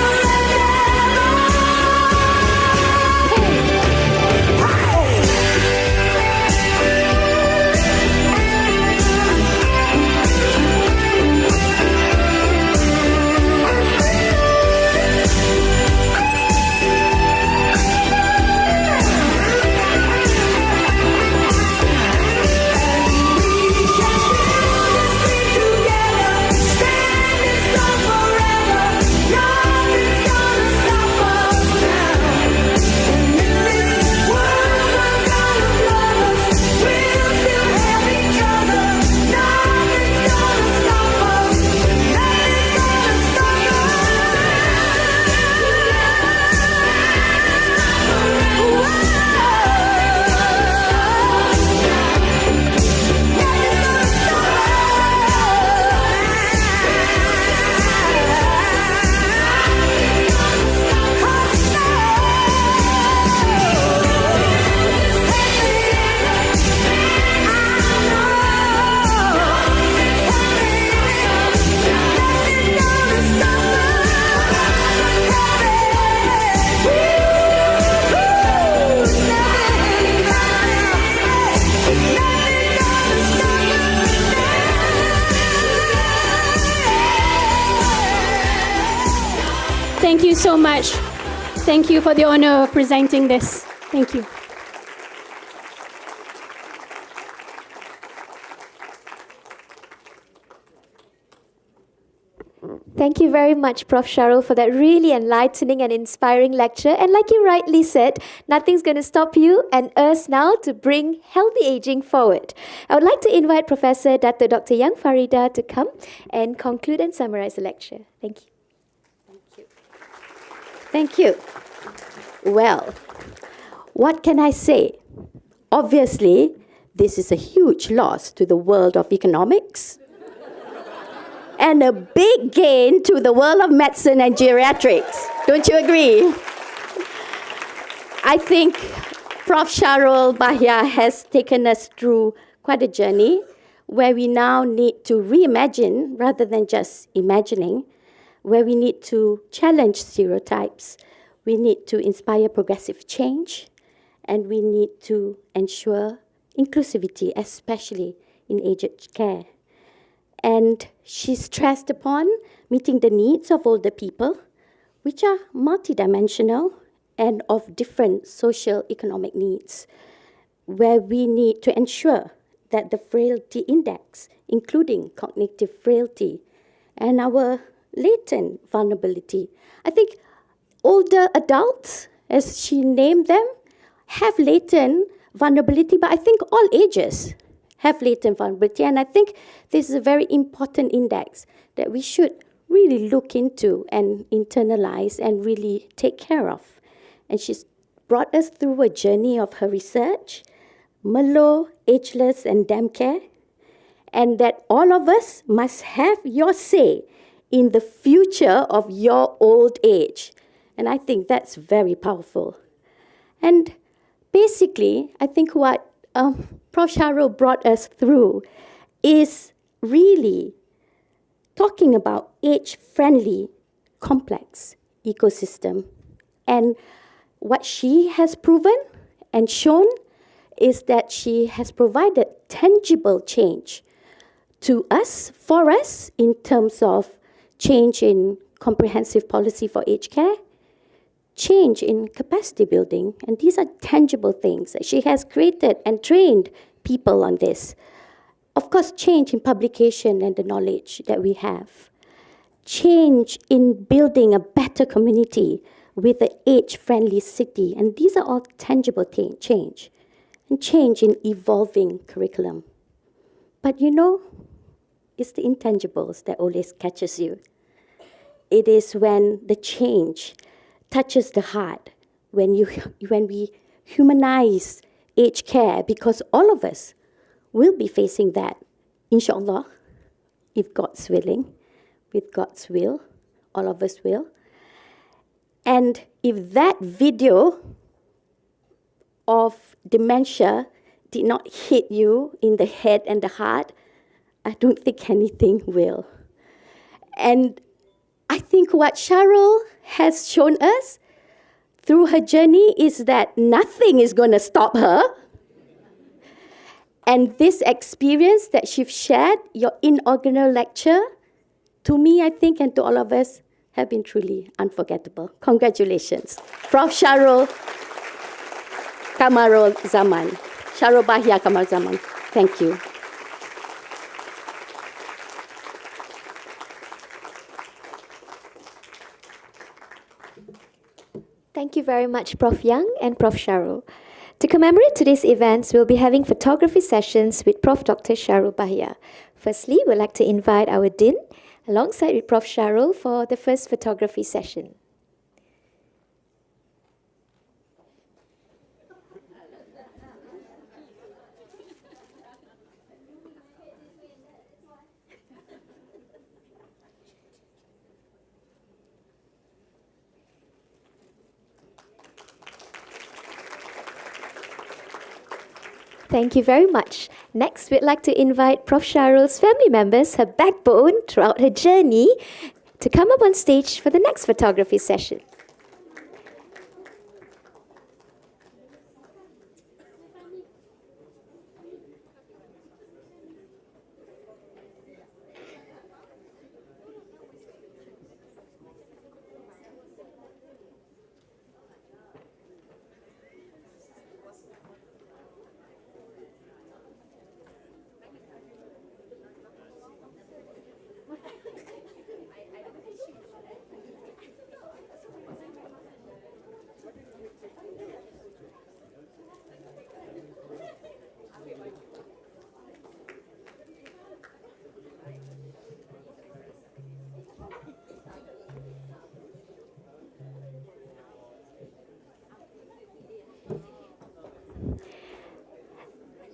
Thank you so much. Thank you for the honor of presenting this. Thank you. Thank you very much, Prof. Shahrul, for that really enlightening and inspiring lecture. And like you rightly said, nothing's going to stop you and us now to bring healthy aging forward. I would like to invite Professor Dr. Yang Farida to come and conclude and summarize the lecture. Thank you. Thank you. Well, what can I say? Obviously, this is a huge loss to the world of economics and a big gain to the world of medicine and geriatrics. Don't you agree? I think Prof. Shahrul Bahyah has taken us through quite a journey where we now need to reimagine rather than just imagining, where we need to challenge stereotypes, we need to inspire progressive change, and we need to ensure inclusivity, especially in aged care. And she stressed upon meeting the needs of older people, which are multidimensional and of different social economic needs, where we need to ensure that the frailty index, including cognitive frailty and our latent vulnerability. I think older adults, as she named them, have latent vulnerability, but I think all ages have latent vulnerability. And I think this is a very important index that we should really look into and internalize and really take care of. And she's brought us through a journey of her research, Merlot, Ageless, and Dam Care, and that all of us must have your say in the future of your old age. And I think that's very powerful. And basically, I think what Prof. Shahrul brought us through is really talking about age-friendly, complex ecosystem. And what she has proven and shown is that she has provided tangible change to us, for us, in terms of change in comprehensive policy for aged care, change in capacity building, and these are tangible things. She has created and trained people on this. Of course, change in publication and the knowledge that we have. Change in building a better community with an age-friendly city, and these are all tangible change. And change in evolving curriculum. But you know, it's the intangibles that always catches you. It is when the change touches the heart, when we humanize aged care, because all of us will be facing that, inshallah, if God's willing, with God's will, all of us will. And if that video of dementia did not hit you in the head and the heart, I don't think anything will. And I think what Shahrul has shown us through her journey is that nothing is going to stop her. And this experience that she's shared, your inaugural lecture, to me, I think, and to all of us, have been truly unforgettable. Congratulations. Prof. Shahrul Kamaruzzaman. Shahrul Bahyah Kamaruzzaman. Thank you. Thank you very much, Prof. Yang and Prof. Shahrul. To commemorate today's events, we'll be having photography sessions with Prof. Dr. Shahrul Bahyah. Firstly, we'd like to invite our Din alongside with Prof. Shahrul for the first photography session. Thank you very much. Next, we'd like to invite Prof. Shahrul's family members, her backbone throughout her journey, to come up on stage for the next photography session.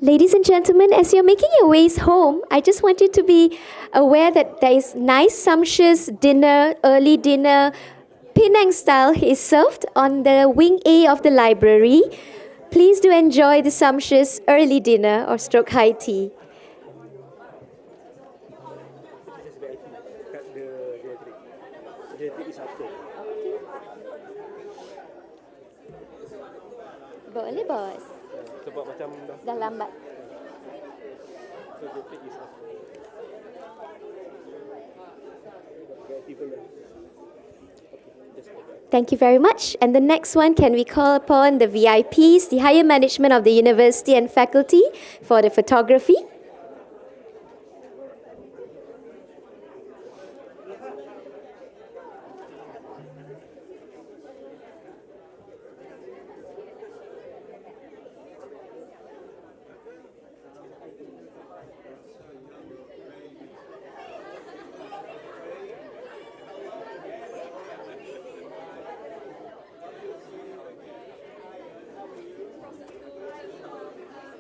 Ladies and gentlemen, as you're making your ways home, I just want you to be aware that there is nice, sumptuous dinner, early dinner, Penang style is served on the wing A of the library. Please do enjoy the sumptuous early dinner or stroke high tea. Boleh, bos. Sebab macam dah lambat. Thank you very much. And the next one, can we call upon the VIPs, the higher management of the university and faculty for the photography?